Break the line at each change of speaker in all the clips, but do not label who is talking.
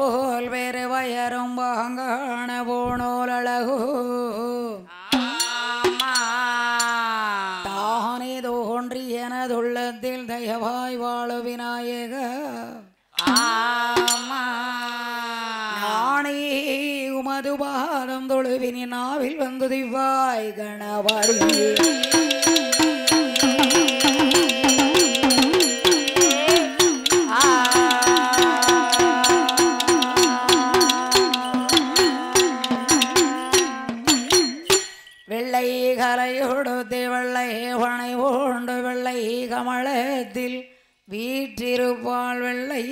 போல் வேறு வயரும் வாங்கான போனோல் அழகு தானே தோன்றி எனதுள்ளத்தில் தயவாய் வாழு விநாயக நானே உமது பாதம் தொழுவினி நாவில் வந்து திவாய் கணவரி வெள்ளை கரையோடு வெள்ளை வனை ஓண்டு வெள்ளை கமலத்தில் வீற்றிருப்பாள் வெள்ளை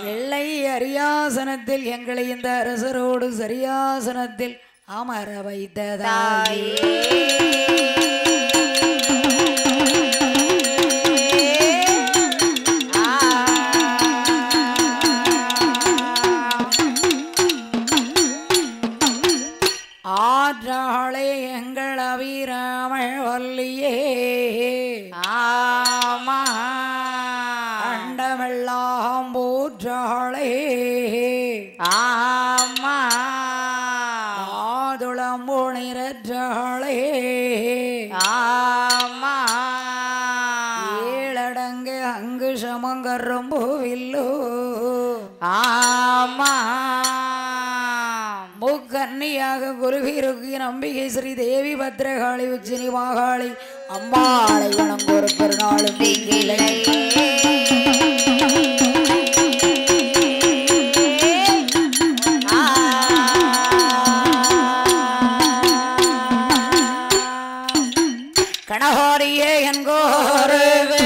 வெள்ளை அரியாசனத்தில் எங்களை இந்த அரசரோடு சரியாசனத்தில் அமர வைத்ததாய் ஆற்றாளே எங்கள் அபிராமள் வல்லியே அண்டமெல்லாம் போற்றாளே ஆதுளம்போ நிறற்றாளே ஏழடங்கு அங்கு சமங்கரும்போவில்லோ கன்னியாக குருவிருக்கு நம்பிக்கை ஸ்ரீ தேவி பத்ரகாளி உச்சினி மாகாளி அம்மாளை வணங்கொரு பெருநாளும் நீங்கிலை கணஹோரியே என்கோருவே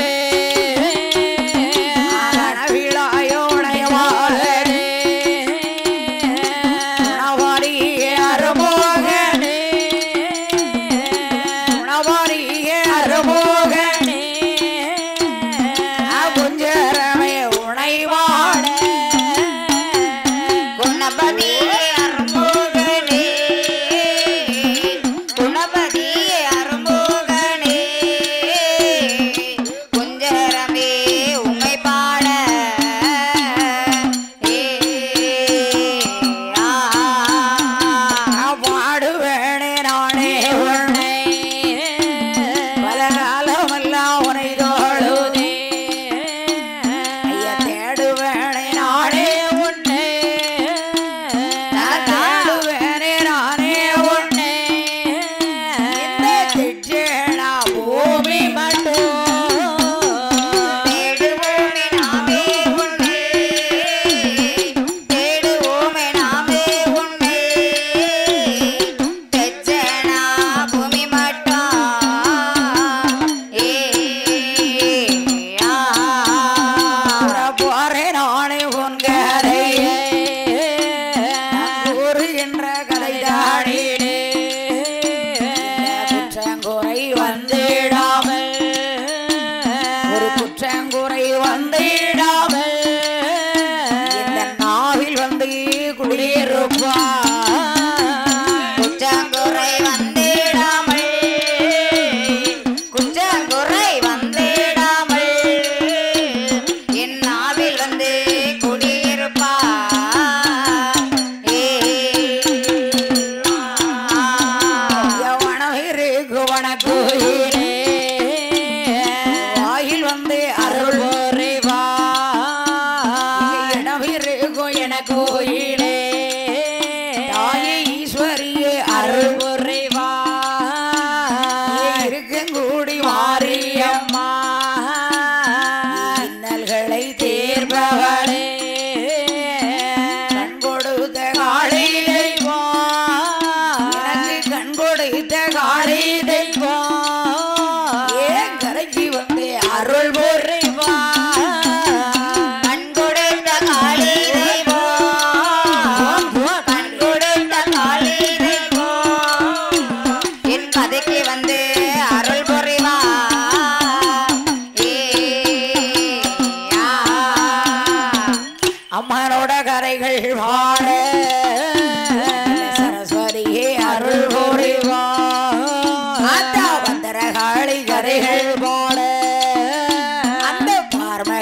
சரஸ்வதியே அருள் புரிவா கரைகள் போல அந்த பார்ம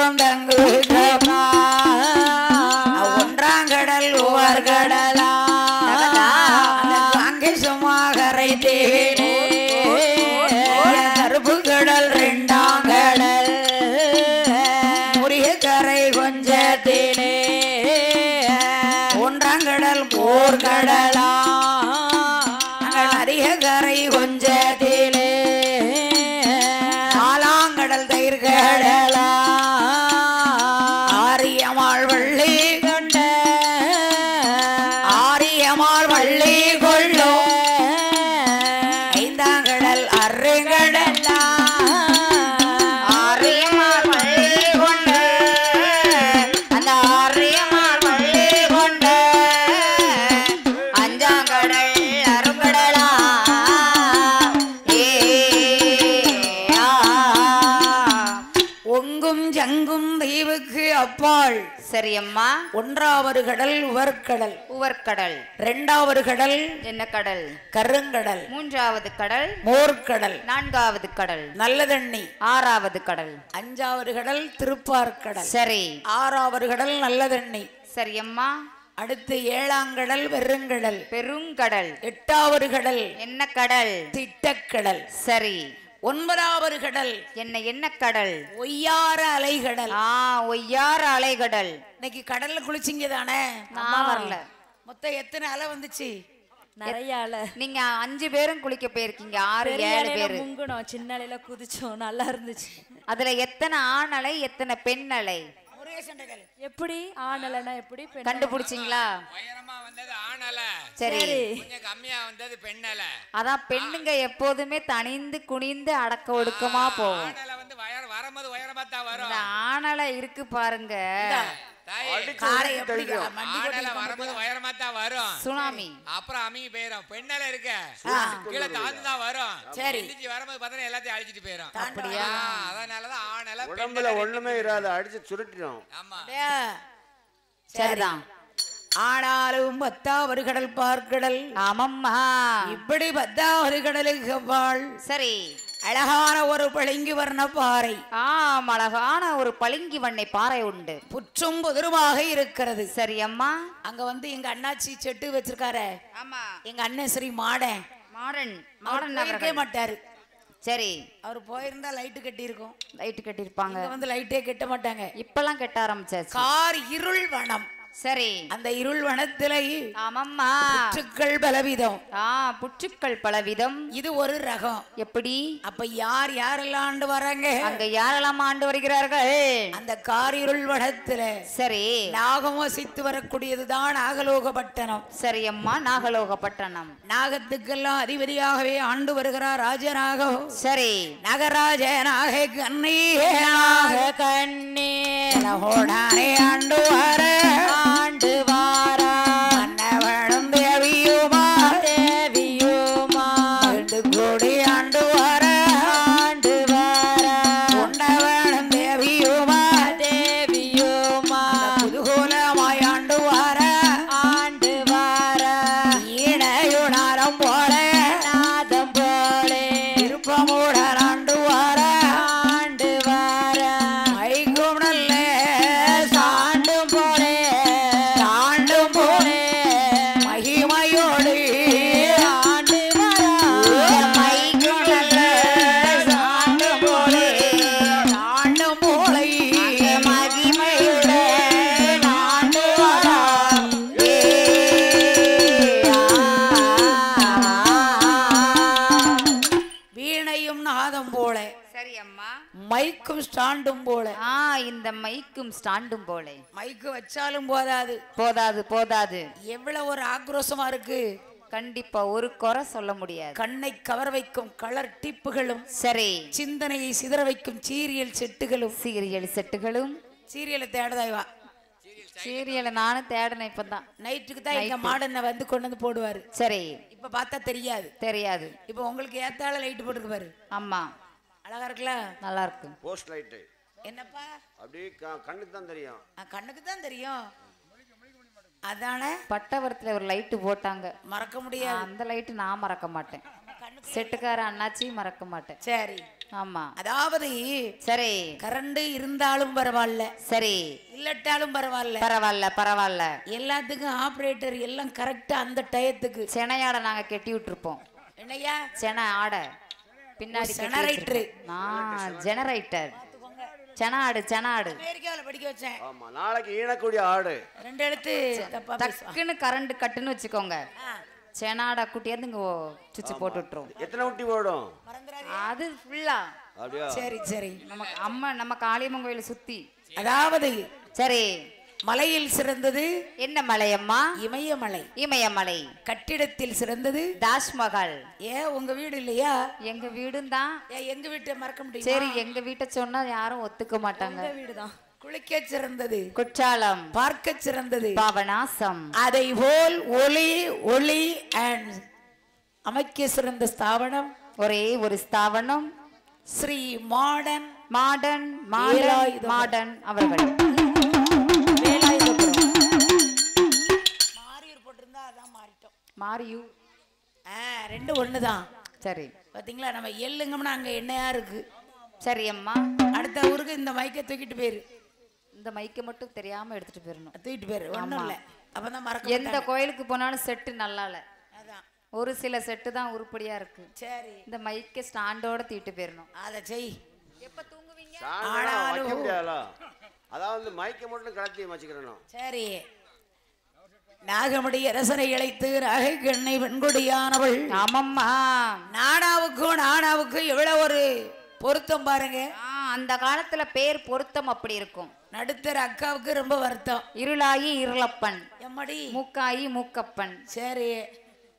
கடலும் தங்கு ஒன்றாம் கடல் உவர் கடலா அங்கே சும்மா கரை தேனே கருப்பு கடல் ரெண்டாம் கடல் முறிய கரை கொஞ்சத்திலே ஒன்றாம் கடல் போர் கடலா அரிய கரை கொஞ்சத்திலே நாலாங்கடல் தயிர் கடலா ஆரியமாள் வள்ளி கொண்ட ஆரியமாள் வள்ளி கொள்ளோ ஐந்தாம் கடல் அருங்கடலா ஆரியமாள் வள்ளி கொண்ட அந்த ஆரியமாள் வள்ளி கொண்ட அஞ்சாம் கடல் அருங்கடலா ஒங்கும் ஜங்கும் தீவுக்கு அப்பாள்
சரி அம்மா
ஒன்றாவது கடல் உவர்கடல்
உவர்கடல்
இரண்டாவது கடல்
என்ன கடல்
கருங்கடல்
மூன்றாவது கடல்
மோர்கடல்
நான்காவது கடல்
நல்ல தண்ணி
ஆறாவது கடல்
அஞ்சாவது கடல் திருப்பார்கடல்
சரி
ஆறாவது கடல் நல்ல தண்ணி
சரி அம்மா
அடுத்து ஏழாம் கடல் வெறுங்கடல்
பெருங்கடல்
எட்டாவது கடல்
என்ன கடல்
திட்டக்கடல்
சரி
ஒன்பதாவது கடல்
என்ன கடல்
ஒய்யார அலைகடல்
ஒய்யார அலைகடல்
இன்னைக்கு கடல்ல குளிச்சிங்க தானே
நான் வரல
மொத்தம் எத்தனை அலை வந்துச்சு
நிறைய அலை
நீங்க 5 பேரும் குளிக்க போயிருக்கீங்க 6 7 பேரு
முங்குனோம் சின்ன அலையில குதிச்சோம் நல்லா இருந்துச்சு
அதுல எத்தனை ஆண் அலை எத்தனை பெண் அலை
எப்படி ஆண் அலைனா எப்படி பெண்
கண்டுபிடிச்சிங்களா
உயரமா வந்தது ஆண் அலை
சரி
கொஞ்சம் கம்மியா வந்தது பெண் அலை
அதான் பெண்ணுங்க எப்போதுமே தனிந்து குனிந்து அடக்க ஒடுக்கமா போகும்
ஆண் அலை வந்து வரும்போது உயரமா தான் வரும்
இந்த ஆணலை இருக்கு பாருங்க
வரும்போது உயரமா தான் வரும்
சுனாமி
அப்புறம் அமுங்கி போயிரும் பெண்ணல இருக்க கீழே தாழ்ந்துதான் வரும்
சரி
வரும்போது பார்த்தா எல்லாத்தையும் அழிச்சிட்டு போயிரும்
அப்படியா
அதனாலதான் ஆணல
உடம்புல ஒண்ணுமே இராது அடிச்சு சுருட்டிடும்
ஆமா
சரிதான்
ஆனாலும் 10வது கடல் பார்க்கடல்
ஆமம்மா
இப்படி 10வது கடலுக்கு அப்பாள்
சரி
அழகான ஒரு பளிங்கு வர்ண பாறை
அழகான ஒரு பளிங்கு வண்ணை பாறை உண்டு
புற்றும் புதிருமாக இருக்கிறது
சரி அம்மா
அங்க வந்து எங்க அண்ணாச்சி செட்டு வச்சிருக்காரு
ஆமா
எங்க அண்ணன் சரி மாடன்
மாடன்
இருக்கவே மாட்டாரு
சரி
அவர் போயிருந்தா லைட்டு கட்டி இருக்கும்
லைட் கட்டிருப்பாங்க
வந்து லைட்டே கட்ட மாட்டாங்க
இப்பெல்லாம் கட்ட ஆரம்பிச்சாச்சு
கார் இருள் வனம்
சரி
அந்த இருள் வனத்திலே
ஆமம்மா
புற்றுக்கள் பலவிதம்
புற்றுக்கள் பலவிதம்
இது ஒரு ரகம்
எப்படி
அப்ப யாரெல்லாம் ஆண்டு வராங்க
அங்க யாரெல்லாம் ஆண்டு வருகிறார்கள்
அந்த கார் இருள் வனத்துல
சரி
நாகம் வசித்து வரக்கூடியதுதான் நாகலோகப்பட்டணம்
சரி அம்மா நாகலோகப்பட்டணம்
நாகத்துக்கெல்லாம் அதிபதியாகவே ஆண்டு வருகிறார் ராஜநாகம்
சரி
நகராஜ நாக கண்ணே
கண்ணே
ஆண்டு வர
ஆண்டு வாரா
மன்னவனும் தேவியுமா
தேவியுமா
கோடி ஆண்டு வர
ஆண்டு வாரா
உண்டவனும் தேவியுமா
தேவியுமா
புதுகோலமாய் ஆண்டு வர
ஆண்டு வாரா
ஈனையுணரம் போல
நாதம் போலே
விருப்பமுடன் ஆண்டு வர
ஆண்டு வாரா
மைக்கும் நல்ல
சாண்டும் போலே
தாண்டும் போலே மகிமையோடு
ஆண்டு வாரா
மைக்கும் நல்ல தாண்டும் போலே தாண்டும் போலே
மகிமையுடன் ஆண்டு வாரா
வீணையும் நாதம் போல
சரி அம்மா
மைக்கும் ஸ்டாண்டும் போல
இந்த மைக்கும் ஸ்டாண்டும் போலே
மைக்கு வச்சாலும் போதாது
போதாது
எவ்வளவு ஒரு ஆக்ரோஷமா இருக்கு
கண்டிப்பா ஒரு குறை சொல்ல முடியாது
கண்ணை கவர் வைக்கும் கலர் டிப்புகளும்
சரி
சிந்தனையை சிதற வைக்கும் சீரியல் செட்டுகளும்
சீரியல் செட்டுகளும்
சீரியலை தேடதாய்வா
சீரியலை நானும் தேடினேன் இப்பதான்
நைட்டுக்கு தான் எங்க மாடனை வந்து கொண்டு வந்து போடுவாரு
சரி
இப்ப பார்த்தா தெரியாது இப்ப உங்களுக்கு ஏத்தால லைட் போட்டுருக்கு பாரு
ஆமா
அழகா இருக்குல்ல
நல்லா இருக்கு
போஸ்ட் லைட்
என்னப்பா
அப்படியே கண்ணுக்கு தான் தெரியும்
கண்ணுக்கு தான் தெரியும் அதானே
பட்டவரத்துல ஒரு லைட்டு போட்டாங்க
மறக்க முடியாது
அந்த லைட்டு நான் மறக்க மாட்டேன் செட்டுக்கார அண்ணாச்சி மறக்க மாட்டேன்
சரி
ஆமா
அதாவது
சரி
கரண்ட் இருந்தாலும் பரவாயில்ல,
சரி
இல்லட்டாலும் பரவாயில்ல,
பரவாயில்ல பரவாயில்ல.
எல்லாத்துக்கும் ஆபரேட்டர் எல்லாம் கரெக்டா அந்த டயத்துக்கு
செனையாட நாங்க கெட்டி விட்டுருப்போம்.
என்னையா
செனை ஆட பின்னாடி
ஜெனரேட்டர்
ஜெனரேட்டர் செனாடு செனாடு
அமெரிக்காவுல படிக்க வச்சேன்.
ஆமா, நாளைக்கு ஈனக்கூடிய ஆடு
2 எழுத்து தப்பா பேசுவா.
டக்குன்னு கரண்ட் கட்டுன்னு வச்சுக்கோங்க. செனாட குட்டியாந்து இங்க சுவிட்ச் போட்டு விட்டுரும்.
எத்தனை குட்டி போடும்?
அது ஃபுல்லா
அப்படியா?
சரி சரி.
நமக்கு அம்மா நம்ம காளியம்மன் கோயிலை சுத்தி.
அதாவது
சரி
மலையில் சிறந்தது
என்ன மலையம்மா?
இமயமலை.
இமயமலை.
கட்டிடத்தில் சிறந்தது
தாஜ்மஹால்.
ஏன் உங்க வீடு இல்லையா?
எங்க வீடும் தான்.
எங்க வீட்டை மறக்க முடியும்?
சரி எங்க வீட்டை சொன்னா யாரும் ஒத்துக்க மாட்டாங்க.
வீடுதான்.
குளிக்க சிறந்தது,
குற்றாலம்.
பார்க்க சிறந்தது,
பாபநாசம்.
அதை போல் ஒளி ஒளி அண்ட் அமைக்க சிறந்த ஸ்தாபனம்
ஒரே ஒரு ஸ்தாபனம்
ஸ்ரீ மாடன்
மாடன் மாடன் மாடன் அவர்கள்.
மாரியூர் போட்டிருந்தா அதான் மாறிட்டோம்.
மாரியு
ரெண்டு ஒண்ணுதான்.
சரி
பாத்தீங்களா, நம்ம எள்ளுங்கம்னா அங்க எண்ணெயா இருக்கு.
சரி அம்மா,
அடுத்த ஊருக்கு இந்த மைக்கை தூக்கிட்டு போயிரு.
இந்த மைக்கை மட்டும் தெரியாம எடுத்துட்டு போயிடணும்.
தூக்கிட்டு போயிரு, ஒண்ணும் இல்ல. அப்பதான் மறக்க
எந்த கோயிலுக்கு போனாலும் செட்டு நல்லா இல்ல.
அதான்
ஒரு சில செட்டு தான் உருப்படியா இருக்கு.
சரி,
இந்த மைக்கை ஸ்டாண்டோட தூக்கிட்டு போயிடணும்.
அதை செய்.
எப்ப தூங்குவீங்க?
வைக்க முடியாதா? அதாவது மைக்க மட்டும் கலத்தி வச்சுக்கிறணும்.
சரி, நாகமுடி அரசனை இழைத்து நாகைக்கண்ணை வெண்கொடியானவள்.
ஆமம்மா,
நானாவுக்கும் எவ்வளவு ஒரு பொருத்தம் பாருங்க.
அந்த காலத்துல பேர் பொருத்தம் அப்படி இருக்கும்.
நடுத்தர அக்காவுக்கு ரொம்ப வருத்தம்.
இருளாயி இருளப்பன்,
எம்மடி
மூக்காயி மூக்கப்பன்.
சரி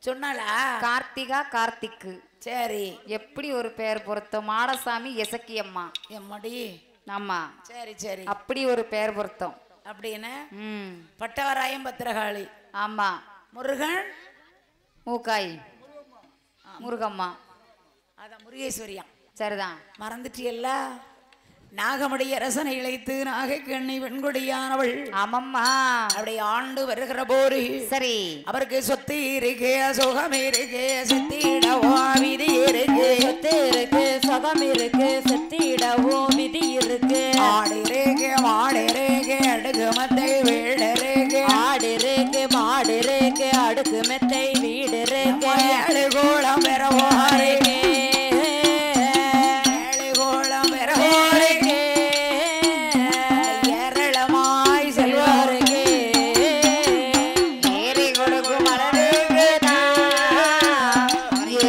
சொன்னாலா?
கார்த்திகா கார்த்திக்கு.
சரி,
எப்படி ஒரு பேர் பொருத்தம். மாடசாமி எசக்கியம்மா.
எம்மடி.
ஆமா,
சரி சரி,
அப்படி ஒரு பேர் பொருத்தம்.
அப்படின்னு
ம்
பட்டவராயம் பத்திரகாளி.
ஆமா,
முருகன்
மூக்காய் முருகம்மா.
அதான் முருகேஸ்வரியா.
சரிதான்,
மறந்துட்டியல்ல. நாகமுடி அரசனை இழைத்து நாகைக்கண்ணை வெண்கொடியானவள்.
ஆமம்மா,
அப்படி ஆண்டு வருகிற போரு.
சரி,
அவருக்கு சொத்து இருக்கு, சுகம் இருக்கு, செத்திடவோ விதி இருக்கு.
சொத்து இருக்கு, சுகம் இருக்கு, செத்திடவோ விதி இருக்கு.
ஆடு இருக்கு, மாடு இருக்கு, அடுக்கு மத்தை வீடு இருக்கு.
ஆடு இருக்கு, மாடு இருக்கு, அடுக்கு மெத்தை வீடு இருக்கு.
ஏழு கோலம் பெறவோரு, ஏழு கோலம் பெறவோரு, ஏரளமாய் செல்வாருக்கு.
ஏறி கொடுக்கும் அளவுக்கு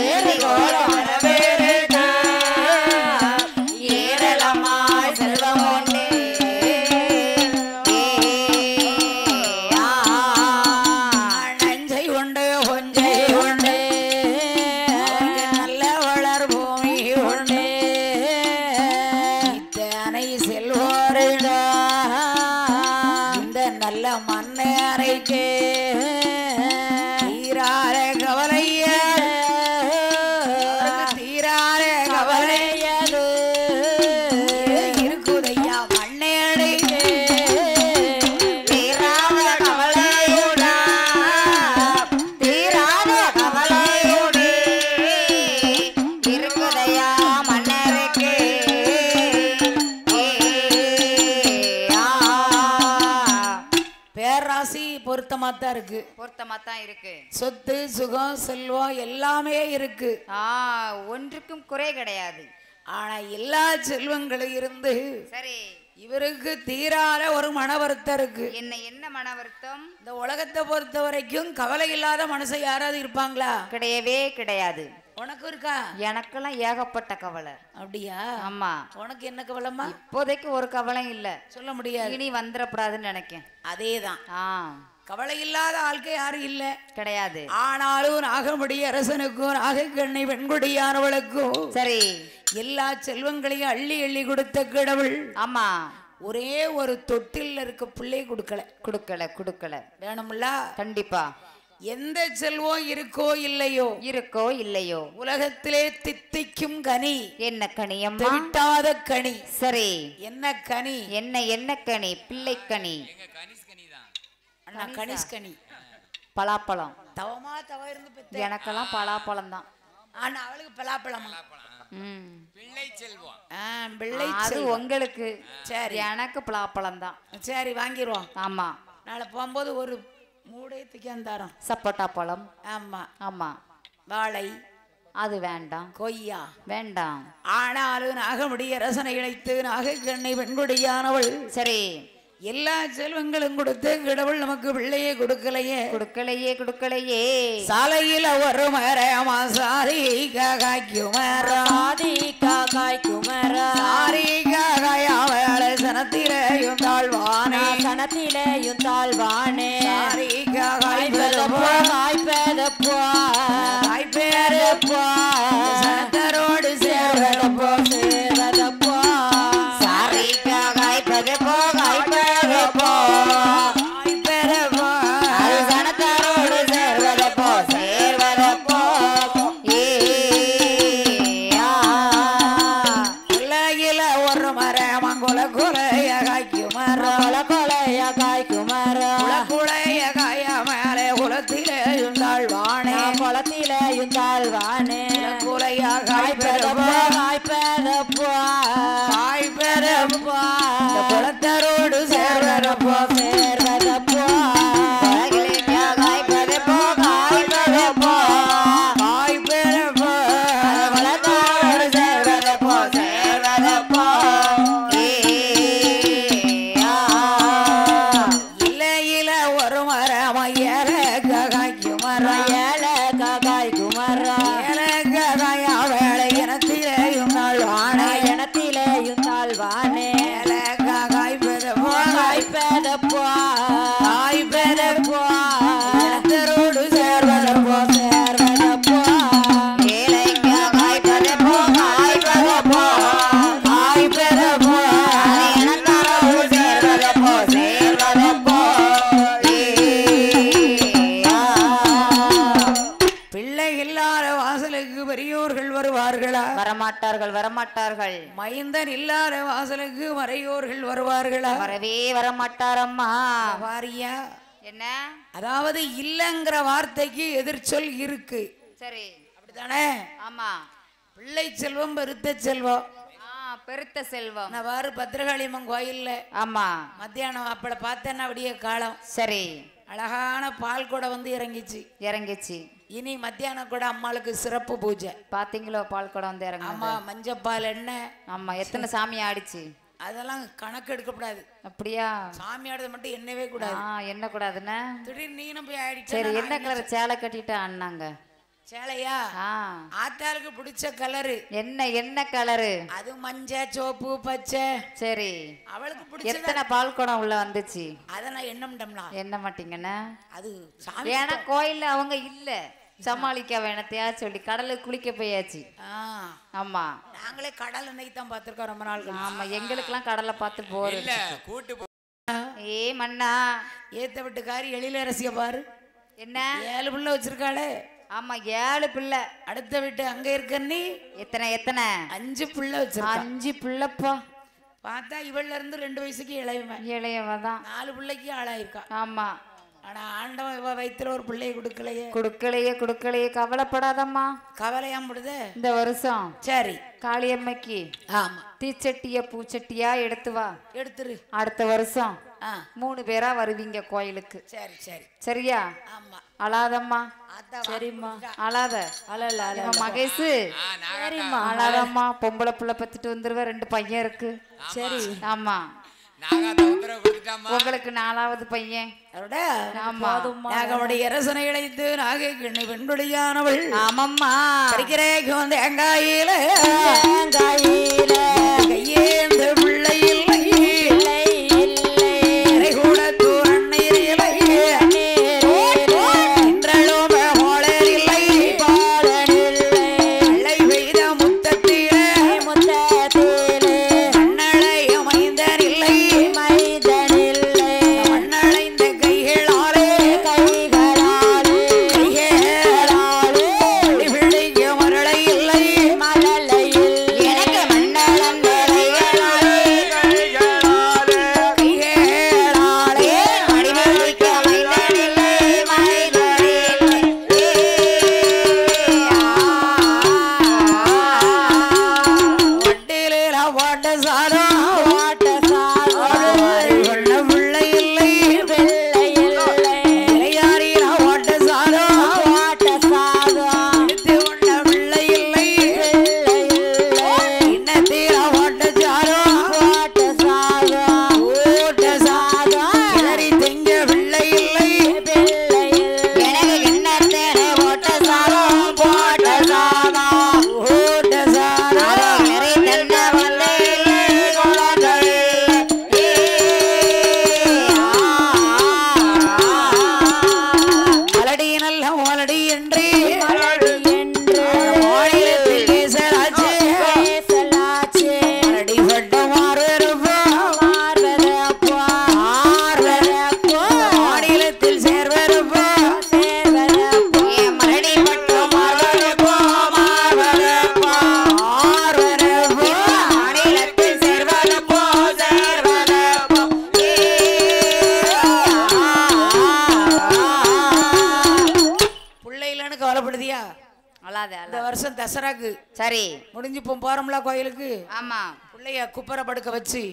ஏறி கோலம் வரவேற்கா. ஏரளமாய் செல்வம் உண்டு.
நஞ்சை உண்டு, கொஞ்சை உண்டு, நல்ல வளர் பூமி உண்டு. இத்தனை செல்வோருங்க இந்த நல்ல மன்னரைக்கு தீரார கவலையது, தீரார கவலையது இருக்குதையா மண்ணேடைக்கு.
தீராத கவலையுடா, தீராத கவலையுடே இருக்குதையா மன்னருக்கு.
பேராசி பொருத்தமாத்தான் இருக்கு.
பொருத்தமாத்தான் இருக்கு.
சொத்து சுகம் செல்வம் எல்லாமே இருக்கு.
ஒன்றுக்கும் குறை கிடையாது.
ஆனா எல்லா செல்வங்களும் இருந்து
சரி,
இவருக்கு தீராத ஒரு மன வருத்தம் இருக்கு.
என்ன மன வருத்தம்?
இந்த உலகத்தை பொறுத்த வரைக்கும் கவலை இல்லாத மனுஷன் யாராவது இருப்பாங்களா?
கிடையவே கிடையாது.
உனக்கு இருக்கா?
எனக்கெல்லாம் ஏகப்பட்ட கவலை.
அப்படியா?
ஆமா.
உனக்கு என்ன கவலைமா?
இப்போதைக்கு ஒரு கவலையும் இல்ல,
சொல்ல முடியாது.
இனி வந்துடக்கூடாதுன்னு நினைக்கேன்.
அதேதான், கவலை இல்லாத ஆள்கை யாரும் இல்ல,
கிடையாது.
ஆனாலும் நாகமுடி அரசனுக்கும் நாகைக்கண்ணை வெண்கொடியானவளுக்கும்
சரி,
எல்லா செல்வங்களையும் அள்ளி அள்ளி கொடுத்த கடவுள்.
ஆமா,
ஒரே ஒரு தொட்டில் இருக்க பிள்ளை கொடுக்கல.
கொடுக்கல
வேணும்ல?
கண்டிப்பா.
எந்த செல்வம் இருக்கோ இல்லையோ உலகத்திலே தித்திக்கும் கனி
என்ன கனியம்மா?
விட்டாத கனி.
சரி,
என்ன கனி?
என்ன கனி? பிள்ளை கனி.
அண்ணா கனிஷ் கனி.
பலாப்பழம்.
தவமா தவ இருந்து பெத்த
எனக்கெல்லாம் பலாப்பழம் தான்.
ஆனா அவளுக்கு பலாப்பழமா?
ம்.
பிள்ளை செல்வம்.
பிள்ளை
அது
செல்வம்.
உங்களுக்கு.
சரி
எனக்கு பலாப்பழம் தான்.
சரி வாங்கிடுவோம்.
ஆமா.
நாளை போகும்போது ஒரு மூடையத்துக்கு தரோம்.
சப்போட்டா பழம்.
ஆமா
ஆமா.
வாழை
அது வேண்டாம்.
கொய்யா
வேண்டாம்.
ஆனாலும் நாகமுடிய ரசனை இழைத்து நாகக்கண்ணை பெண்குடியானவள்.
சரி.
எல்லா செல்வங்களும் கொடுத்து கடவுள் நமக்கு பிள்ளையே கொடுக்கலையே.
கொடுக்கலையே.
சாலையில ஒரு மரமா சாரி காய்க்குமரா
சாதி காய்க்குமரா
சாரி காயாவளை சனத்திலேயும் தாழ்வானே
சனத்திலேயும் தாழ்வானே
சாரி
காய்ப்பதப்போ காய்ப்பதப்போ
காய்ப்பேரப்போ சனத்தரோடு சேர்வதப்போ
சேரதப்போ
சாரி காய்ப்பதப்போ காய்ப்பேரப்போ காய்ப்பேரப்போ
சனத்தரோடு சேர்வதப்போ சேர்வதப்போ
உலகில ஒரு மரமங்குல குலைய காய்க்குமரா
கொலைய காய்க்குமரா
குலைய காய மேலே குலத்திலேயும் தாழ்வானே
குளத்திலேயும் தாழ்வானே
குலையா
காய்ப்பதப்போ
காய்ப்பேரப்போ
காய்ப்பதப்போ
காய்ப்பேரப்போ குலத்தரோடு சேர்வதப்போ
சேர்வதப்போ
காய்ப்பதப்போ காய்ப்பதப்போ காய்ப்பேரப்போ குலத்தரோடு சேர்வதப்போ சேர்வதப்போ இலையில ஒரு மரம் ஏலக்க காய்க்குமரா
ஏலக்க காய்க்குமரா
ஏலக்க காயா வேலை இனத்திலேயும் நாள்வானே
இனத்திலேயும் தாழ்வானே
ஏலக்க காய்ப்பதப்போ
காய்ப்பதப்போ
காய்ப்பதப்போ இனத்தரோடு சேர்வதப்போ
சேர்வதப்போ
ஏலக்க காய்ப்பதப்போ காய்ப்பதப்போ காய்ப்பதப்போ இனத்தரோடு சேர்வதப்போ சேர்வதப்போ பிள்ளை இல்லாத வாசலுக்கு பெரியோர்கள் வருவார்களா?
வரமாட்டார்கள்.
மைந்தன் இல்லாத வாசலுக்கு மறையோர்கள் வருவார்களா?
வரமாட்டாரம்மா.
வாரியா?
என்ன?
அதாவது இல்லங்கிற வார்த்தைக்கு எதிர்ச்சொல் இருக்கு.
சரி.
அப்படித்தானே?
ஆமா.
பிள்ளை செல்வம் பெருத்த செல்வம்.
பெருத்த செல்வம்.
நான் வாரு பத்திரகாளியம்மன் கோயில்ல
ஆமா
மத்தியானம் அப்பட பார்த்தேன்னா விடிய காலம்.
சரி.
அழகான பால் கூட வந்து இறங்கிச்சு. இனி மத்தியானம் கூட அம்மாளுக்கு சிறப்பு பூஜை.
பாத்தீங்களோ பால் குடம் வந்து இறங்க.
ஆமா மஞ்சப்பால் என்ன.
ஆமா எத்தனை சாமி ஆடிச்சு
அதெல்லாம் கணக்கு எடுக்கப்படாது.
அப்படியா?
சாமி ஆடுறது மட்டும் என்னவே கூடாது.
என்ன கூடாதுன்னு
திடீர்னு நீனும் போய் ஆயிடுச்சு.
சரி. என்ன கலர் சேலை கட்டிட்டு அண்ணாங்க?
சேலையா? ஆத்தாளுக்கு பிடிச்ச கலரு
என்ன கலரு?
அது மஞ்சள் சோப்பு பச்சை.
சரி.
அவளுக்கு பிடிச்ச
எத்தனை பால் குடம் உள்ள வந்துச்சு?
அத நான் எண்ண
மாட்டீங்கன்னா
அது சாமி.
ஏன்னா கோயில்ல அவங்க இல்ல சமாளிக்க வேணத்தையா சொல்லி கடலுக்கு குளிக்க போயாச்சு. ஆமா
நாங்களே கடல் அன்னைக்கு தான் பாத்துருக்கோம் ரொம்ப நாள்.
ஆமா எங்களுக்கெல்லாம் கடலை பார்த்து போர்
இல்ல கூட்டு
ஏ மண்ணா
ஏத்த விட்டுக்காரி எழிலரசிய பாரு.
என்ன
7 பிள்ளை வச்சிருக்காளே.
ஆமா 7 பிள்ளை.
அடுத்த வீட்டு அங்க இருக்க நீ
எத்தனை
5 பிள்ளை வச்சிருக்கா.
5 பிள்ளைப்பா.
பார்த்தா இவள்ல இருந்து 2 வயசுக்கு
இளையவதான்
4 பிள்ளைக்கு ஆளாயிருக்கா.
ஆமா.
ஆனா ஆண்டவன் இவ வயித்துல ஒரு பிள்ளையை
கொடுக்கலையே கவலைப்படாதம்மா.
கவலையா முடியுது
இந்த வருஷம்.
சரி.
காளியம்மைக்கு
ஆமா
தீச்சட்டியா பூச்சட்டியா எடுத்து வா.
எடுத்துரு.
அடுத்த வருஷம் 3 பேரா வருவீங்க கோயிலுக்கு.
சரி.
சரியா?
ஆமா.
அழாதம்மா.
சரிம்மா.
அழாத. மகேஷ்.
சரிம்மா.
அழாதம்மா. பொம்பளை பிள்ளை பத்திட்டு வந்துருவ. 2 பையன் இருக்கு.
சரி.
ஆமா. உங்களுக்கு 4வது பையன்.
நாகமுடைய அரசனை இழைத்து நாகக்கண்ணி பெண்குடியானவள்.
ஆமம்மா.
படிக்கிறேன் தேங்காயில கையேந்த பிள்ளை இல்லை கூட தூரண்ணீர் இல்லை இன்றளோம மோளர் இல்லை அள்ளை பெய்த முத்தத்திலே மண்ணளைய மைந்தன் இல்லை மண்ணளைந்த கைகளாலே பிள்ளைக்கு மரளை இல்லை எனக்கு மண்ணளம் கவலைப்படுதியா?
அழாத
இந்த வருஷம் தசராக்கு
சரி
முடிஞ்சு இப்போ போறோம்ல கோயிலுக்கு,
ஆமா
பிள்ளைய குப்பரை படுக்க வச்சு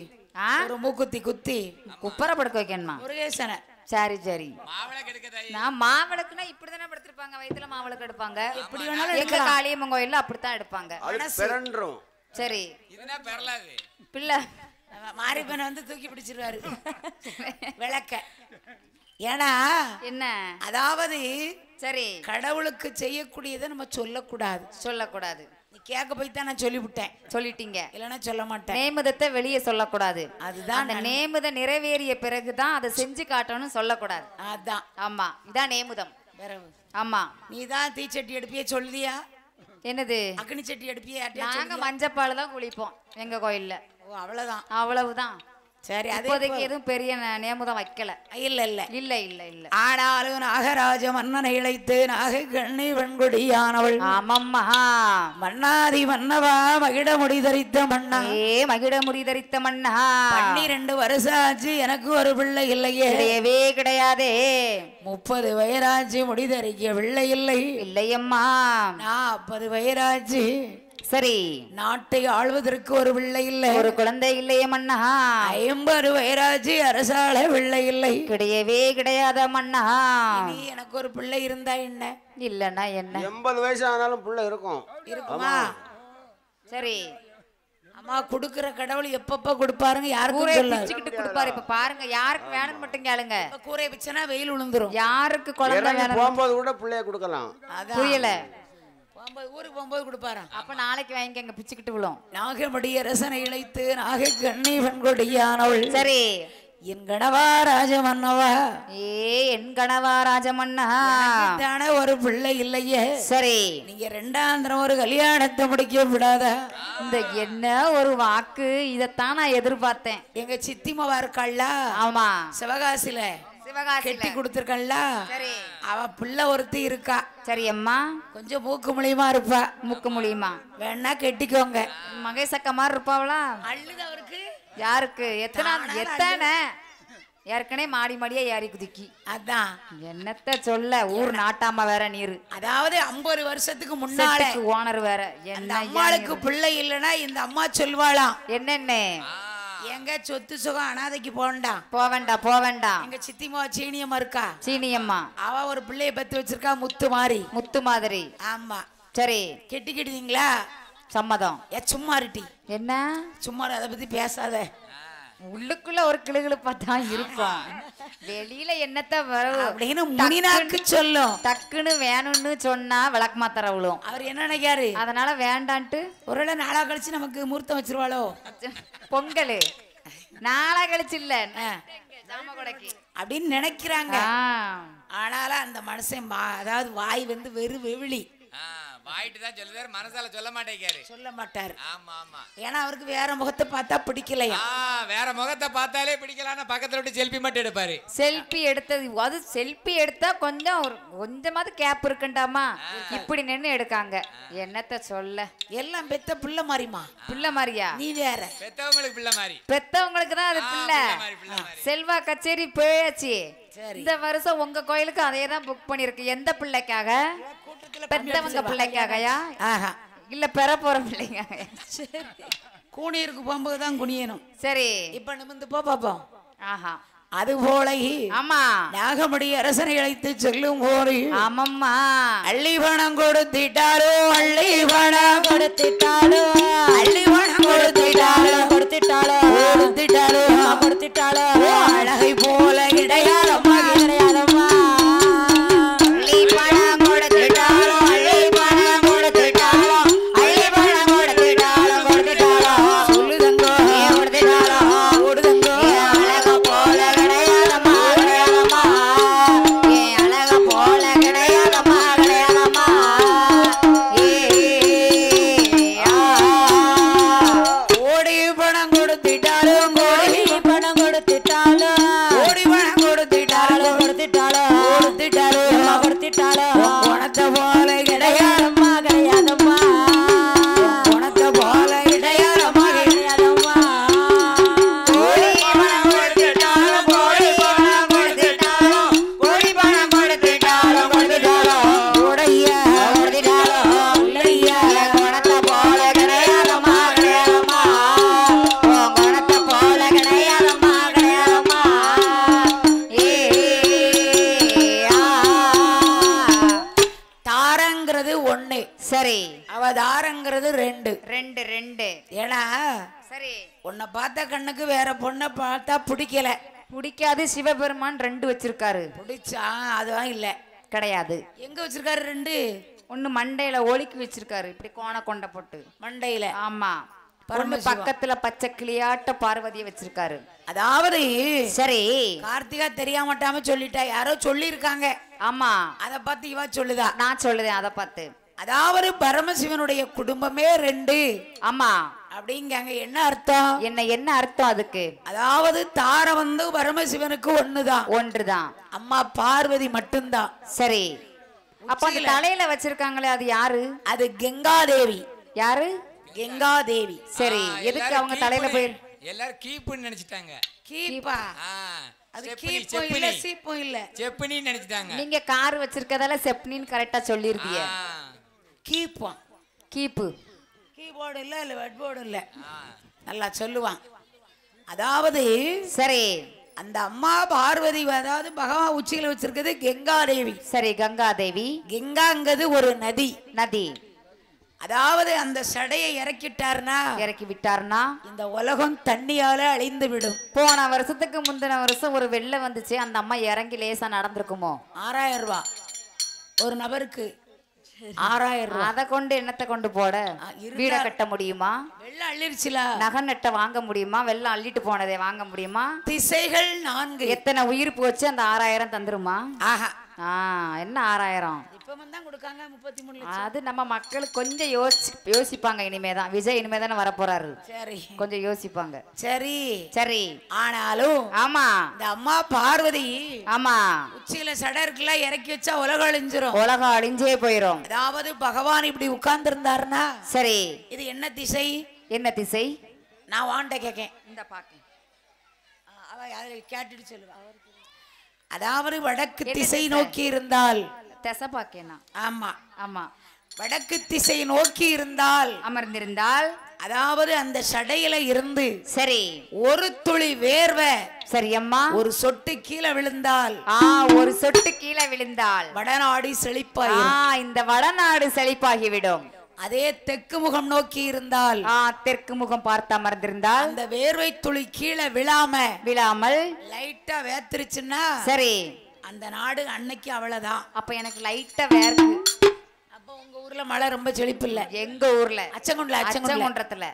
ஆ
ஒரு மூக்குத்தி குத்தி
குப்பரை படுக்க வைக்கணுமா?
முருகேசனை
சரி சரி.
மாவளை கெடுக்கதாயி.
நான் மாவிளக்குனா இப்படிதானே படுத்திருப்பாங்க, வயித்துல மாவிளக்கு எடுப்பாங்க.
எப்படி வேணாலும்
எங்க
எடுக்கலாம்.
காளியம்மன் கோயில்ல அப்படித்தான் எடுப்பாங்க.
அது பிறன்றும்.
சரி
இதுனா பெறலாது.
பிள்ளை
மாரிப்பனை வந்து தூக்கி பிடிச்சிருவாரு விளக்க. ஏன்னா
என்ன
அதாவது
சரி
கடவுளுக்கு செய்யக்கூடியதை நம்ம சொல்லக்கூடாது.
சொல்லக்கூடாது.
நீ கேட்க போய் தான் நான் சொல்லிவிட்டேன்,
சொல்லிட்டீங்க.
இல்லைன்னா சொல்ல மாட்டேன்.
நேமுதத்தை வெளியே சொல்லக்கூடாது.
அதுதான்
அந்த நேமுதம் நிறைவேறிய பிறகுதான் அதை செஞ்சு காட்டணும்னு சொல்லக்கூடாது.
அதான்
ஆமா இதான் நேமுதம்.
பிறகு
ஆமா
நீ தான் தீச்சட்டி எடுப்பியே சொல்லுதியா?
என்னது?
அக்னி சட்டி எடுப்பியே?
நாங்க மஞ்சப்பால் தான் குளிப்போம் எங்க கோயில்ல.
ஓ அவ்வளவுதான்.
அவ்வளவுதான்.
சரி, அது
இப்போதைக்கு எதுவும் பெரிய நேமுதம் வைக்கல.
இல்ல இல்ல
இல்ல இல்ல இல்ல.
ஆனாலும் நாகராஜ மன்னனை இழைத்து நாக கண்ணி வெண்கொடியானவள்
ஆமம்மா
மன்னாதி மன்னவா மகிட முடி தரித்த மன்னா,
ஏ மகிட முடி தரித்த மன்னா,
12 வருஷம் ஆச்சு எனக்கு ஒரு பிள்ளை இல்லையே.
கிடையவே கிடையாதே.
30 வயதாச்சு முடி தரிக்க பிள்ளை இல்லை.
இல்லையம்மா.
40 வயதாச்சு
சரி
நாட்டை ஆள்வதற்கு ஒரு பிள்ளை இல்லை.
ஒரு குழந்தை இல்லையே மன்னா.
50 வயதாச்சு அரசாள பிள்ளை இல்லை.
கிடையவே கிடையாத மன்னா.
இனி எனக்கு ஒரு பிள்ளை இருந்தா என்ன?
இல்லன்னா என்ன?
80 வயசு ஆனாலும் புள்ள இருக்கும்.
இருக்குமா?
சரி
அம்மா கொடுக்கிற கடவுள் எப்பப்ப கொடுப்பாருங்க யாருக்கும்
கூரையை
சொல்லாது.
பிச்சுக்கிட்டு கொடுப்பாரு. இப்ப பாருங்க யாருக்கு வேணும்னு மட்டும் கேளுங்க.
இப்ப கூரையை பிச்சனா வெயில் விழுந்துரும்.
யாருக்கு குழந்தை
இறங்கி
வேணும்?
போகும்போது கூட பிள்ளைய கொடுக்கலாம்.
அதான்
புரியல.
ஊருக்கு போகும்போது கொடுப்பாராம்.
அப்ப நாளைக்கு வாங்கிக்கங்க பிச்சுக்கிட்டு விழும்.
நாகமடிய ரசனை இழைத்து நாக கண்ணி வெண்கொடியானவள்
சரி
என் கணவா ராஜமன்னவா,
ஏ என் கணவா ராஜமன்னா.
தானே ஒரு பிள்ளை இல்லையே.
சரி
நீங்க 2ஆம் தரம் ஒரு கல்யாணத்தை முடிக்க விடாதா?
இந்த என்ன ஒரு வாக்கு, இதத்தான் நான் எதிர்பார்த்தேன்.
எங்க சித்திமாவா இருக்காள்ல,
ஆமா
சிவகாசில
சிவகாசி
கெட்டி கொடுத்திருக்கல்ல,
சரி
அவ பிள்ளை ஒருத்தி இருக்கா.
சரி அம்மா.
கொஞ்சம் மூக்கு மூலியமா இருப்பா.
முக்கு முடியுமா?
வேணா கெட்டிக்கோங்க.
மகேசக்க மாதிரி இருப்பாவளா?
அள்ளுது அவருக்கு.
யாருக்கு? எத்தனை ஏற்கனவே மாடி மாடியா ஏறி குதிக்கி.
அதான்
என்னத்த சொல்ல, ஊர் நாட்டாம வேற நீரு.
அதாவது 50 வருஷத்துக்கு முன்னால
ஓனர் வேற.
அந்த
என்ன
அம்மாளுக்கு பிள்ளை இல்லைன்னா இந்த அம்மா சொல்வாளாம்,
என்னென்ன
எங்க சொத்து சுகம் அனாதைக்கு போண்டா,
போவேண்டாம் போவேண்டாம்.
எங்க சித்திமா சீனியம்மா இருக்கா,
சீனியம்மா
அவ ஒரு பிள்ளைய பத்து வச்சிருக்கா முத்து மாதிரி.
முத்து மாதிரி.
ஆமா
சரி
கெட்டிக்கிட்டீங்களா?
சம்மதம்.
சும்மா இருட்டி,
என்ன
சும்மா அதை பத்தி பேசாத.
உள்ளுக்குள்ள ஒரு கிளுகிழுப்பா தான் இருக்கும், வெளியில என்னத்த வரவு
அப்படின்னு முனினாக்கு சொல்லும்.
டக்குன்னு வேணும்னு சொன்னா விளக்கு மாத்திர விழும்.
அவர் என்ன நினைக்காரு,
அதனால வேண்டான்ட்டு
ஒருவேளை நாளா கழிச்சு நமக்கு முகூர்த்தம் வச்சிருவாளோ.
பொங்கல் நாளா கழிச்சு இல்ல
அப்படின்னு நினைக்கிறாங்க. ஆனாலும் அந்த மனுஷன் அதாவது வாய் வந்து வெறும் வெவிலி,
வாயிட்டு தான் சொல்லுவாரு, மனசால சொல்ல மாட்டேங்காரு.
சொல்ல மாட்டாரு.
ஆமா ஆமா.
ஏன்னா அவருக்கு வேற முகத்தை பார்த்தா பிடிக்கலையா.
வேற முகத்தை பார்த்தாலே பிடிக்கலான்னு பக்கத்துல விட்டு செல்ஃபி மட்டும் எடுப்பாரு.
செல்ஃபி எடுத்தது அது செல்ஃபி எடுத்தா கொஞ்சம் கொஞ்சமாவது கேப் இருக்குண்டாமா, இப்படி நின்று எடுக்காங்க. என்னத்த சொல்ல,
எல்லாம் பெத்த பிள்ளை மாதிரிமா.
பிள்ளை மாதிரியா?
நீ வேற.
பெத்தவங்களுக்கு பிள்ளை மாதிரி.
பெத்தவங்களுக்கு தான் அது பிள்ளை. செல்வா கச்சேரி போயாச்சு. இந்த வருஷம் உங்க கோயிலுக்கு அதே தான் புக் பண்ணிருக்கு. எந்த பிள்ளைக்காக? பெத்தவங்க பிள்ளைக்காகயா இல்ல பெற போற பிள்ளைக்காக?
கூனியிருக்கு போகும்போது தான் குனியணும்.
சரி
இப்ப நிமிந்து போ பாப்போம்.
ஆஹா
அது போல
ஆமா
நாகமடி அரசனை அழைத்து செல்லும் போது
ஆமம்மா
அள்ளி பணம் கொடுத்திட்டாலோ, அள்ளி பணம்
கொடுத்திட்டாளோ,
அள்ளி பணம் கொடுத்திட்டாலோ,
கொடுத்திட்டாளோ,
கொடுத்திட்டாலோ,
கொடுத்திட்டாளோ,
அழகை போல கிடையாதம்மா,
கிடையாதம்மா.
அள்ளி பணம் கொடுத்திட்டாலோ, அள்ளி பணம் கொடுத்திட்டாலோ, அள்ளி பணம் கொடுத்திட்டாலோ, கொடுத்திட்டாலோ, சொல்லுதங்கோ கொடுத்திட்டாலோ, கொடுதங்கோ அழக போல கிடையாதம்மா, கிடையாதம்மா, அழக போல கிடையாதம்மா, கிடையாதம்மா. கோடி பணம் கொடுத்திட்டாலும், கோடி
பணம் கொடுத்திட்டாளோ,
கோடி தாரங்கிறது ரெண்டு
ரெண்டு ரெண்டு.
ஏன்னா
சரி,
உன்னை பார்த்த கண்ணுக்கு வேற பொண்ணை பார்த்தா பிடிக்கல.
பிடிக்காது. சிவபெருமான் ரெண்டு வச்சிருக்காரு.
பிடிச்சா அதுதான் இல்ல
கிடையாது.
எங்க வச்சிருக்காரு ரெண்டு?
ஒண்ணு மண்டையில ஒலிக்கு வச்சிருக்காரு, இப்படி கோண கொண்ட போட்டு
மண்டையில.
ஆமா. ஒண்ணு பக்கத்துல பச்சை கிளியாட்ட பார்வதியை வச்சிருக்காரு.
அதாவது
சரி,
கார்த்திகா தெரியாமட்டாம சொல்லிட்டா, யாரோ சொல்லி இருக்காங்க.
ஆமா,
அத பார்த்து இவா சொல்லுதா.
நான் சொல்லுதேன் அதை பார்த்து.
அதாவது பரமசிவனுடைய குடும்பமே ரெண்டு.
ஆமா
அப்படிங்காங்க. என்ன அர்த்தம்?
என்ன அர்த்தம் அதுக்கு?
அதாவது தார வந்து பரமசிவனுக்கு ஒண்ணுதான்,
ஒன்றுதான்.
அம்மா பார்வதி மட்டும்தான்.
சரி, அப்ப அந்த தலையில வச்சிருக்காங்களே அது யாரு?
அது கங்காதேவி.
யாரு?
கங்காதேவி.
சரி, எதுக்கு அவங்க தலையில போய்
எல்லாரும் கீப்புன்னு நினைச்சிட்டாங்க.
கீப்பா? அது கீப்பும் இல்ல சீப்பும் இல்ல,
செப்பனின்னு நினைச்சிட்டாங்க.
நீங்க கார் வச்சிருக்கதால செப்னின்னு கரெக்டா சொல்லிருக்கீங்க.
கீப்பா?
கீப்பு
கீபோர்டு இல்ல, இல்ல வெட்போர்டு இல்ல. நல்லா சொல்லுவான். அதாவது
சரி,
அந்த அம்மா பார்வதி, அதாவது பகவான் உச்சியில வச்சிருக்கிறது கங்காதேவி.
சரி, கங்காதேவி.
கங்காங்கிறது ஒரு நதி.
நதி.
அதாவது அந்த சடையை இறக்கிட்டாருன்னா,
இறக்கி விட்டாருன்னா
இந்த உலகம் தண்ணியால அழிந்து விடும்.
போன வருஷத்துக்கு முந்தின வருஷம் ஒரு வெள்ளம் வந்துச்சு, அந்த அம்மா இறங்கி லேசா நடந்திருக்குமோ?
6000 ரூபாய் ஒரு நபருக்கு. 6000 ரூபாய்.
அதை கொண்டு என்னத்தை கொண்டு போட? வீட கட்ட முடியுமா?
வெள்ளம் அள்ளிருச்சுல.
நகை நட்டை வாங்க முடியுமா? வெள்ளம் அள்ளிட்டு போனதை வாங்க முடியுமா?
திசைகள் 4.
எத்தனை உயிர் போச்சு? அந்த 6000 தந்துருமா?
ஆஹா,
என்ன 6000?
இப்ப தான் கொடுக்காங்க 33 லட்சம்.
அது நம்ம மக்களுக்கு கொஞ்சம் யோசிப்பாங்க. இனிமேதான் விஜய் இனிமேதானே வரப்போறாரு.
சரி,
கொஞ்சம் யோசிப்பாங்க.
சரி
சரி.
ஆனாலும்
ஆமா,
இந்த அம்மா பார்வதி
ஆமா,
உச்சியில சடை இருக்குல்ல, இறக்கி வச்சா உலகம் அழிஞ்சிரும்.
உலகம் அழிஞ்சே போயிரும்.
அதாவது பகவான் இப்படி உட்கார்ந்து இருந்தாருன்னா,
சரி,
இது என்ன திசை?
என்ன திசை?
நான் வாண்ட கேக்கேன்.
இந்த பாக்க
அவ அதை கேட்டுட்டு சொல்லுவா. அதாவது வடக்கு திசை நோக்கி இருந்தால்,
திசை பாக்கேனா?
ஆமா
ஆமா,
வடக்கு திசை நோக்கி இருந்தால்,
அமர்ந்திருந்தால்,
அதாவது அந்த சடையில இருந்து
சரி,
ஒரு துளி வேர்வை,
சரி அம்மா,
ஒரு சொட்டு கீழே விழுந்தால்,
ஒரு சொட்டு கீழே விழுந்தால்
வடநாடு செழிப்பாய்.
இந்த வடநாடு செழிப்பாகிவிடும்.
அதே தெற்கு முகம் நோக்கி இருந்தால்,
தெற்கு முகம் பார்த்து அமர்ந்திருந்தால்,
அந்த வேர்வை துளி கீழே
விழாமல்
லைட்டா வேத்துருச்சுன்னா,
சரி,
அந்த நாடு அன்னைக்கு அவ்வளவுதான்.
அப்ப எனக்கு லைட்டா வேர்க்கு.
அப்ப உங்க ஊர்ல மழை ரொம்ப செழிப்பு இல்ல.
எங்க ஊர்ல
அச்சங்குன்றத்துல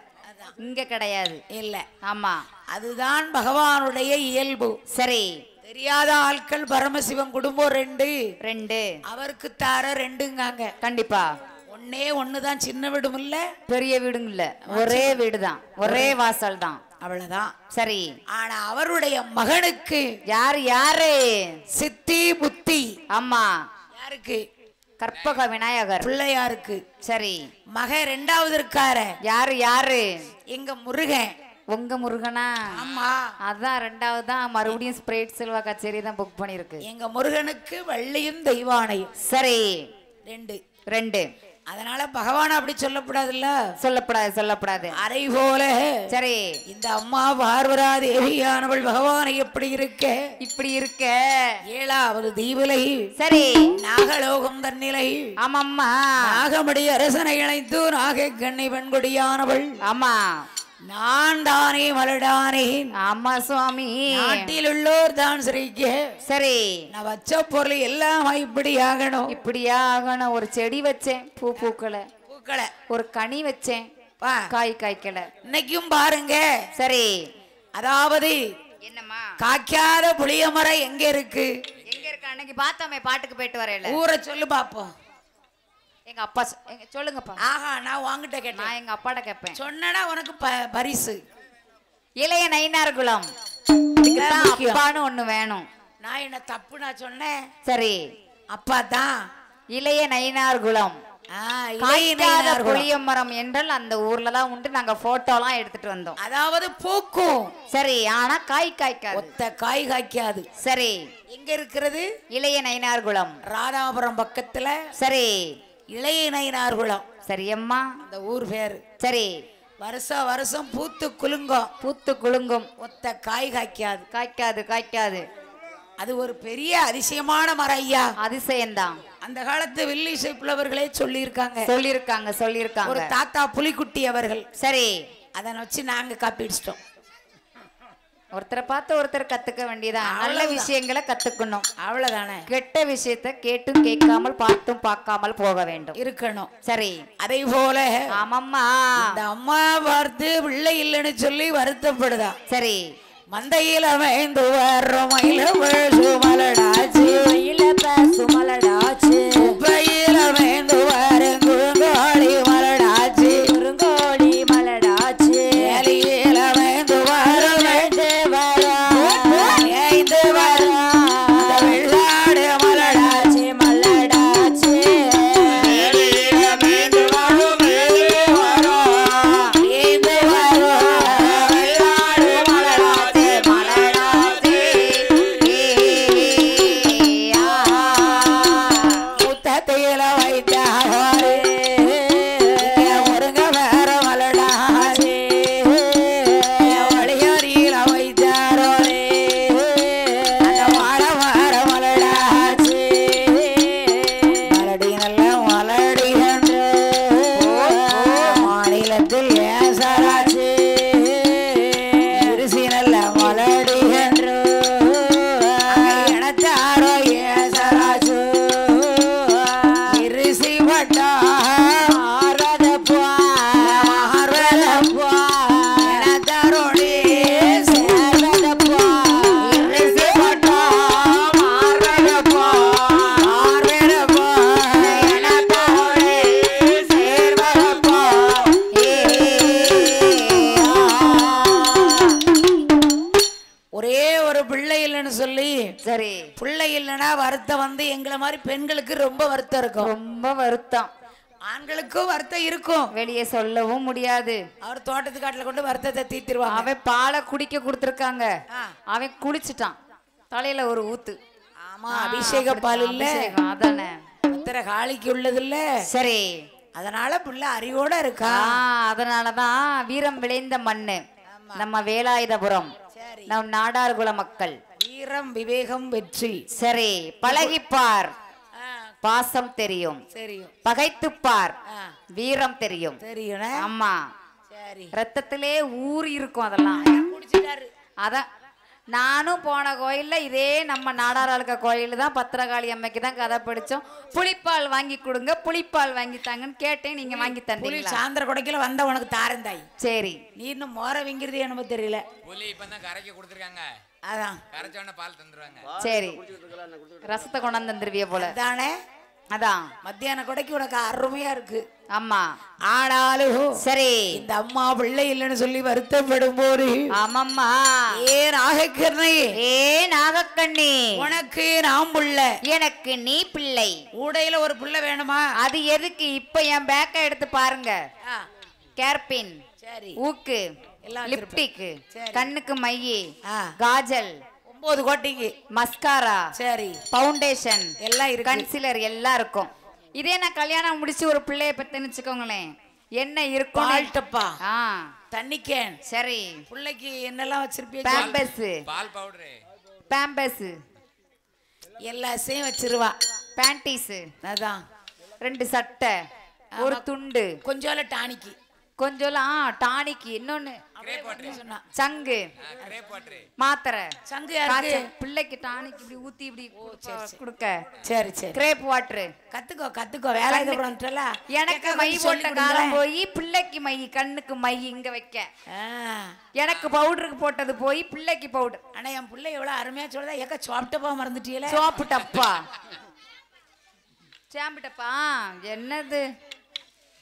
இங்க கிடையாது
இல்ல.
ஆமா,
அதுதான் பகவானுடைய இயல்பு.
சரி,
தெரியாத ஆட்கள் பரமசிவன் குடும்பம் ரெண்டு
ரெண்டு,
அவருக்கு தார ரெண்டுங்காங்க.
கண்டிப்பா.
ஒன்னே ஒண்ணுதான், சின்ன வீடும் இல்ல
பெரிய வீடும் இல்ல, ஒரே வீடுதான், ஒரே வாசல் தான்,
அவ்வளவுதான்.
சரி.
ஆனா அவருடைய மகனுக்கு
யாரு?
சித்தி புத்தி.
ஆமா,
யாருக்கு?
கற்பக விநாயகர்
பிள்ளையாருக்கு.
சரி.
மக ரெண்டாவது இருக்காரு.
யாரு?
எங்க முருகன்.
உங்க முருகனா?
ஆமா,
அதான் ரெண்டாவது தான். மறுபடியும் ஸ்பிரிட் செல்வா கச்சேரி தான் புக் பண்ணிருக்கு.
எங்க முருகனுக்கு வள்ளியும் தெய்வானையும்.
சரி, ரெண்டு.
அதனால பகவான் அப்படி சொல்லப்படாதுல்ல.
சொல்லப்படாது.
அரை போல
சரி,
இந்த அம்மா பார்வரா தேவியானவள் பகவானை இப்படி இருக்க 7வது தீவிலை.
சரி,
நாகலோகம் தன்னிலை.
ஆமாம்மா,
நாகமடி அரசனை இணைத்து நாகை கண்ணி பெண்கொடியானவள்.
ஆமா,
நான் தானே மலடானேன்.
ஆமா சுவாமி,
நாட்டில் உள்ளோர் தான் சிரிக்க.
சரி,
நான் வச்ச பொருள் எல்லாம் இப்படி ஆகணும்.
ஒரு செடி வச்சேன், பூக்கல. ஒரு கனி வச்சேன், காய்க்கல.
இன்னைக்கும் பாருங்க.
சரி,
அதாவது
என்னம்மா,
காய்க்காத புளிய மரம் எங்க இருக்கு?
அன்னைக்கு பார்த்தோமே, பாட்டுக்கு போயிட்டு வரையில.
ஊரை சொல்லு பாப்போம்.
எங்க அப்பா சொல்லுங்கப்பா.
ஆஹா, நான் வாங்கிட்ட கேட்டேன்.
நான் எங்க அப்பாட்ட கேட்பேன்.
சொன்னா உனக்கு பரிசு.
இளைய நயினார் குலம். அப்பான்னு ஒண்ணு வேணும்.
நான் என்ன தப்பு நான் சொன்னேன்?
சரி,
அப்பா தான்.
இளைய நயினார் குலம். புளிய மரம் என்றால் அந்த ஊர்ல தான் உண்டு. நாங்க போட்டோலாம் எடுத்துட்டு வந்தோம்.
அதாவது பூக்கும்.
சரி, ஆனா காய்க்காது.
ஒத்த காய் காய்க்காது.
சரி,
எங்க இருக்கிறது?
இளைய நயினார் குலம்,
ராதாபுரம் பக்கத்துல.
சரி,
இளைய நயினார் குலம்.
சரி அம்மா,
அந்த ஊர் பேரு.
சரி,
வருஷம் பூத்து குலுங்கும்.
ஒத்த காய் காய்க்காது.
அது ஒரு பெரிய அதிசயமான மரம் ஐயா.
அதிசயம்தான்.
அந்த காலத்து வில்லிசை புலவர்களே சொல்லியிருக்காங்க.
சொல்லியிருக்காங்க.
ஒரு தாத்தா புலிக்குட்டி அவர்கள்.
சரி,
அதை வச்சு நாங்க காப்பிடிச்சிட்டோம்.
ஒருத்தரை பார்த்து ஒருத்தர் கத்துக்க வேண்டியதான். நல்ல விஷயங்களை கத்துக்கணும், அவ்வளவுதானே. கெட்ட விஷயத்தை கேட்டும் கேட்காமல் பார்த்தும் பார்க்காமல் போக வேண்டும் இருக்கணும். சரி,
அதே போல
ஆமாம்மா,
இந்த அம்மா பார்த்து பிள்ளை இல்லைன்னு சொல்லி வருத்தப்படுதா.
சரி,
மந்தையில வேந்து வர்றோம் மயில சுமலடாச்சு,
மயில சுமலடாச்சு,
குப்பையில வேந்து வரும் குறுங்கோழி மலடாச்சு,
குறுங்கோழி மலடாச்சு,
ஏலியில வேந்து வரும் ஏய்ந்து வரும் வெள்ளாடு மலடாச்சு
மலடாச்சு,
ஏலியில வேந்து வரும் ஏய்ந்து வரும் வெள்ளாடு மலடாச்சு மலடாச்சு. முத்தத்தையில வைத்தாரு முருங்க வேற மலடாச்சு, வழியறியில வைத்தாரோ அந்த வாழ வார மலடாச்சு, மலடி நல்ல மலடி என்று மாநிலத்தில் ஏசராச்சு, இருசி நல்ல மலடி என்று இனத்தாரோ ஏசராச்சு, இருசி பட்டா மாறதப்பா இனத்தாரோடி சேர்வதப்பா, இருசி பட்டா மாறதப்பா இனத்தாரோடி சேர்வதப்பா. ஒரே ஒரு பிள்ளை இல்லைன்னு சொல்லி,
சரி,
பிள்ளை இல்லைன்னா வருத்தம் வந்து எங்களை மாதிரி பெண்களுக்கு ரொம்ப வருத்தம் இருக்கும்.
ரொம்ப வருத்தம்.
ஆண்களுக்கும் வருத்தம் இருக்கும்,
வெளியே சொல்லவும் முடியாது.
அவர் தோட்டத்து காட்டுல கொண்டு வருத்தத்தை தீர்த்திருவாங்க.
அவன் பாலை குடிக்க கொடுத்துருக்காங்க,
ஆ.
அவன் குளிச்சுட்டான், தலையில ஒரு ஊத்து.
ஆமா, அபிஷேக பால் இல்ல,
அபிஷேகம், அதானே.
உத்தர காளிக்கு உள்ளது இல்ல,
சரி,
அதனால பிள்ளை அறிவோட இருக்கா.
அதனாலதான் வீரம் விளைந்த மண்ணு நம்ம வேலாயுதபுரம்,
சரி,
நம் நாடார்குல மக்கள்.
வீரம் விவேகம் வெற்றி.
சரி, பழகிப்பார் பாசம் தெரியும்,
தெரியும்,
பகைத்துப்பார் வீரம் தெரியும்.
தெரியும்.
ஆமா,
சரி,
ரத்தத்திலே ஊறி இருக்கும் அதெல்லாம்.
குடிச்சிட்டாரு.
அதான் நானும் போன கோயில்ல இதே நம்ம நாடாராளுக்க கோயில் தான், பத்திரகாளி அம்மைக்கு தான் கதை படிச்சோம். புளிப்பால் வாங்கி கொடுங்க, புளிப்பால் வாங்கி தாங்கன்னு கேட்டேன், நீங்க வாங்கி
புலி
தந்தீங்களா?
சாந்திர கொடைக்குல வந்த உனக்கு தாரந்தாய்.
சரி,
நீ இன்னும் மோர விங்கிறது என்னமோ தெரியல.
புலி இப்பதான் கரைக்க கொடுத்துருக்காங்க,
அதான்
கரைச்ச உடனே பால் தந்துருவாங்க.
சரி, ரசத்தை கொண்டாந்து தந்துருவிய போல.
அதானே,
அதான்
மத்தியான கொடைக்கு உனக்கு அருமையா இருக்கு.
ஆமா,
ஆனாலும்
சரி,
இந்த அம்மா பிள்ளை இல்லைன்னு சொல்லி வருத்தப்படும் போது,
ஆமாம்மா,
ஏன் நாகக்கண்ணி
ஏ நாகக்கண்ணி,
உனக்கு நான் புள்ள,
எனக்கு நீ பிள்ளை,
ஊடையில ஒரு புள்ள வேணுமா?
அது எதுக்கு? இப்ப என் பேக்க எடுத்து பாருங்க. கேர்பின்,
சரி,
ஊக்கு,
எல்லாம்
லிப்டிக்,
சரி.
கண்ணுக்கு மையி,
ஆ.
காஜல்,
9 கோட்டிங்க,
மஸ்காரா,
சரி,
பவுண்டேஷன்,
எல்லாம் இருக்கு.
கன்சிலர் எல்லாம் இருக்கும். இதே நான் கல்யாணம் முடிச்சு ஒரு பிள்ளைய பெத்துன்னு வச்சுக்கோங்களேன், என்ன இருக்கும்?
பால்டப்பா,
ஆ,
தண்ணி கேன்,
சரி,
பிள்ளைக்கு என்னெல்லாம் வச்சிருப்பிய?
பேம்பஸ்,
பால் பவுடரு,
பேம்பஸ்,
எல்லாத்தையும் வச்சிருவா.
பேண்டீஸ்,
அதான்
2 சட்டை, ஒரு துண்டு,
கொஞ்சோல டானிக்கு,
கொஞ்சம் டானிக்கு, இன்னொன்னு
கிரேப் வாட்டர்,
சொன்னா
சங்கு,
கிரேப் வாட்டர்,
மாத்திரை,
சங்கு யாருக்கு?
காய்ச்சல், பிள்ளைக்கு டானிக் இப்படி ஊத்தி இப்படி கொடுக்க,
சரி சரி,
கிரேப் வாட்டர்.
கத்துக்கோ கத்துக்கோ, வேலை இது பண்ணல.
எனக்கு மை போட்ட காலம் போய் பிள்ளைக்கு மை, கண்ணுக்கு மை இங்க வைக்க. எனக்கு பவுடருக்கு போட்டது போய் பிள்ளைக்கு பவுடர்.
ஆனா என் பிள்ளை எவ்வளவு அருமையா சொல்றதா. ஏக்க சோப்டப்பா மறந்துட்டீங்களே?
சோப்பு டப்பா, சாம்பு டப்பா, என்னது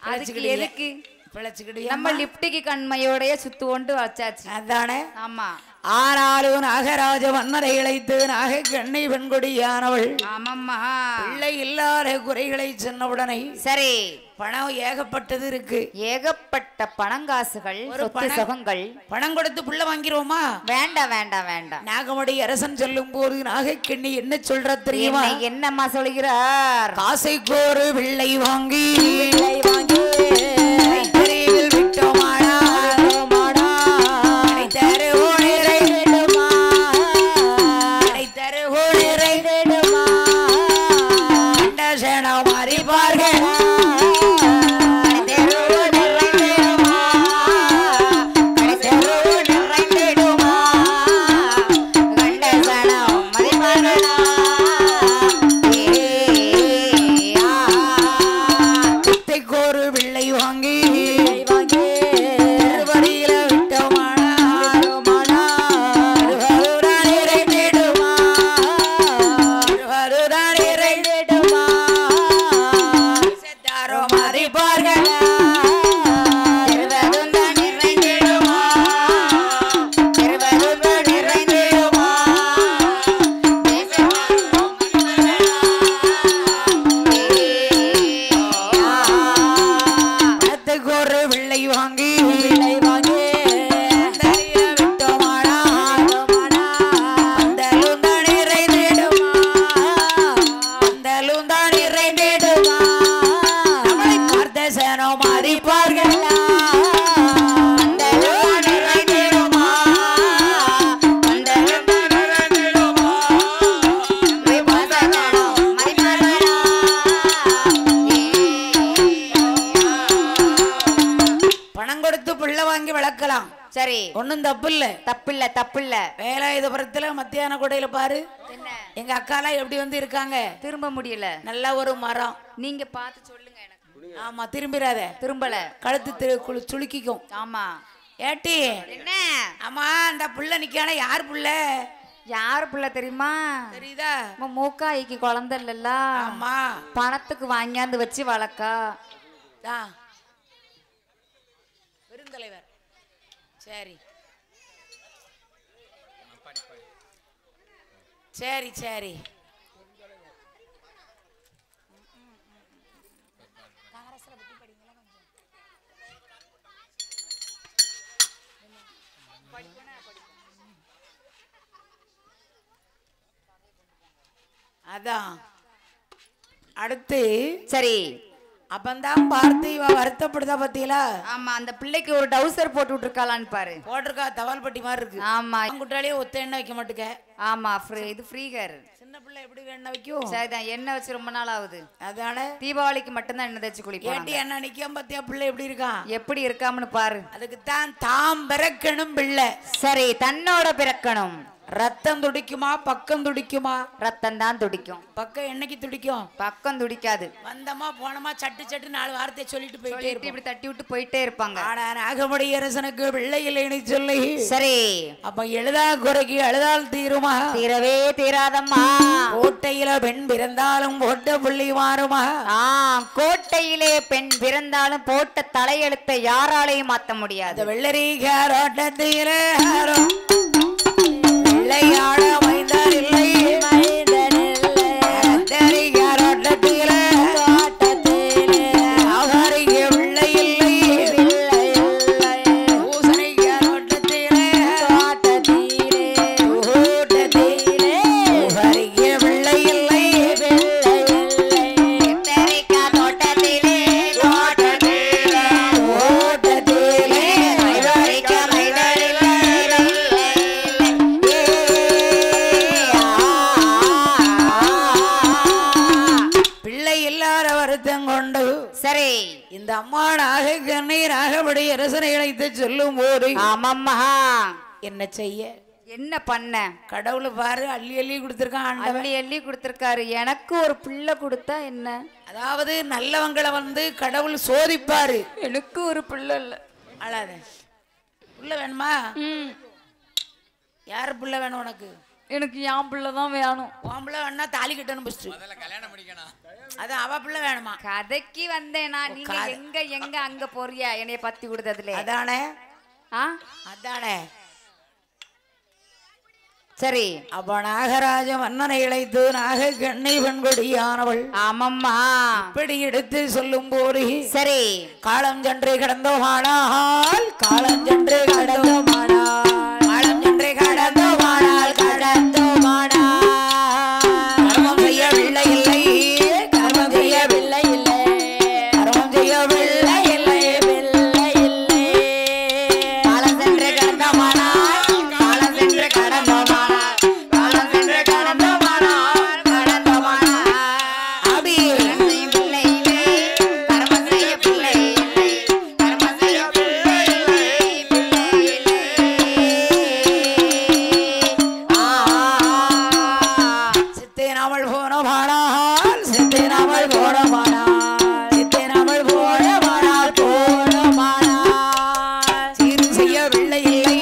அதுக்கு எதுக்கு?
பிழைச்சுக்கிட்டு
நம்ம லிப்டிக்கு கண்மையோடய சுத்து கொண்டு வச்சாச்சு.
அதானே.
ஆமா,
ஆனாலும் நாகராஜ மன்னரை இழைத்து நாக கண்ணை பெண்கொடியானவள்.
ஆமாம்மா,
பிள்ளை இல்லாத குறைகளை சொன்னவுடனே
சரி,
பணம் ஏகப்பட்டது இருக்கு,
ஏகப்பட்ட பணங்காசுகள், சொத்து சுகங்கள்.
பணம் கொடுத்து புள்ள வாங்கிருவோமா?
வேண்டாம் வேண்டாம் வேண்டாம்.
நாகமடி அரசன் சொல்லும் போது நாகக்கண்ணி என்ன சொல்ற தெரியுமா?
என்னம்மா சொல்கிறார்?
காசைக்கு ஒரு பிள்ளை வாங்கி,
பிள்ளை வாங்கி
தெருவில் விட்டோமாடா, தருவோனே
சரி
ஒண்ணும் தப்பு இல்ல
தப்பில்ல
வேலாயுதபுரத்துல மத்தியான கொடையில பாரு
என்ன
எங்க அக்காலாம் எப்படி வந்து இருக்காங்க
திரும்ப முடியல
நல்ல ஒரு மரம்
நீங்க பார்த்து சொல்லுங்க எனக்கு
ஆமா திரும்பிராத
திரும்பல
கழுத்து சுளுக்கிக்கும்
ஆமா
ஏட்டி
என்ன
ஆமா அந்த புள்ள நிக்கான யார் புள்ள
யாரு புள்ள தெரியுமா
தெரியுதா
மூக்காய்க்கு குழந்தை இல்லல்ல
ஆமா
பணத்துக்கு வாங்கியாந்து வச்சு வளர்க்கா
பெருந்தலைவர் சரி சரி சரி அதான் அடுத்து
சரி
அப்பந்தான் பார்த்து இவ வருத்தப்படுதா பத்தியலா
ஆமா அந்த பிள்ளைக்கு ஒரு டவுசர் போட்டு விட்டுருக்காளான்னு பாரு
போட்டிருக்கா தவால்பட்டி மாதிரி இருக்கு
ஆமா
குட்டாலேயே ஒத்த எண்ணெய் வைக்க மாட்டுக்க
ஆமா இது ஃப்ரீகர்
சின்ன பிள்ளை எப்படி எண்ணெய் வைக்கும்
சரிதான் எண்ணெய் வச்சு ரொம்ப நாள் ஆகுது
அதானே
தீபாவளிக்கு மட்டும்தான் எண்ணெய் தேய்ச்சி
ஏட்டி
குளிப்பாங்க
எண்ணெய் நிக்காம பத்தியா பிள்ளை எப்படி இருக்கான்
எப்படி இருக்காமனு பாரு
அதுக்கு தான் தாம் பிறக்கணும் பிள்ளை
சரி தன்னோட பிறக்கணும்
ரத்தம் துடிக்குமா பக்கம் துடிக்குமா
ரத்தம் தான் துடிக்கும்
பக்கம் என்னைக்கு துடிக்கும்
பக்கம் துடிக்காது
வந்தமா போனமா சட்டு சட்டு 4 வார்த்தையை சொல்லிட்டு போயிட்டே
சொல்லிட்டு
இருப்போம்
இப்படி தட்டி விட்டு போயிட்டே இருப்பாங்க
ஆனா நாகமடி அரசனுக்கு பிள்ளை இல்லைன்னு சொல்லி
சரி
அப்ப எழுதா குறைக்கு அழுதால் தீருமா
தீரவே தீராதம்மா
கோட்டையில பெண் பிறந்தாலும் போட்ட புள்ளி மாறுமா
கோட்டையிலே பெண் பிறந்தாலும் போட்ட தலையெழுத்தை யாராலையும் மாத்த முடியாது
அந்த வெள்ளரி காரோட்டத்தில பிள்ளையாட மைந்தார் இல்லை காரோட்டத்தில அவருக்கு பிள்ளை இல்லை பூசணி காரோட்டத்தில அவருக்கு பிள்ளை இல்லை
சரி
இந்த அம்மா நாக கண்ணை நாகபடி அரசனை இழைத்து சொல்லும் போது
ஆமாம்மா
என்ன செய்ய
என்ன பண்ண
கடவுளை பாரு அள்ளி அள்ளி கொடுத்திருக்கான்
அள்ளி அள்ளி கொடுத்திருக்காரு எனக்கு ஒரு பிள்ளை கொடுத்தா என்ன
அதாவது நல்லவங்களை வந்து கடவுள் சோதிப்பாரு
எனக்கு ஒரு பிள்ளை இல்ல
அழாத புள்ள வேணுமா யாரு புள்ள வேணும் உனக்கு
எனக்கு என் பிள்ளை தான் வேணும்
உன் புள்ள வேணா தாலி கட்டணும் ஃபர்ஸ்ட்
கல்யாணம் முடிக்கணும்
அது அவ புள்ள வேணுமா
கதைக்கு வந்தேனா நீங்க எங்க அங்க போறியா என்னைய பத்தி கொடுத்ததுல
அதானே
அதானே சரி
அப்ப நாகராஜ மன்னனை இழைத்து நாக கண்ணை பெண்கொடியானவள்
ஆமம்மா
இப்படி எடுத்து சொல்லும் போது
சரி
காலம் சென்று கடந்தோமானால் காலம் சென்று கடந்தோமானால் காலம் சென்று கடந்தோமானால் கடந்தோமானால் கர்மம் செய்யவில்லை இல்லை கர்மம் செய்யவில்லை இல்லை கர்மம் செய்யவில்லை இல்லை இல்லை இல்லை காலம் சென்று கடந்தோமானால் காலம் சென்று கடந்தோமானால் காலம் சென்று கடந்தோமானால் கடந்தோமானால் அபி பிள்ளை இல்லை கர்மம் செய்ய பிள்ளை இல்லை கர்மம் செய்ய பிள்ளை இல்லை பிள்ளை இல்லை சித்தேனாமல் போனமானால் சித்தேனாமல் போனமானால் சித்தேனாமல் போனமானால் போனமானால் சீர் செய்யவில்லை இல்லை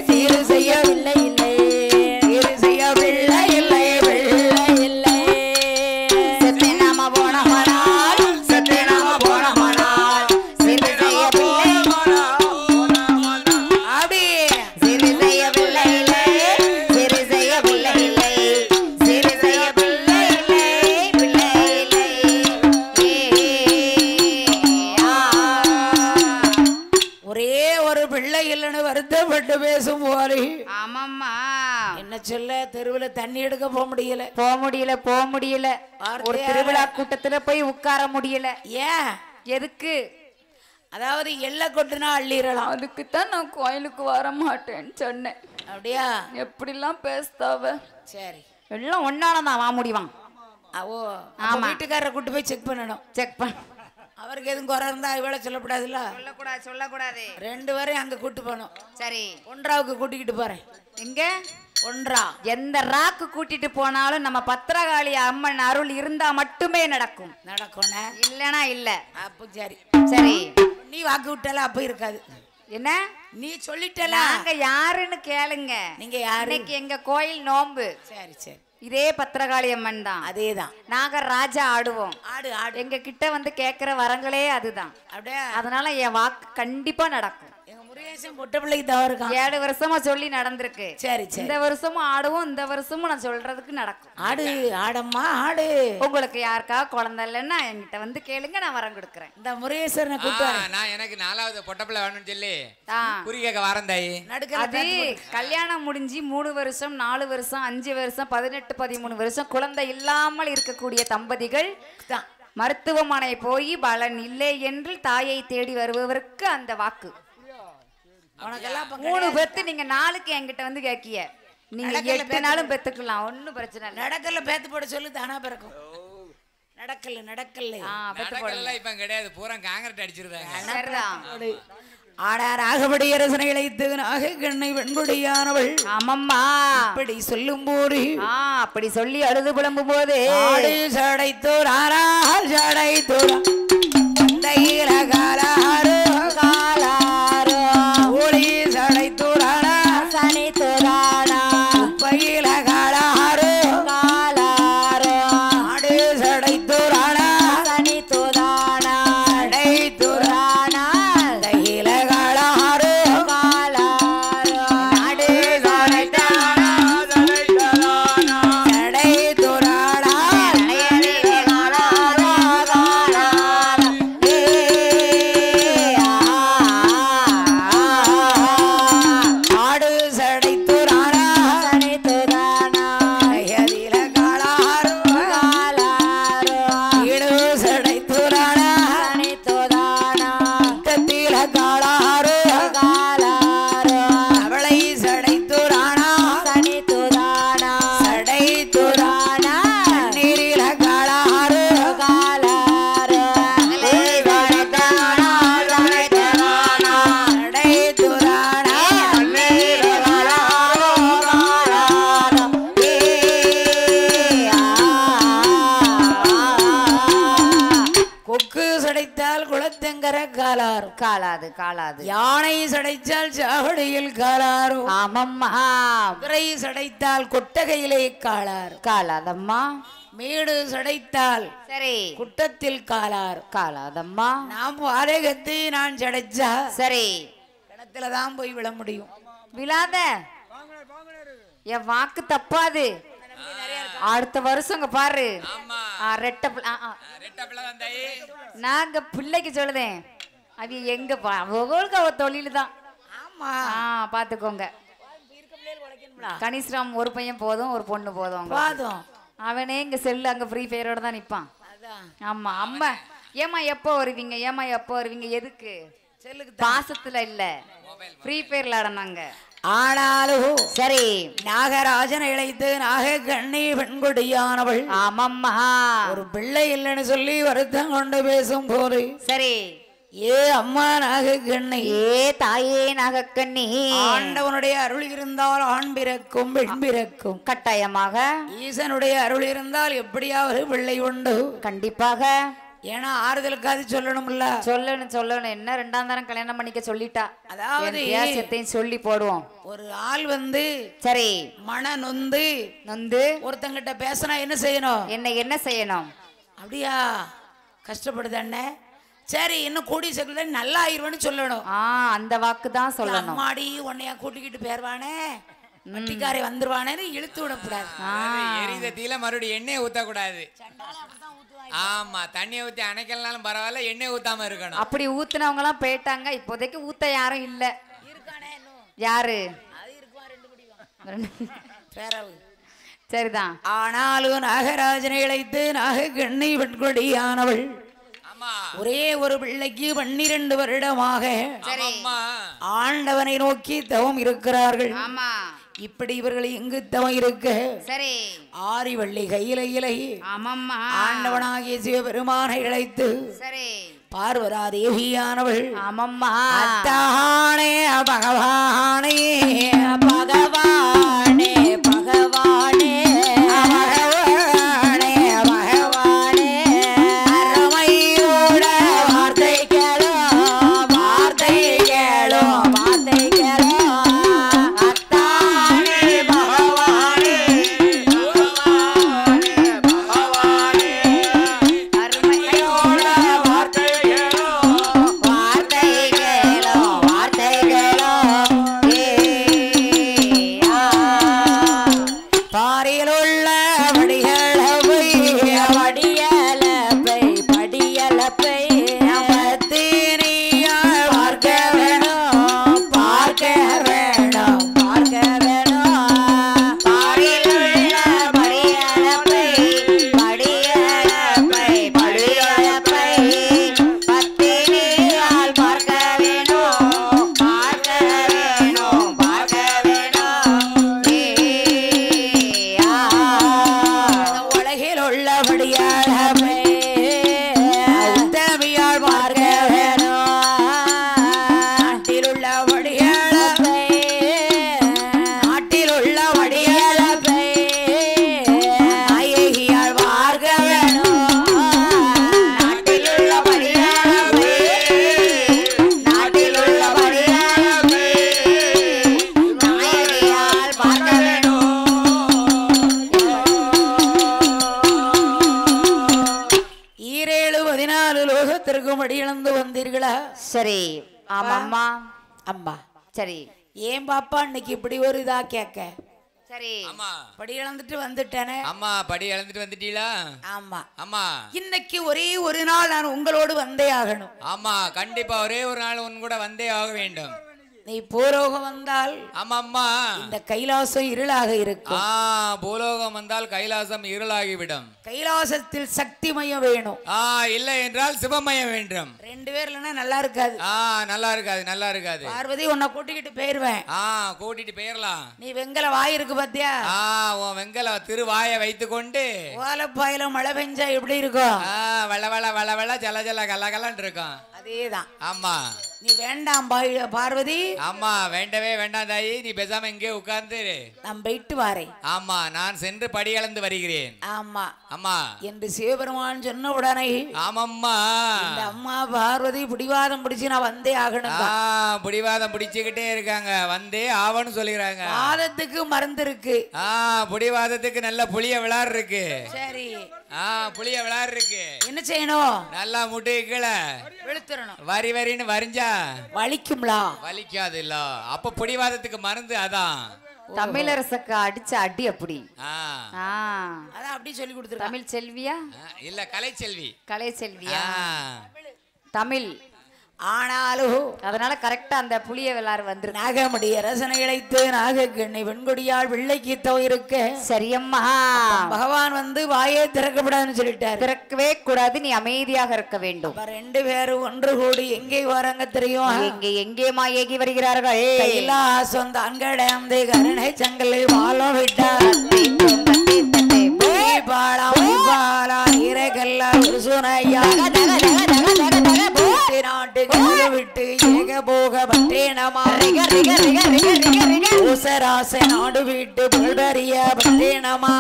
சீர் செய்யவில்லை இல்லை சீர் செய்யவில்லை இல்லை பிள்ளை இல்லை சித்தேனாம போனமானால் சித்தேனாம போனமானால் சீர் செய்யவில்லை அப்படி சீர் செய்யவில்லை இல்லை சீர் செய்யவில்லை இல்லை சீர் செய்யவில்லை இல்லை பிள்ளை இல்லை ஒரே ஒரு பிள்ளை இல்லைன்னு வருத்தப்பட்டு பேசும் போது
ஆமாம்மா
என்ன சொல்ல தெருவுல தண்ணி எடுக்க போக முடியல
போக முடியல ஒரு திருவிழா கூட்டத்துல போய் உட்கார முடியல
ஏன்
எதுக்கு
அதாவது எல்லை கொட்டுனா அள்ளிடலாம்
அதுக்குத்தான் நான் கோயிலுக்கு வர மாட்டேன்னு சொன்னேன்
அப்படியா
எப்படிலாம் பேசுதாவ
சரி
எல்லாம் ஒன்னாலதான் வா முடிவான்
ஓ ஆமா வீட்டுக்காரரை கூட்டு போய் செக் பண்ணணும்
செக் பண்ண
அவருக்கு எதுவும் குறை இருந்தா இவ்வளவு சொல்லக்கூடாதுல்ல.
சொல்லக்கூடாது சொல்லக்கூடாது.
2 பேரையும் அங்க கூட்டு போகணும்.
சரி
ஒன்றாவுக்கு கூட்டிக்கிட்டு போறேன்.
எங்க
ஒன்றா
எந்த ராக்கு கூட்டிட்டு போனாலும் நம்ம பத்திரகாளி அம்மன் அருள் இருந்தா மட்டுமே நடக்கும்.
நடக்கணும்.
இல்லனா இல்ல.
அப்ப சரி
சரி
நீ வாக்கு விட்டால அப்ப இருக்காது.
என்ன
நீ சொல்லிட்டல.
நாங்க யாருன்னு கேளுங்க.
நீங்க யாரு?
இன்னைக்கு எங்க கோயில் நோம்பு.
சரி சரி
இதே பத்திரகாளி அம்மன் தான்.
அதேதான்.
நாங்க ராஜா ஆடுவோம்.
ஆடு ஆடு.
எங்க கிட்ட வந்து கேக்குற வரங்களே அதுதான்.
அப்படியே
அதனால என் வாக்கு கண்டிப்பா நடக்கும்.
எங்க முருகேசன் பொட்ட பிள்ளைக்கு தவறு இருக்கான்.
7 வருஷமா சொல்லி நடந்திருக்கு.
சரி சரி.
இந்த வருஷமும் ஆடுவோம். இந்த வருஷமும் நான் சொல்றதுக்கு நடக்கும்.
ஆடு ஆடம்மா ஆடு.
உங்களுக்கு யாருக்கா குழந்தை இல்லைன்னா என்கிட்ட வந்து கேளுங்க, நான் வரம் கொடுக்குறேன்.
இந்த முருகேசனை கூட்டு வரேன்.
நான் எனக்கு 4வது பொட்டப்பிள்ளை வேணும்னு சொல்லி
ஆ.
குறி கேட்க வரேன் தாயி.
அது கல்யாணம் முடிஞ்சு 3 வருஷம் 4 வருஷம் 5 வருஷம் 18 13 வருஷம் குழந்தை இல்லாமல் இருக்கக்கூடிய தம்பதிகள்
தான்
மருத்துவமனை போய் பலன் இல்லை என்று தாயை தேடி வருபவருக்கு அந்த வாக்கு.
உனக்கெல்லாம்
3 பெத்து நீங்க 4க்கு என்கிட்ட வந்து கேக்கிய. நீங்க 8 நாளும் பெத்துக்கலாம், ஒன்னும் பிரச்சனை இல்லை.
நடக்கல பேத்து போட சொல்லு தானா பிறக்கும். நடக்கல நடக்கல.
பெத்து போடல.
நடக்கல இப்ப கிடையாது, பூரா காங்கிரட் அடிச்சிருந்தாங்க.
சரிதான்.
ஆடார் ஆகபடி அரசனை இழைத்து நாக கண்ணை வெண்குடியானவள்.
ஆமம்மா
அப்படி சொல்லும் போது
அப்படி சொல்லி அழுது புலம்பும் போது
ஆடு சடைத்தோர் ஆறால் சடைத்தோர் தந்தையில காலாறு காலாறு ஒளி சடைத்தோரானா சனி தோரானா பையில காலாறு காலாறு ஆடு சடைத்தோரானா சனி தோரானா சடைத்தோரானா தையில காலாறு காலாறு ஆடு சடைத்தோரானா சடைத்தோரானா சடைத்தோரானா ஆடு சடைத்தோரானா சடைத்தோரானா தையில காலாறு காலாறு ஈடு சடைத்தோரானா சடைத்தோரானா தத்தில காலாறு காலாறு அவளை சடைத்தோரானா சடைத்தோரானா சடைத்தோரானா நீரில காலாறு காலாறு சடைத்தோரானா சடைத்தோரானா சடைத்தோரானா நீரில காலாறு காலாறு கொக்கு சடைத்தால் குளத்தங்கர காலாறு
காலாது காலாது.
யானை சடைத்தால் சாவடியில் காலாறு
ஆமம்மா
குதிரை சடைத்தால் கொட்டகையிலே காலாறு
காலாதம்மா.
மேடு சடைத்தால்
சரி
குட்டத்தில் காலாறு
காலாதம்மா.
நாம் வாடகத்தை நான் சடைச்சா
சரி
கிணத்துல தான் போய் விழ முடியும்.
விழாத என் வாக்கு தப்பாது. அடுத்த வருஷம் இங்க பாரு.
ஆமா
ரெட்டை
ரெட்ட பிள்ளை தான் தாயி.
நாங்க பிள்ளைக்கு சொல்லுதேன். அது எங்க உங்களுக்கு ஒரு தொழில் தான்.
ஆமா
பாத்துக்கோங்க. கனிஷ்ராம் ஒரு பையன் போதும், ஒரு பொண்ணு போதும்.
பாதம்
அவனே இங்க செல்லு அங்க ஃப்ரீ ஃபயரோட தான் நிப்பான். ஆமா அம்மா ஏமா எப்போ வருவீங்க, ஏமா எப்போ வருவீங்க, எதுக்கு
செல்லுக்கு
பாசத்துல இல்ல ஃப்ரீ ஃபயர்ல ஆடனாங்க.
ஆனாலும்
சரி
நாகராஜன் இழைத்து நாக கண்ணி பெண்குடியானவள்.
ஆமம்மா
ஒரு பிள்ளை இல்லைன்னு சொல்லி வருத்தம் கொண்டு பேசும் போது
சரி
ஏ அம்மா நாக கண்ணி
ஏ தாயே நாகக்கண்ணி,
ஆண்டவனுடைய அருள் இருந்தால் ஆண் பிறக்கும் பெண் பிறக்கும்.
கட்டாயமாக
ஈசனுடைய அருள் இருந்தால் எப்படியாவது பிள்ளை உண்டு.
கண்டிப்பாக.
ஏன்னா ஆறுதலுக்காது சொல்லணும்ல.
சொல்லணும் என்ன 2ஆம் தரம் கல்யாணம் பண்ணிக்க சொல்லிட்டா.
அதாவது
வித்தியாசத்தையும் சொல்லி போடுவோம்.
ஒரு ஆள் வந்து
சரி
மன நொந்து
நொந்து
ஒருத்தங்கிட்ட பேசினா என்ன செய்யணும்?
என்ன செய்யணும்?
அப்படியா கஷ்டப்படுது அண்ணே, சரி இன்னும் கூடி சக்கல நல்லா ஆயிருவன்னு சொல்லணும்.
அந்த வாக்கு தான் சொல்லணும்.
அம்மாடி உன்னையா கூட்டிக்கிட்டு போயிருவானே, வட்டிக்காரை வந்துருவானேன்னு இழுத்து விடக்கூடாது.
எரித தீல மறுபடியும் எண்ணெய் ஊத்தக்கூடாது. ஆமா தண்ணியை ஊத்தி அணைக்கலனாலும் பரவாயில்ல, எண்ணெய் ஊத்தாம இருக்கணும்.
அப்படி ஊத்துனவங்க எல்லாம் போயிட்டாங்க. இப்போதைக்கு ஊத்த யாரும் இல்ல. யாரு? சரிதான்.
ஆனாலும் நாகராஜனை இழைத்து நாக கண்ணி பெண்கொடியானவள் ஒரே ஒரு பிள்ளைக்கு 12 வருடமாக ஆண்டவனை நோக்கி தவம் இருக்கிறார்கள். இப்படி இவர்கள் எங்கு தவம் இருக்க
சரி
ஆரிவள்ளி கையில இலை
ஆமாம்மா
ஆண்டவனாகிய சிவபெருமானை இழைத்து
சரி
பார்வதா தேவியானவள்
ஆமாம்மா
அத்தானே பகவானே
பகவானே பகவானே
பகவானே பகவானே அருமையோட வார்த்தை கேளோ வார்த்தை கேளோ
வார்த்தை கேளோ
அத்தானே பகவானே பகவானே
அருமையோட
வார்த்தை கேளோ வார்த்தை கேளோ வார்த்தை கேளோ பாரிலுள்ள வடிகளவை
படியலப்பை படியலப்பை
பத்தினியால் பார்க்க வேணும் பார்க்க வேணும்
பார்க்க வேணும்
பாரிலுள்ள வடிகளவை படியலப்பை படியலப்பை பத்தினியால் பார்க்க வேணும் பார்க்க வேணும் பார்க்க வேணும் உலகில் உள்ளபடியாளவை உத்தமியால் பார்க்க வேணும் நாட்டில் உள்ளபடியாளவை நாட்டில் உள்ளபடியாளவை நாயகியால் பார்க்க வேணும் நாட்டில் உள்ளபடியாளவை நாட்டில் உள்ளபடியாளவை நாயகியால் பார்க்க வேணும் ஈரேழு 14 லோகத்திற்கும் அடியிழந்து வந்தீர்களா
சரி ஆமாம்மா
அம்மா
சரி
ஏன் பாப்பா இன்னைக்கு இப்படி ஒரு இதா கேட்க
சரி
ஆமா
படி இழந்துட்டு வந்துட்டேனே
அம்மா படி இழந்துட்டு வந்துட்டீங்களா
ஆமா
ஆமா
இன்னைக்கு ஒரே ஒரு நாள் நான் உங்களோடு வந்தே ஆகணும்
ஆமா கண்டிப்பா ஒரே ஒரு நாள் உன் கூட வந்தே ஆக வேண்டும்
நீ பூரோகம் வந்தால்
ஆமா அம்மா
இந்த கைலாசம் இருளாக இருக்கும்
பூலோகம் வந்தால் கைலாசம் இருளாகிவிடும்
கைலாசத்தில் சக்தி மையம் வேணும்
இல்லை என்றால் சிவமயம் வேண்டும்
ரெண்டு பேர் இல்லைன்னா நல்லா இருக்காது
நல்லா இருக்காது நல்லா இருக்காது
பார்வதி உன்னை கூட்டிக்கிட்டு போயிருவேன்
கூட்டிட்டு போயிடலாம்
நீ வெங்கல வாய் இருக்கு பாத்தியா
உன் வெங்கல திருவாயை வைத்து கொண்டு
ஓலப்பாயில மழை பெஞ்சா எப்படி இருக்கும்
வள வள வள வள ஜல ஜல கலகலன்னு இருக்கும்
அதேதான்
ஆமா
நீ வேண்டாம் பார்வதி
ஆமா வேண்டவே வேண்டாம் தாயி நீ பேசாம இங்கே உட்கார்ந்து
நான் போயிட்டு வாரேன்
ஆமா நான் சென்று படி அளந்து வருகிறேன்
ஆமா
அம்மா
என்று சிவபெருமான் சொன்ன உடனே
ஆமாம்மா
இந்த அம்மா பார்வதி பிடிவாதம் பிடிச்சு நான் வந்தே ஆகணும்
புடிவாதம் பிடிச்சுக்கிட்டே இருக்காங்க வந்தே ஆவன்னு சொல்லிக்கிறாங்க
வாதத்துக்கு மருந்து இருக்கு
புடிவாதத்துக்கு நல்ல புளிய விளாறு இருக்கு
சரி
புளிய விளாறு இருக்கு
என்ன செய்யணும்
நல்லா முட்டு கீழே
வெளுத்துறணும்
வரி வரின்னு வரிஞ்சா
வலிக்கும்லா
வலிக்காது இல்ல அப்ப புடிவாதத்துக்கு மருந்து அதான்
தமிழரசுக்கு அடிச்ச அடி அப்படி
அதான் அப்படி சொல்லி கொடுத்துருக்காங்க
தமிழ் செல்வியா
இல்ல கலைச்செல்வி
கலை செல்வியா தமிழ்
ஆனாலும்
அதனால கரெக்டா அந்த புளிய விளாறு வந்துருக்கு
நாகமடி அரசனை இழைத்து நாகக்கண்ணி வெண்கொடியால் வெள்ளைக்கு இருக்க
சரியம்மா
பகவான் வந்து வாயே திறக்கப்படாதுன்னு சொல்லிட்டாரு
திறக்கவே கூடாது நீ அமைதியாக இருக்க வேண்டும்
ரெண்டு பேரும் ஒன்று கூடி எங்கே வராங்க தெரியும்
எங்கே எங்கேமா ஏகி வருகிறார்கள்
கைலாசம் தான்கடந்து கருணை சங்கலை வாழம் விட்டார் பாலா இறகல்லா ஒரு சுனையா நாட்டுகளை விட்டு ஏக போக பட்டேனமா ஊசராச நாடு விட்டு புல்பரிய பட்டேனமா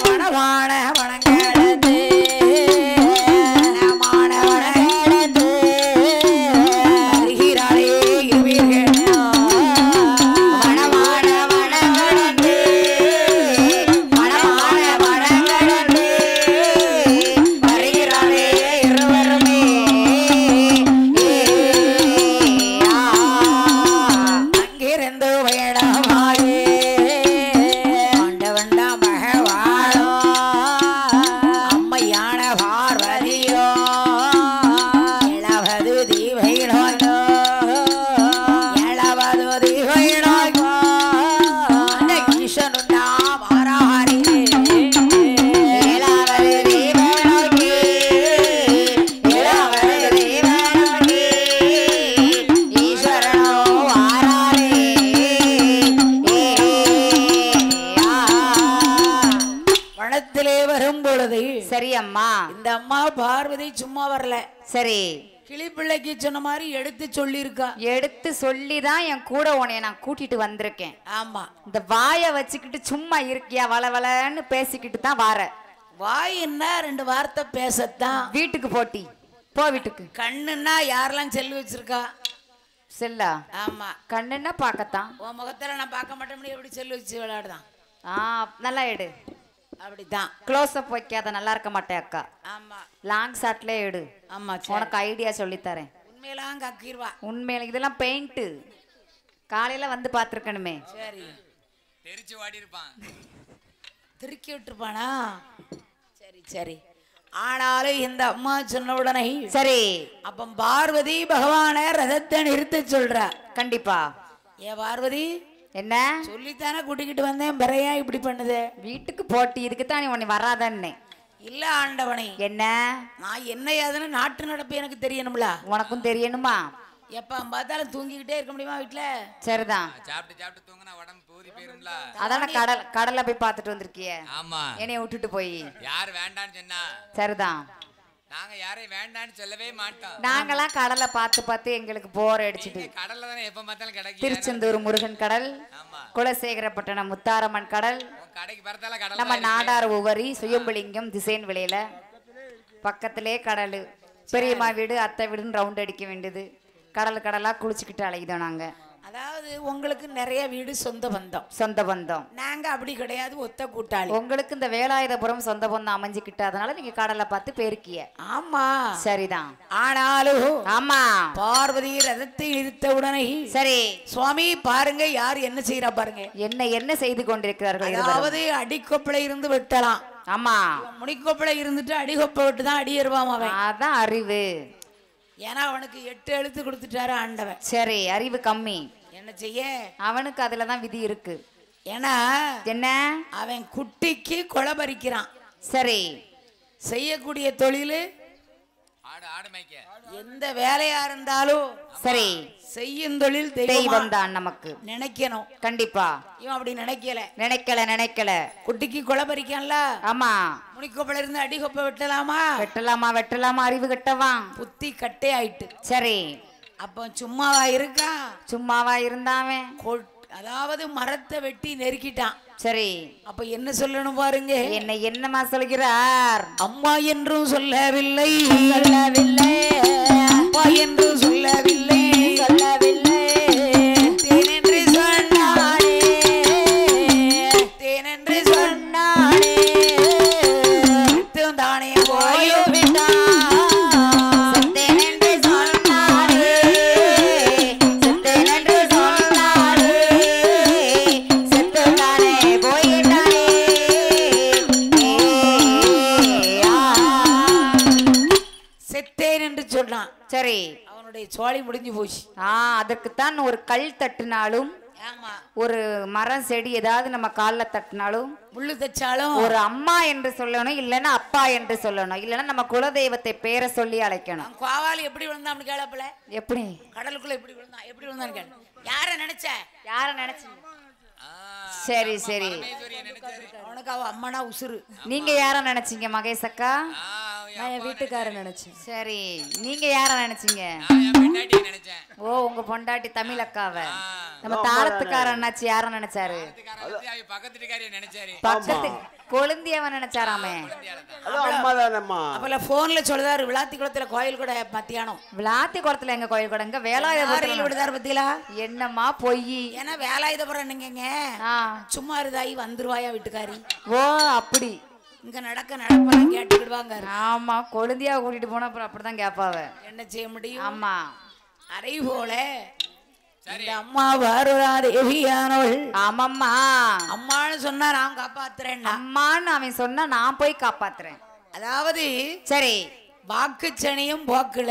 வனவான வனங்களது மாணவனது வருகிறாரே இருவீர்கள் களத்திலே வரும் பொழுது
சரி அம்மா.
இந்த அம்மா பார்வதி சும்மா வரல,
சரி
கிளிப்பிள்ளைக்கு சொன்ன மாதிரி எடுத்து சொல்லியிருக்கா.
எடுத்து சொல்லிதான் என் கூட உன்னைய நான் கூட்டிட்டு வந்திருக்கேன்.
ஆமா,
இந்த வாயை வச்சுக்கிட்டு சும்மா இருக்கியா வளவளன்னு பேசிக்கிட்டு தான் வார.
வாய் என்ன 2 வார்த்தை பேசத்தான்.
வீட்டுக்கு போட்டி போ வீட்டுக்கு.
கண்ணுன்னா யாரெல்லாம் செல்லு வச்சிருக்கா?
செல்லா?
ஆமா.
கண்ணுன்னா பார்க்கத்தான்.
உன் முகத்துல நான் பார்க்க மாட்டேன், எப்படி செல்லு வச்சு விளையாடுதான்?
நல்லா எடு.
அப்படித்தான்.
க்ளோஸ் அப் வைக்காத, நல்லா இருக்க மாட்டேன் அக்கா.
ஆமா,
லாங் ஷாட்ல எடு.
ஆமா,
உனக்கு ஐடியா சொல்லித்தரேன்.
உண்மையெல்லாம் கக்கிடுவா.
உண்மையில இதெல்லாம் பெயிண்ட். காலையில வந்து பாத்துருக்கணுமே.
சரி,
தெரிச்சு வாடி இருப்பான்,
திருக்கி விட்டுருப்பானா? சரி சரி. ஆனாலும் இந்த அம்மா சொன்ன உடனே
சரி
அப்ப பார்வதி பகவான ரதத்தை நிறுத்த சொல்றா.
கண்டிப்பா.
ஏ பார்வதி,
என்ன
சொல்லித்தானே கூட்டிக்கிட்டு வந்தேன், பிறையா இப்படி பண்ணுது?
வீட்டுக்கு போட்டி, இதுக்கு தான் நீ உன்னை வராதன்னு.
இல்ல ஆண்டவனே,
என்ன
நான் என்ன ஏதுன்னு நாட்டு நடப்பு எனக்கு தெரியணும்ல.
உனக்கும் தெரியணுமா?
எப்ப பார்த்தாலும் தூங்கிக்கிட்டே இருக்க முடியுமா வீட்டுல?
சரிதான்.
சாப்பிட்டு சாப்பிட்டு தூங்கினா உடம்பு பூரி போயிரும்ல.
அதான கடலை போய் பார்த்துட்டு வந்திருக்கிய.
ஆமா,
என்னைய விட்டுட்டு போய்.
யாரு வேண்டான்னு சொன்னா?
சரிதான்.
நாங்க யாரையும் வேண்டான்னு சொல்லவே மாட்டோம்.
நாங்கெல்லாம் கடலை பார்த்து பார்த்து எங்களுக்கு போர் அடிச்சுட்டு.
கடல்ல தானே எப்ப பார்த்தாலும் கிடைக்கும்.
திருச்செந்தூர் முருகன் கடல்,
ஆமா,
குலசேகரப்பட்டினம் முத்தாரம்மன் கடல்,
கடைக்கு பரத்தால கடல்,
நம்ம நாடார் உவரி சுயம்புலிங்கம் திசைன் விலையில பக்கத்திலே கடல். பெரியம்மா வீடு அத்தை வீடுன்னு ரவுண்ட் அடிக்க வேண்டியது. கடல் கடலா குளிச்சுக்கிட்டு அலையுதோம் நாங்க.
அதாவது உங்களுக்கு நிறைய வீடு சொந்த பந்தம்.
சொந்த பந்தம்.
நாங்க அப்படி கிடையாது, ஒத்த கூட்டாளி.
உங்களுக்கு இந்த வேலாயுதபுரம் சொந்த பந்தம் அமைஞ்சுக்கிட்டு, அதனால நீங்க கடலை பார்த்து பெருக்கிய.
ஆமா,
சரிதான்.
ஆனாலும்
ஆமா,
பார்வதி ரதத்தை நிறுத்த உடனே
சரி
சுவாமி பாருங்க யார் என்ன செய்யறா பாருங்க.
என்ன செய்து கொண்டிருக்கிறார்கள்?
அதாவது அடிக்கொப்பளை இருந்து வெட்டலாம்.
ஆமா,
முடிக்கொப்பளை இருந்துட்டு அடிக்கொப்பை விட்டு தான் அடி ஏறுவான் அவன்.
அதான் அறிவு.
ஏன்னா அவனுக்கு 8 எழுத்து கொடுத்துட்டாரு ஆண்டவன்.
சரி, அறிவு கம்மி.
என்ன செய்ய?
அவனுக்கு அதுலதான் விதி இருக்கு.
ஏன்னா
என்ன,
அவன் குட்டிக்கு கொலை பறிக்கிறான்.
சரி,
செய்யக்கூடிய தொழில்
ஆடு ஆடு மேய்க்க.
எந்த வேலையா இருந்தாலும்
சரி,
செய்யும் தொழில்
தெய்வம் தான் நமக்கு
நினைக்கணும்.
கண்டிப்பா.
இவன் அப்படி
நினைக்கல.
குட்டிக்கு கொலை பறிக்கான்ல.
ஆமா,
முடிக்கொப்பல இருந்து அடிக்கொப்பை வெட்டலாமா?
வெட்டலாமா, அறிவு கட்டவா.
புத்தி கட்டே ஆயிட்டு.
சரி,
அப்ப சும்மாவா இருக்கா?
சும்மாவா இருந்தாவே.
அதாவது மரத்தை வெட்டி நெருக்கிட்டான்.
சரி,
அப்ப என்ன சொல்லணும் பாருங்க.
என்னமா சொல்கிறார்?
அம்மா என்றும் சொல்லவில்லை, அப்பா என்றும் சொல்லவில்லை, தேனென்று சொன்னானே, தேனென்று சொன்னானே, தானே போய்விட்டான்.
சரி,
அவனுடைய சோழி முடிஞ்சு போச்சு.
அதற்குத்தான் ஒரு கல் தட்டினாலும், ஒரு மரம் செடி ஏதாவது நம்ம கால்ல தட்டினாலும்,
முள்ளு தச்சாலும்
ஒரு அம்மா என்று சொல்லணும், இல்லன்னா அப்பா என்று சொல்லணும், இல்லன்னா நம்ம குலதெய்வத்தை பேரை சொல்லி அழைக்கணும்.
கோவாலி எப்படி விழுந்தான் கேளப்பல?
எப்படி
கடலுக்குள்ள எப்படி விழுந்தான் கேளு. யார நினைச்ச?
சரி சரி,
அவனுக்கு அவ அம்மனா உசுறு.
நீங்க யார நினைச்சீங்க மகேஷ் அக்கா?
நான் என் வீட்டுக்காரன் நினைச்சேன்.
சரி, நீங்க யார நினைச்சீங்க? ஓ, உங்க பொண்டாட்டி தமிழ் அக்காவை. நம்ம தாளத்துக்கார அண்ணாச்சி யார நினைச்சாரு? பக்கத்து கொழுந்தியவன் நினைச்சாராமே.
அப்பல போன்ல சொல்றாரு விளாத்தி குளத்துல கோயில் கூட மத்தியானம்.
விளாத்தி குளத்துல எங்க கோயில் கூட? எங்க வேலாயுதபுரம் விடுதாரு பத்தியா? என்னம்மா பொய்?
ஏன்னா வேலாயுதபுரம் நீங்க சும்மா இருந்தாயி வந்துருவாயா வீட்டுக்காரி.
ஓ அப்படி.
இங்க நடப்பெல்லாம் கேட்டுக்கிடுவாங்க.
ஆமா, கொழுந்தியா கூட்டிட்டு போனா அப்புறம் அப்படிதான் கேப்பாவ. என்ன
செய்ய முடியும்?
ஆமா,
அரை போல இந்த அம்மா வருரா தேவியானவள்.
ஆமாம்மா,
அம்மான்னு சொன்னா நான் காப்பாத்துறேன்.
அம்மான்னு அவன் சொன்னா நான் போய் காப்பாத்துறேன்.
அதாவது
சரி,
வாக்குச்சனியும் போக்குல.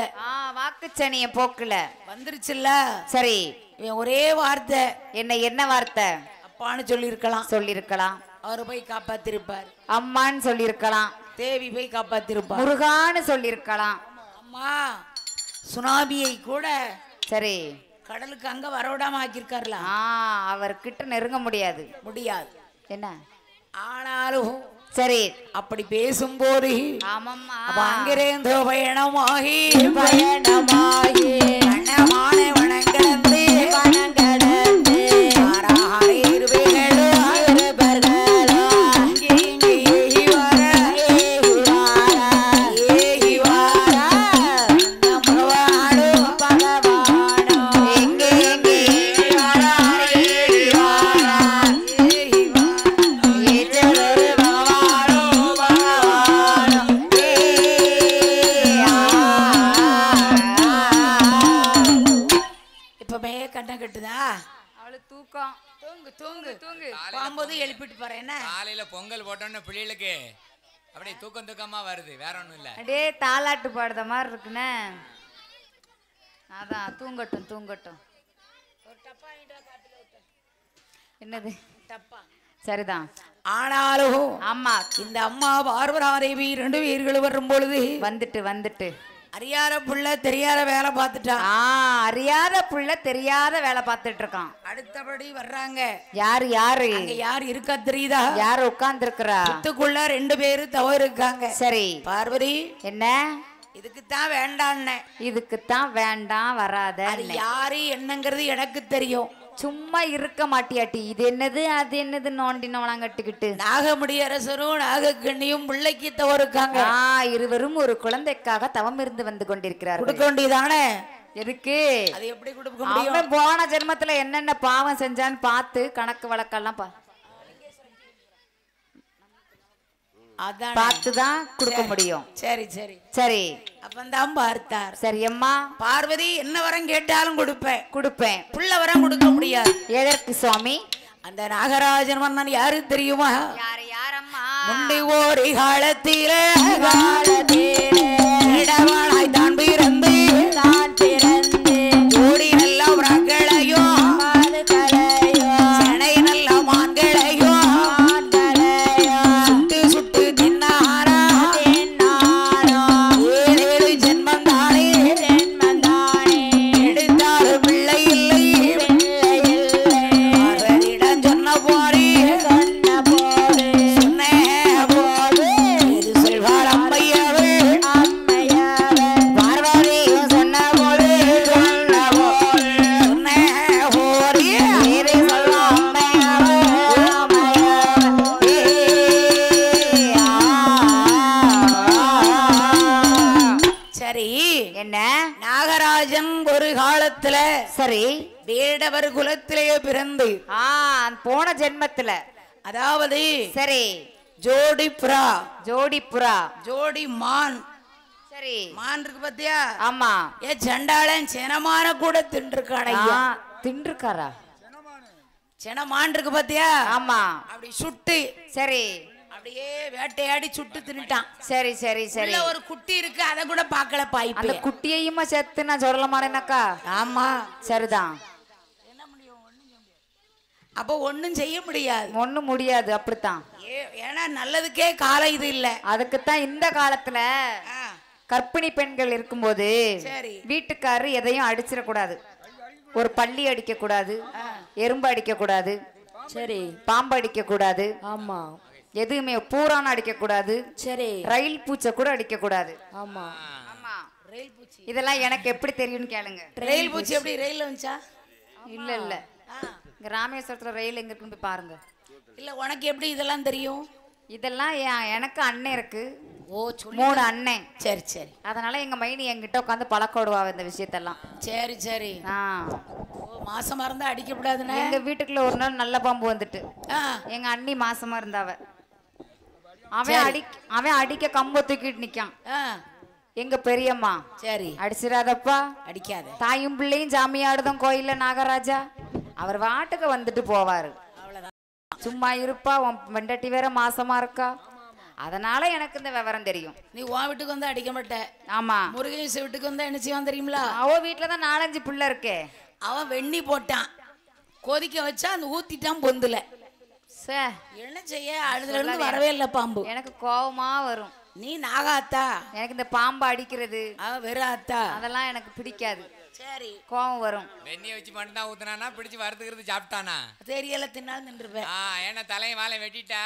வாக்குச்சனியும் போக்குல
வந்துருச்சுல்ல.
சரி,
இவன் ஒரே வார்த்தை.
என்ன வார்த்தை?
அப்பான்னு சொல்லிருக்கலாம். அவரு போய் காப்பாத்திருப்பார்.
அம்மான்னு சொல்லிருக்கலாம்.
தேவி போய் காப்பாத்திருப்பார்.
முருகான்னு சொல்லிருக்கலாம்.
அம்மா சுனாமியை கூட
சரி
கடலுக்கு அங்க வரவிடாம ஆக்கியிருக்காருல.
அவர்கிட்ட நெருங்க முடியாது.
என்ன
ஆனாலும் சரி
அப்படி பேசும்போது
ஆமாம்மா
அப்ப அங்கிருந்து பயணமாகி
பயணமாகி
கண்ணமானை வணங்கடந்து
வனங்கடந்து
ஆறாறு இருவைகளும்
இருவர்களோ
இங்கே இங்கே ஏகி வர ஏகி வர நம்மவாடும்
பகவானோ
எங்கே எங்கே
ஏகி வர ஏகி வர ஏகி வர
ஏற்றலொரு
பகவானோ பகவானோ இப்பமே கண்ணை கட்டுதா
அவளு தூக்கம்
தூங்கு தூங்கு
தூங்கு
போகும்போது எழுப்பிட்டு போறேன் என்ன
காலையில பொங்கல் போட்டோன்னு பிள்ளைகளுக்கு அப்படியே தூக்கம் தூக்கமா வருது, வேற ஒண்ணும் இல்ல.
அப்படியே தாலாட்டு பாடுற மாதிரி இருக்குண்ணே. அதான் தூங்கட்டும் தூங்கட்டும். என்னது சரிதான்.
ஆனாலும்
ஆமா
இந்த அம்மா பார்வராதேவி 2 பேர்களும் வரும் பொழுது
வந்துட்டு
அறியாத புள்ள தெரியாத வேலை பார்த்துட்டா.
அறியாத புள்ள தெரியாத வேலை பார்த்துட்டு இருக்கான்.
அடுத்தபடி வர்றாங்க.
யாரு
அங்க யார் இருக்கா தெரியுதா?
யாரு உட்கார்ந்து இருக்கிறா?
சுத்துக்குள்ள 2 பேரு தவ இருக்காங்க.
சரி
பார்வதி
என்ன
இதுக்குத்தான் வேண்டான்னு.
இதுக்குத்தான் வேண்டாம் வராத.
அது யாரு என்னங்கிறது எனக்கு தெரியும்.
சும்மா இருக்க மாட்டியாட்டி. இது என்னது அது என்னது நோண்டி நோலாம் கட்டிக்கிட்டு.
நாகமுடியரசரும் நாகக்கண்ணியும் பிள்ளைக்கு தவ இருக்காங்க.
இருவரும் ஒரு குழந்தைக்காக தவம் இருந்து வந்து கொண்டிருக்கிறார்கள்.
கொடுக்க வேண்டியதானே?
எதுக்கு?
அது எப்படி கொடுக்க முடியும்?
அவன் போன ஜென்மத்துல என்னென்ன பாவம் செஞ்சான்னு பார்த்து கணக்கு வழக்கெல்லாம் பார்த்துதான் கொடுக்க முடியும்.
சரி சரி
சரி
அப்பந்தான் பார்த்தார்.
சரி அம்மா
பார்வதி என்ன வரம் கேட்டாலும்
கொடுப்பேன்.
புள்ள வரம் கொடுக்க முடியாது.
எதற்கு சுவாமி?
அந்த நாகராஜன் மன்னன் யாரு தெரியுமா?
யாரம்மா?
முண்டி ஓரி காலத்திலே இடவனாய் தான் பிறந்து ஜோடி நல்ல உரங்களையும் செனை நல்ல மான்களையும் சுட்டு சுட்டு தின்னாரா 7 ஜென்மம் தானே எடுத்தாலும் பிள்ளை இல்லை. அவரிடம் சொன்ன போரி சொன்னே போது இது சொல்வாள் அம்மையாவே. பார்வதியும் சொன்ன போது சொன்னே போரி இது சொல்வாள் அம்மையாவே. சரி
என்ன?
நாகராஜன் ஒரு காலத்துல
சரி
வேடவர் குலத்திலேயே பிறந்து
போன ஜென்மத்துல
அதாவது
சரி
ஜோடி புறா
ஜோடி புறா
ஜோடி மான்.
சரி
மான் இருக்கு பாத்தியா?
ஆமா.
ஏ சண்டாளன் செனமான கூட தின்றுக்கான
தின்றுக்காரா?
செனமான் இருக்கு பாத்தியா?
ஆமா.
அப்படி சுட்டு
சரி
அப்படியே வேட்டையாடி சுட்டு தின்னுட்டான்.
சரி சரி சரி.
ஒரு குட்டி இருக்கு, அத கூட பாக்கல பாய்ப்பு.
அந்த குட்டியையுமா செத்து நான் சொல்ல மாட்டேனாக்கா?
ஆமா
சரிதான்.
அப்ப ஒண்ணும் செய்ய முடியாது.
ஒண்ணும் முடியாது. அப்படித்தான்.
ஏன்னா நல்லதுக்கே காலம் இது இல்ல.
அதுக்குத்தான் இந்த காலத்துல கர்ப்பிணி பெண்கள் இருக்கும்போது
சரி
வீட்டுக்காரரு எதையும் அடிச்சிடக்கூடாது. ஒரு பள்ளி அடிக்க கூடாது, எறும்பு அடிக்க கூடாது,
சரி
பாம்பு அடிக்க கூடாது,
ஆமா
எதுவுமே பூரான அடிக்க கூடாது,
சரி
ரயில் பூச்சை கூட அடிக்க கூடாது.
ஆமா
ஆமா. இதெல்லாம் எனக்கு எப்படி தெரியும்னு கேளுங்க.
ரயில் பூச்சி எப்படி ரயில்ல வந்துச்சா?
இல்ல இல்ல இங்க ராமேஸ்வரத்துல ரயில் எங்க இருக்குன்னு போய் பாருங்க.
இல்ல உனக்கு எப்படி இதெல்லாம் தெரியும்?
இதெல்லாம் எனக்கு அண்ணன் இருக்கு.
ஓ
3 அண்ணன்.
சரி சரி.
அதனால எங்க மைனி என்கிட்ட உட்காந்து பழக்க விடுவா இந்த விஷயத்தெல்லாம்.
சரி சரி. ஓ மாசமா இருந்தா அடிக்க கூடாதுன்னு.
எங்க வீட்டுக்குள்ள ஒரு நாள் நல்ல பாம்பு வந்துட்டு எங்க அண்ணி மாசமா இருந்தாவ. அவன் அடிக்க கம்ப தூக்கிட்டு நிக்கான். எங்க பெரியம்மா
சரி
அடிச்சிடாதப்பா,
அடிக்காத.
தாயும் பிள்ளையும் சாமியாடுதும் கோயில்ல நாகராஜா. அவர் வாட்டுக்கு வந்துட்டு போவாரு. சும்மா இருப்பா, உன் வெண்டட்டி வேற மாசமா இருக்கா. அதனால எனக்கு இந்த விவரம் தெரியும்.
நீ உன் வீட்டுக்கு வந்து அடிக்க மாட்ட.
ஆமா.
முருகேச வீட்டுக்கு வந்து என்ன செய்வான் தெரியுங்களா?
அவ வீட்டுலதான் 4-5 பிள்ளை இருக்கே.
அவன் வெண்ணி போட்டான், கொதிக்க வச்சா அந்த ஊத்திட்டான் பொந்துல. என்ன செய்ய? அதுல இருந்து வரவே இல்லை பாம்பு.
எனக்கு கோபமா வரும்.
நீ நாகாத்தா?
எனக்கு இந்த பாம்பு அடிக்கிறது
அவ வெறும் ஆத்தா.
அதெல்லாம் எனக்கு பிடிக்காது.
சரி
கோவம் வரும்.
வெந்நிய வச்சு மட்டும் தான் ஊத்துனானா பிடிச்சு வறுத்துக்கிறது சாப்பிட்டானா
தெரியல தின்னாலும் நின்றுப்பேன்.
ஏன்னா தலையும் வாழை வெட்டிட்டா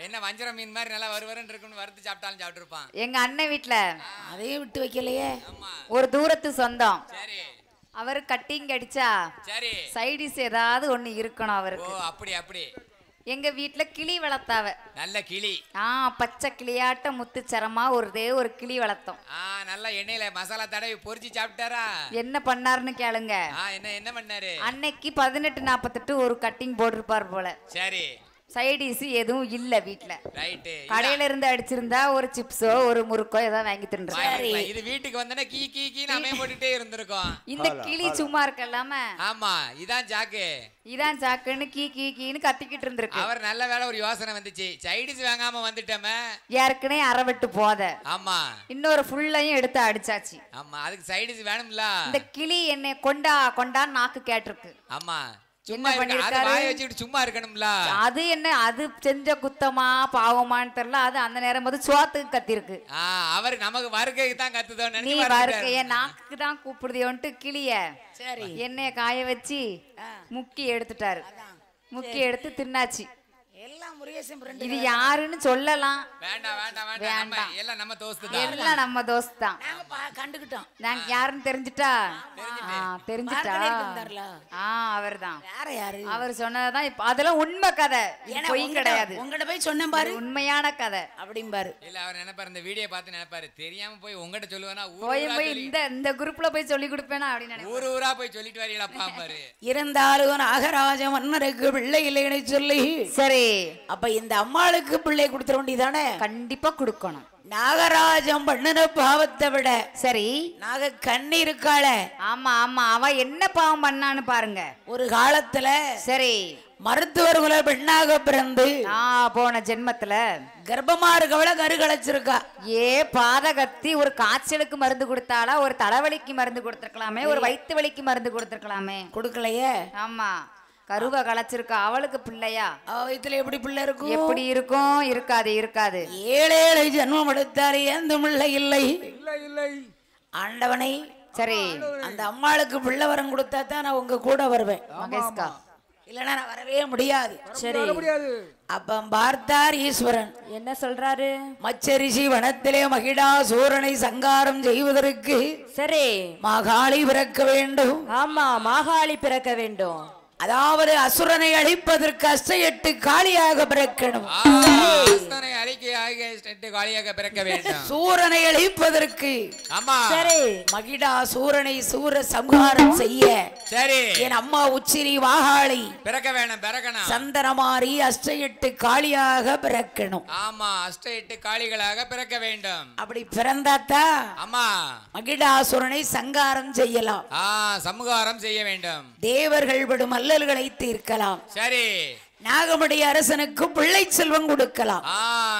என்ன வஞ்சரம் மீன் மாதிரி நல்லா வருவரன்னு இருக்குன்னு வறுத்து சாப்பிட்டாலும் சாப்பிட்டு இருப்பான்.
எங்க அண்ணன் வீட்டுல
அதையும் விட்டு வைக்கலையே.
ஒரு தூரத்து சொந்தம்.
சரி
அவரு கட்டிங் அடிச்சா
சரி
சைடிஸ் ஏதாவது ஒண்ணு இருக்கணும் அவருக்கு.
அப்படி அப்படி
எங்க வீட்டுல கிளி வளர்த்தாவ. நல்ல
கிளி.
பச்சை கிளியாட்ட முத்துச்சரமா ஒரு கிளி வளர்த்தோம்.
நல்லா எண்ணெயில மசாலா தடவி பொரிச்சு சாப்பிட்டாரா?
என்ன பண்ணாருன்னு கேளுங்க.
என்ன பண்ணாரு?
அன்னைக்கு 18:48 ஒரு கட்டிங் போட்டிருப்பார் போல.
சரி
சைடிஸ் எதுவும் இல்ல வீட்டுல. கடையில இருந்து அடிச்சிருந்தா ஒரு சிப்ஸோ ஒரு முறுக்கோ ஏதாவது வாங்கி தின்றாரு.
இது வீட்டுக்கு வந்தா கீ கீ கீ நாமே போட்டுட்டே இருந்திருக்கோம்.
இந்த கிளி சும்மா இருக்கலாம.
ஆமா இதான்
ஜாக்குன்னு கீ கீ கீன்னு கத்திக்கிட்டு இருந்திருக்கு.
அவர் நல்ல வேலை ஒரு யோசனை வந்துச்சு. சைடிஸ் வாங்காம வந்துட்டோமே.
ஏற்கனவே அரைவட்டு போத.
ஆமா
இன்னொரு ஃபுல்லையும் எடுத்து அடிச்சாச்சு.
ஆமா அதுக்கு சைடிஸ் வேணும்ல.
இந்த கிளி என்னை கொண்டா நாக்கு கேட்டிருக்கு.
ஆமா
என்ன பண்ணிருக்காரு?
சும்மா இருக்கணும்ல.
அது என்ன அது செஞ்ச குத்தமா பாவமான்னு தெரியல. அது அந்த நேரம் போது சோத்துக்கு கத்திருக்கு.
அவர் நமக்கு வருகைக்கு தான் கத்துதோ.
நீ வருகைய நாக்கு தான் கூப்பிடுதியோன்ட்டு கிளிய எண்ணெய காய வச்சு முக்கி எடுத்துட்டாரு. முக்கி எடுத்து தின்னாச்சு. இது யாருன்னு சொல்லலாம்.
வேண்டாம் எல்லாம் நம்ம
தோஸ்து தான். நாங்க யாருன்னு தெரிஞ்சுட்டா அவர்தான். அவர் சொன்னதான். அதெல்லாம் உண்மை கதை, பொய் கிடையாது.
உங்ககிட்ட போய் சொன்னேன் பாரு,
உண்மையான கதை
அப்படிம்பாரு.
இல்ல அவர் நினைப்பாரு இந்த வீடியோ பார்த்து நினைப்பாரு தெரியாம போய் உங்ககிட்ட சொல்லுவேனா
போய் இந்த குரூப்ல போய் சொல்லி கொடுப்பேனா அப்படின்னு
ஊரா போய் சொல்லிட்டு வரீங்களா பாரு.
இருந்தாலும் நாகராஜ மன்னருக்கு பிள்ளை இல்லைன்னு சொல்லி சரி அப்ப இந்த அம்மாளுக்கு பிள்ளை கொடுத்துட வேண்டியதானே?
கண்டிப்பா கொடுக்கணும்.
நாகராஜம் பண்ணின பாவத்தை விட
சரி
நாக கண்ணி இருக்காள.
ஆமா ஆமா அவ என்ன பாவம் பண்ணான்னு பாருங்க.
ஒரு காலத்துல
சரி
மருத்துவர்களை பெண்ணாக பிறந்து
போன ஜென்மத்துல
கர்ப்பமா இருக்கவள கருகலைச்சிருக்கா.
பாதகத்தி ஒரு காய்ச்சலுக்கு மருந்து கொடுத்தாளா? ஒரு தலைவலிக்கு மருந்து கொடுத்திருக்கலாமே, ஒரு வயிற்று வலிக்கு மருந்து கொடுத்திருக்கலாமே,
கொடுக்கலையே.
ஆமா கருவை களைச்சிருக்கா. அவளுக்கு பிள்ளையா?
அவ வயித்துல எப்படி பிள்ளை இருக்கும்?
எப்படி இருக்கும்? இருக்காது.
7 ஜென்மம் எடுத்தாரு எந்த பிள்ளை இல்லை. ஆண்டவனை சரி அந்த அம்மாளுக்கு பிள்ளை வரம் கொடுத்தா தான் நான் உங்க கூட வருவேன்.
மகேஷ்கா
இல்லைன்னா நான் வரவே முடியாது.
சரி
அப்ப பார்த்தார் ஈஸ்வரன்
என்ன சொல்றாரு?
மச்சரிஷி வனத்திலே மகிடா சூரனை சங்காரம் செய்வதற்கு சரி மாகாளி பிறக்க வேண்டும்.
ஆமா மாகாளி பிறக்க வேண்டும்.
அதாவது அசுரனை அழிப்பதற்கு 8 காளியாக பிறக்கணும். சூரனை அழிப்பதற்கு
சரி
மகிடா சூரனை சூர சம்ஹாரம் செய்ய
சரி
என் அம்மா உச்சிரி வாகாளி
பிறக்க வேணும்.
சந்தனமாரி 8 காளியாக பிறக்கணும்.
ஆமா 8 காளிகளாக பிறக்க வேண்டும்.
அப்படி பிறந்தாத்தா
ஆமா
மகிடாசுரனை சங்காரம் செய்யலாம்.
சம்ஹாரம் செய்ய வேண்டும்.
தேவர்கள் விடும் அல்லல்களை தீர்க்கலாம்.
சரி
நாகமுடி அரசனுக்கு பிள்ளை செல்வம் கொடுக்கலாம்.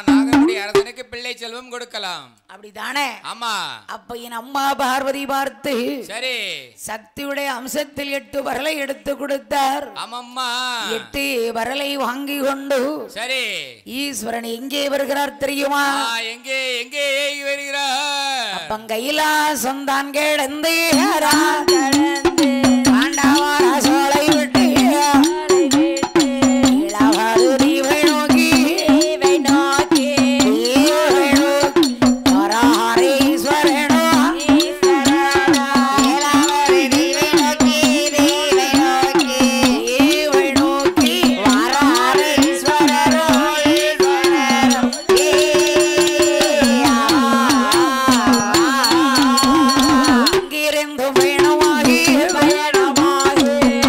நாகமுடி அரசனுக்கு பிள்ளை செல்வம் கொடுக்கலாம்.
அப்படிதானே?
ஆமா.
அப்ப என் அம்மா பார்வதி பார்த்து
சரி
சக்தியுடைய அம்சத்தில் 8 வரலை எடுத்து கொடுத்தார்.
ஆமாம்மா
8 வரலை வாங்கி கொண்டு
சரி
ஈஸ்வரன் எங்கே வருகிறார் தெரியுமா?
எங்கே வருகிறார்?
அப்ப கைலாசம் தான் கிடந்து பாண்டவாரா சோலை விட்டு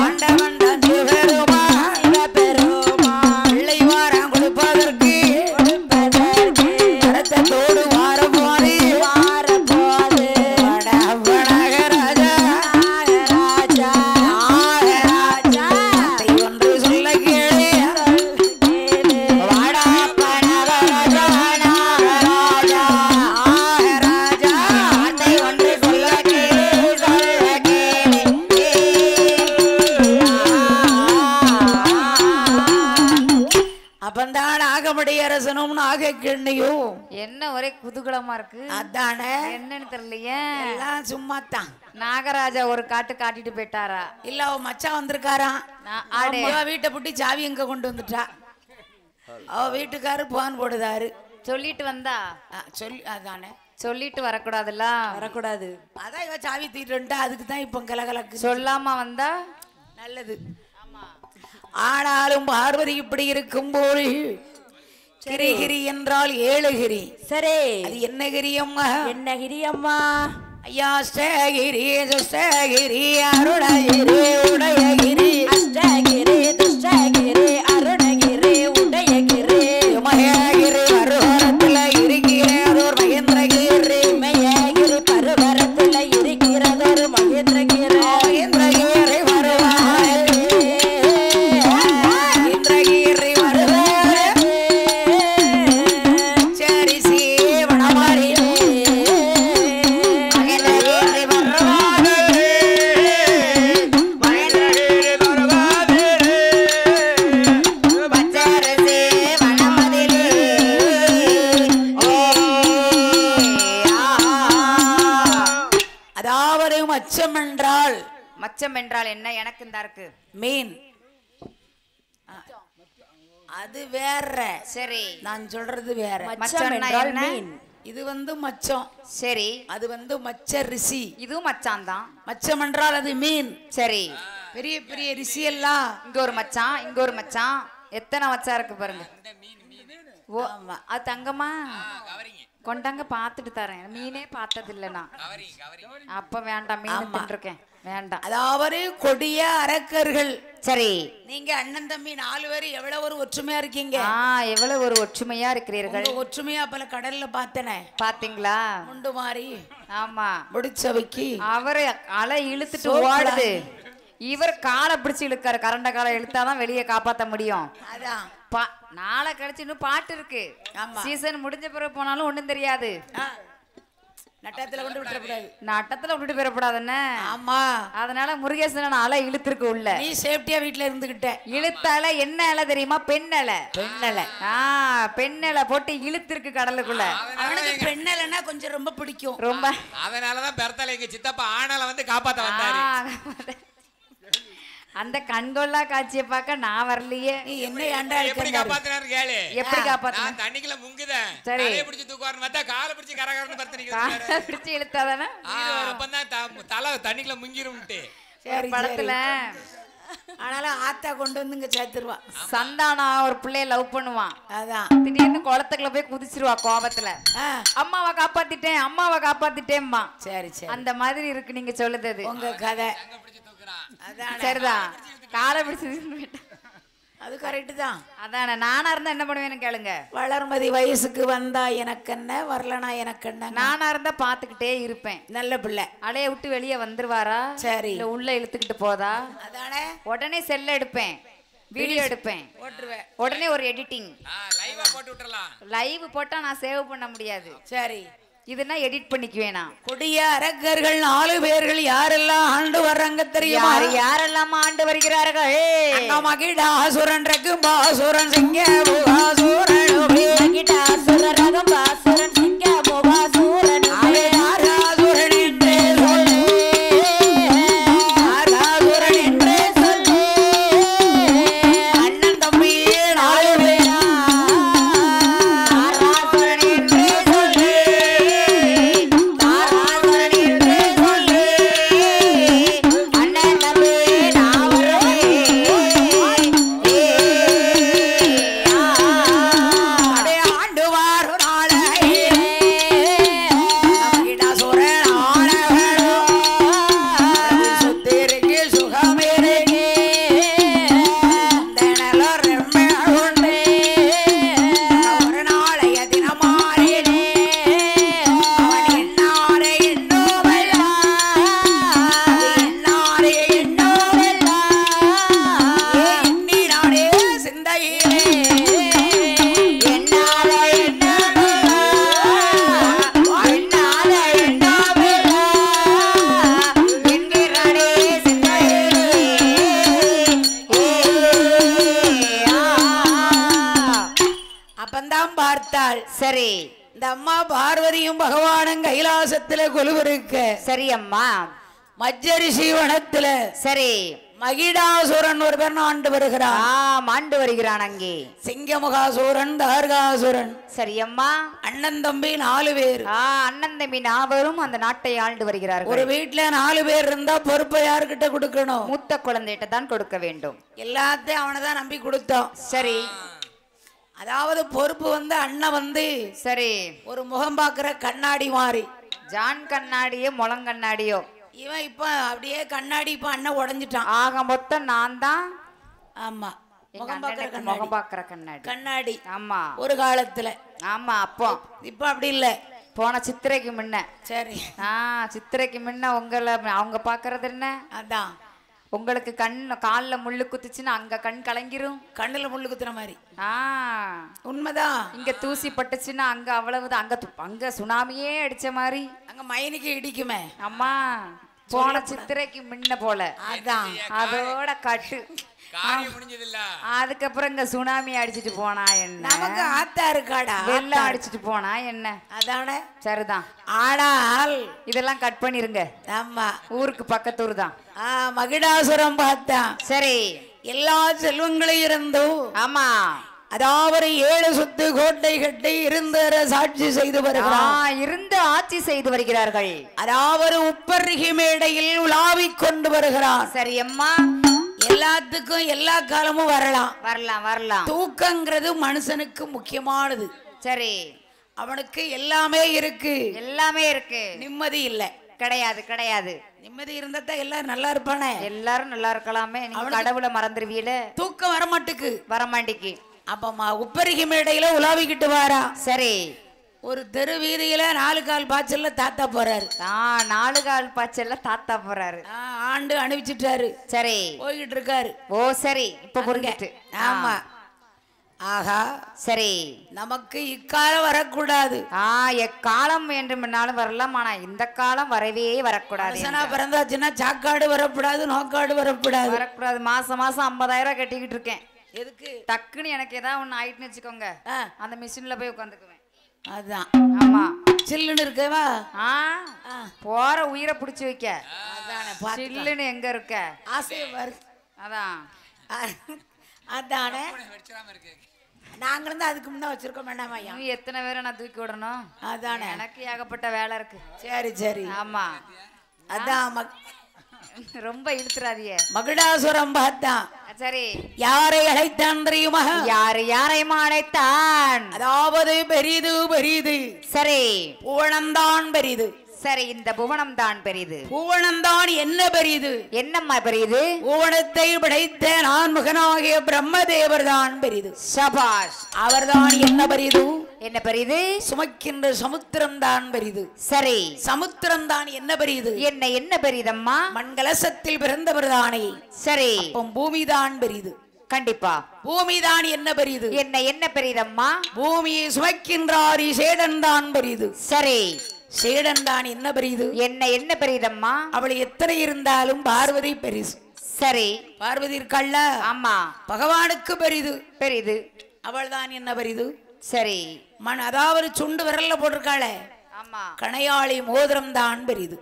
ஆண்டவன் நாகமடி அரசனும் நாகக்கண்ணியும்
என்ன ஒரே குதூகலமா இருக்கு.
அதானே
என்னன்னு தெரியலையே.
எல்லாம் சும்மாத்தான்.
நாகராஜா ஒரு காட்டு காட்டிட்டு போயிட்டாரா?
இல்ல அவ மச்சான் வந்திருக்காராம். அவ வீட்டை புட்டி சாவி எங்க கொண்டு வந்துட்டா. அவ வீட்டுக்காரு போன் போடுதாரு.
சொல்லிட்டு வந்தா
சொல்லி அதானே
சொல்லிட்டு வரக்கூடாதுல்ல.
வரக்கூடாது.
அதான் இவ சாவி தூக்கிட்டு அதுக்கு தான் இப்ப கலகலக்கு.
சொல்லாம வந்தா
நல்லது. ஆனாலும் பார்வதி இப்படி இருக்கும் போது கிரிகிரி என்றால் 7 கிரி.
சரி,
அது என்ன கிரி அம்மா?
என்ன கிரி அம்மா?
ஐயா அஷ்டகிரி துஷ்டகிரி அருணகிரி உதயகிரி.
அஷ்டகிரி துஷ்டகிரி அருணகிரி உதயகிரி.
மகேகிரி பருவரத்துல இருக்கிறதோர் மகேந்திரகிரி.
மகேகிரி பருவரத்துல இருக்கிறதொரு மகேந்திரகிரி.
மகேந்திரகிரி வருவாய் இந்திரகிரி வருவாய் சரிசி வனமாரி மகேந்திரகிரி வருவாய் மகேந்திரகிரி வருவாய் பச்சரிசி வனமதிலே. அதாவது மச்சம் என்றால்
மச்சம் என்றால் என்ன? எனக்கு இந்த இருக்கு
மீன். அது வேற.
சரி,
நான் சொல்றது வேற.
மச்சம் என்றால்
மீன்.
இது வந்து மச்சம்.
சரி,
அது வந்து மச்ச ரிசி.
இதுவும் மச்சான் தான்.
மச்சம் என்றால் அது மீன்.
சரி,
பெரிய பெரிய ரிசி எல்லாம்
இங்க ஒரு மச்சான், இங்க ஒரு மச்சான். எத்தனை மச்சான் இருக்கு பாருங்க. ஓ, அது தங்கம்மா கொண்டாங்க பாத்துட்டு தரேன். மீனே பார்த்தது இல்ல நான். அப்ப வேண்டாம், மீன் தின்றுக்கேன், வேண்டாம்.
அதாவது கொடிய அரக்கர்கள்.
சரி,
நீங்க அண்ணன் தம்பி 4 பேர் எவ்வளவு ஒரு ஒற்றுமையா இருக்கீங்க.
எவ்வளவு ஒரு ஒற்றுமையா இருக்கிறீர்கள்.
உங்க ஒற்றுமையா பல கடல்ல பார்த்தனே.
பாத்தீங்களா?
முண்டு மாறி
ஆமா,
முடிச்சவைக்கு
அவரு அலை இழுத்துட்டு ஓடுது. இவர் காலை பிடிச்சு இழுக்காரு. கரண்ட காலை இழுத்தாதான் வெளியே காப்பாத்த முடியும்.
அதான்
நாளை கழிச்சு இன்னும் பாட்டு இருக்கு. சீசன் முடிஞ்ச பிறகு போனாலும் ஒண்ணும் தெரியாது.
நட்டத்துல கொண்டு விட்டுறக்கூடாது.
நட்டத்துல விட்டுட்டு போயிடக்கூடாதுன்னு.
ஆமா,
அதனால முருகேசன் அலை இழுத்துருக்கு உள்ள.
நீ சேஃப்டியா வீட்டுல இருந்துகிட்ட.
இழுத்தால என்ன அலை தெரியுமா? பெண்ணலை.
பெண்ணலை.
பெண்ணலை போட்டு இழுத்திருக்கு கடலுக்குள்ள.
அவனுக்கு பெண்ணலைன்னா கொஞ்சம் ரொம்ப பிடிக்கும்.
ரொம்ப.
அதனாலதான் பெருத்தால எங்க சித்தப்பா ஆனால வந்து காப்பாத்த வந்தாரு.
அந்த கண்கொள்ளா காட்சியை பார்க்க நான் வரலையே.
நீ என்ன ஏண்டா
எப்படி காப்பாத்தினாரு கேளு.
எப்படி காப்பாத்தினா?
நான் தண்ணிக்குள்ள முங்குதேன்.
சரி,
தலைய பிடிச்சு தூக்குவாருன்னு பார்த்தா காலை பிடிச்சு கரகரன்னு படுத்து நிக்கிறாரு.
காலை பிடிச்சு இழுத்தாதானே
அப்பதான் தலை தண்ணிக்குள்ள முங்கிரும்ட்டு.
படத்துல.
ஆனாலும் ஆத்தா கொண்டு வந்து இங்க சேர்த்துருவா.
சந்தானா ஒரு பிள்ளைய லவ் பண்ணுவான்.
அதான்
திடீர்னு குளத்துக்குள்ள போய் குதிச்சிருவா கோபத்துல. அம்மாவை காப்பாத்திட்டேன், அம்மாவை காப்பாத்திட்டேம்மா.
சரி சரி,
அந்த மாதிரி இருக்கு நீங்க சொல்லுது
உங்க கதை.
சரிதான், காலை பிடிச்சு.
அது கரெக்ட் தான்.
அதானே, நானா இருந்தா என்ன பண்ணுவேன்னு கேளுங்க.
வளர்மதி வயசுக்கு வந்தா எனக்கு என்ன, வரலனா எனக்கு என்ன.
நானா இருந்தா பாத்துக்கிட்டே இருப்பேன்.
நல்ல பிள்ளை.
அலைய விட்டு வெளியே வந்துருவாரா?
சரி.
இல்ல உள்ள இழுத்துக்கிட்டு போதா?
அதானே,
உடனே செல்ல எடுப்பேன், வீடியோ எடுப்பேன்,
போட்டுருவேன்.
உடனே ஒரு எடிட்டிங்.
லைவா போட்டு விட்டுறலாம்.
லைவ் போட்டா நான் சேவ் பண்ண முடியாது.
சரி,
இதுனா எடிட் பண்ணிக்குவேனா.
கொடிய அரக்கர்கள் 4 பேர்கள் யாரெல்லாம் ஆண்டு வர்றாங்க தெரியுமா?
யாரெல்லாம் ஆண்டு வருகிறார்கள்?
மகிடாசுரன் ரகும்பாசுரன் சிங்கமுகாசுரன்
மகிடாசுரன் ரகும்பாசுரன் சிங்கமுகாசுரன்
ஆராசுரன் என்றே சொல்லு, ஆராசுரன் என்றே சொல்லு. அண்ணன் தம்பி 4 பேரா ஆராசுரன் என்றே சொல்லு. அப்பந்தான் பார்த்தாள்.
சரி
இந்த அம்மா பார்வதியும் பகவானும் கைலாசத்துல கொலுவிருக்க.
சரி அம்மா.
மஜ்ஜரிஷி வனத்துல
சரி
மகிடாசுரன் ஒரு பேர் ஆண்டு வருகிறான்.
ஆண்டு வருகிறான் அங்கே.
சிங்கமுகாசுரன், தார்காசுரன்.
சரி அம்மா.
அண்ணன் தம்பி 4 பேர்.
அண்ணன் தம்பி 4 அந்த நாட்டை ஆண்டு வருகிறார்கள்.
ஒரு வீட்டுல 4 பேர் இருந்தா பொறுப்பை யாருக்கிட்ட கொடுக்கணும்?
மூத்த குழந்தைகிட்ட தான் கொடுக்க வேண்டும்.
எல்லாத்தையும் அவனை தான் நம்பி கொடுத்தோம்.
சரி.
அதாவது பொறுப்பு அண்ணன்
சரி
ஒரு முகம் பாக்குற கண்ணாடி மாதிரி.
ஜான் கண்ணாடியோ முழங்கண்ணாடியோ
இவன் இப்ப அப்படியே கண்ணாடி இப்ப அண்ணன் உடைஞ்சிட்டான்.
ஆக மொத்தம் நான் தான்.
ஆமா
முகம் பாக்குற கண்ணாடி.
கண்ணாடி.
ஆமா
ஒரு காலத்துல.
ஆமா அப்போ.
இப்ப அப்படி இல்ல.
போன சித்திரைக்கு முன்ன.
சரி.
சித்திரைக்கு முன்ன உங்களை அவங்க பாக்குறது என்ன? அதான் உங்களுக்கு கண் கால்ல முள்ளு குத்துச்சுன்னா அங்க கண் கலங்கிரும். கண்ணுல முள்ளு குத்துற மாதிரி. உண்மைதான். இங்க தூசி பட்டுச்சுன்னா அங்க அவ்வளவுதான். அங்க சுனாமியே அடிச்ச மாதிரி அங்க மயனுக்கு இடிக்குமே. அம்மா போன சித்திரைக்கு முன்ன போல. அதான் அதோட கட்டு அதுக்கப்புறம் இங்க சுனாமி அடிச்சிட்டு போனா என்ன? நமக்கு ஆத்தா இருக்காடா. வெள்ளம் அடிச்சிட்டு போனா என்ன? அதானே. சரிதான். ஆனால் இதெல்லாம் கட் பண்ணிருங்க. ஆமா ஊருக்கு பக்கத்தூர் தான். மகிடாசுரம் பார்த்தா. சரி எல்லா செல்வங்களையும் இருந்தும். ஆமா அதாவது 7 சுத்து கோட்டை கட்டி இருந்து சாட்சி செய்து வருகிறார். இருந்து ஆட்சி செய்து வருகிறார்கள். அதாவது உப்பருகி மேடையில் உலாவிக் கொண்டு வருகிறார். சரி அம்மா. எல்லாத்துக்கும் எல்லா காலமும் வரலாம். வரலாம் வரலாம். தூக்கங்கிறது மனுஷனுக்கு முக்கியமானது. சரி அவனுக்கு எல்லாமே இருக்கு. எல்லாமே இருக்கு. நிம்மதி இல்ல. கிடையாது கிடையாது. நிம்மதி இருந்தா எல்லாரும் நல்லா இருப்பானே. எல்லாரும் நல்லா இருக்கலாமே. நீங்க கடவுளை மறந்துருவீல. தூக்கம் வரமாட்டுக்கு. வரமாட்டிக்கு. அப்பமா உப்பருகி மேடையில உலாவிக்கிட்டு வாரா. சரி ஒரு தெரு வீதியில 4 கால் பாய்ச்சல்ல தாத்தா போறாரு. 4 கால் பாய்ச்சல்ல தாத்தா போறாரு. ஆண்டு அனுப்பிச்சிட்டாரு. சரி போய்கிட்டு இருக்காரு. ஓ சரி இப்ப புரிஞ்சிட்டு. ஆமா ஆஹா சரி நமக்கு இக்காலம் வரக்கூடாது. எக்காலம் என்று முன்னாலும் வரலாம். ஆனா இந்த காலம் வரவே வரக்கூடாது. பிறந்தாச்சுன்னா சாக்காடு வரக்கூடாது, நோக்காடு வரக்கூடாது. வரக்கூடாது. மாசம் மாசம் 50,000 கட்டிக்கிட்டு இருக்கேன். எதுக்கு? டக்குன்னு எனக்கு ஏதாவது ஒண்ணு ஆயிட்டுன்னு வச்சுக்கோங்க. அந்த மிஷின்ல போய் உட்காந்துக்குவேன். அதான் ஆமா சில்லுன்னு இருக்கவா. போற உயிரை புடிச்சு வைக்க. அதானே சில்லுன்னு எங்க இருக்க ஆசை வரு. அதான் அதானே நாங்க இருந்து அதுக்கு முன்ன வச்சிருக்கோம். வேண்டாமா எத்தனை பேரை நான் தூக்கி விடணும்? அதானே எனக்கு ஏகப்பட்ட வேலை இருக்கு. சரி சரி ஆமா அதான் ரொம்ப இழுத்துறாதிய. மகுடாசுரம் பார்த்தான். சரி யாரை அழைத்தான் தெரியுமா? யாரை அழைத்தான்? அதாவது பெரிது பெரிது. சரி புவனம்தான் பெரிது. சரி இந்த புவனம் தான் பெரிது. புவனம் தான் என்ன பெரிது? என்னம்மா பெரிது? புவனத்தை படைத்த நான் மகனாகிய பிரம்மதேவர் தான் பெரிது. சபாஷ். அவர்தான் என்ன பெரிது? என்ன பெரிது? சுமக்கின்ற சமுத்திரம் தான் பெரிது. சரி சமுத்திரம் தான் என்ன பெரிது? என்ன பெரிதம்மா? மண்கலசத்தில் பிறந்தவர் தானே. சரி பூமி தான் பெரிது. கண்டிப்பா பூமி தான் என்ன பெரிது? என்ன பெரிதம்மா? பூமியை சுமக்கின்றார் சேடன் தான் பெரிது. சரி சேடன் தான் என்ன பெரிது? என்ன பெரிதம்மா? அவள் எத்தனை இருந்தாலும் பார்வதி பெரிது. சரி பார்வதி இருக்கல்ல. ஆமா பகவானுக்கு பெரிது. பெரிது அவள் தான் என்ன பெரிது? சரி மண் அதாவது சுண்டு விரல்ல போட்டிருக்காளே. ஆமா கணையாளி மோதிரம் தான் பெரிது.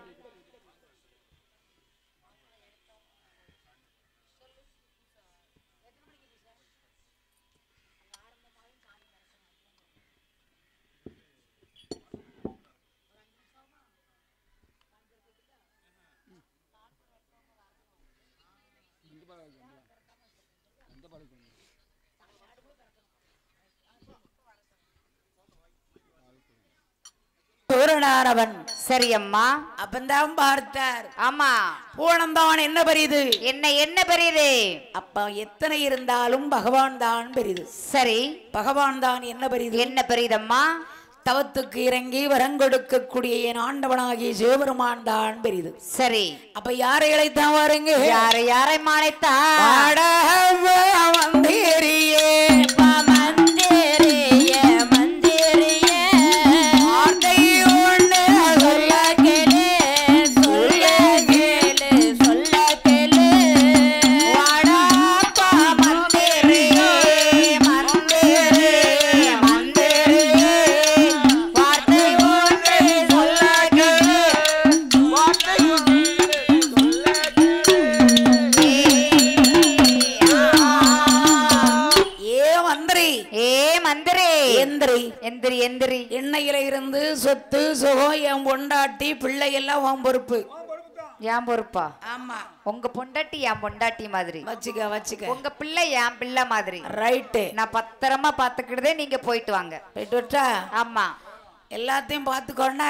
சரி அம்மா அப்பந்தான் பார்த்தார். ஆமா பூனம் தான் என்ன பெரிது? என்ன பெரிது? அப்ப எத்தனை இருந்தாலும் பகவான் தான் பெரிது. சரி பகவான் தான் என்ன பெரிது? என்ன பெரிதம்மா? தவத்துக்கு இறங்கி வரங்கொடுக்கக்கூடிய என் ஆண்டவனாகிய சிவபெருமான் தான் பெரிது. சரி அப்ப யாரை அழைத்தான் வாருங்க? யாரை மானைத்தான்? வந்தேரியே
எந்திரி
எந்திரி எந்திரி.
எண்ணெயில இருந்து சொத்து சுகம் என் பொண்டாட்டி பிள்ளை எல்லாம் உன் பொறுப்பு.
ஏன் பொறுப்பா?
ஆமா.
உங்க பொண்டாட்டி என் பொண்டாட்டி மாதிரி
வச்சுக்க வச்சுக்க.
உங்க பிள்ளை என் பிள்ளை மாதிரி.
ரைட்டு.
நான் பத்திரமா பாத்துக்கிட்டதே, நீங்க போயிட்டு வாங்க.
போயிட்டு விட்டா?
ஆமா.
எல்லாத்தையும் பாத்துக்கோண்ண.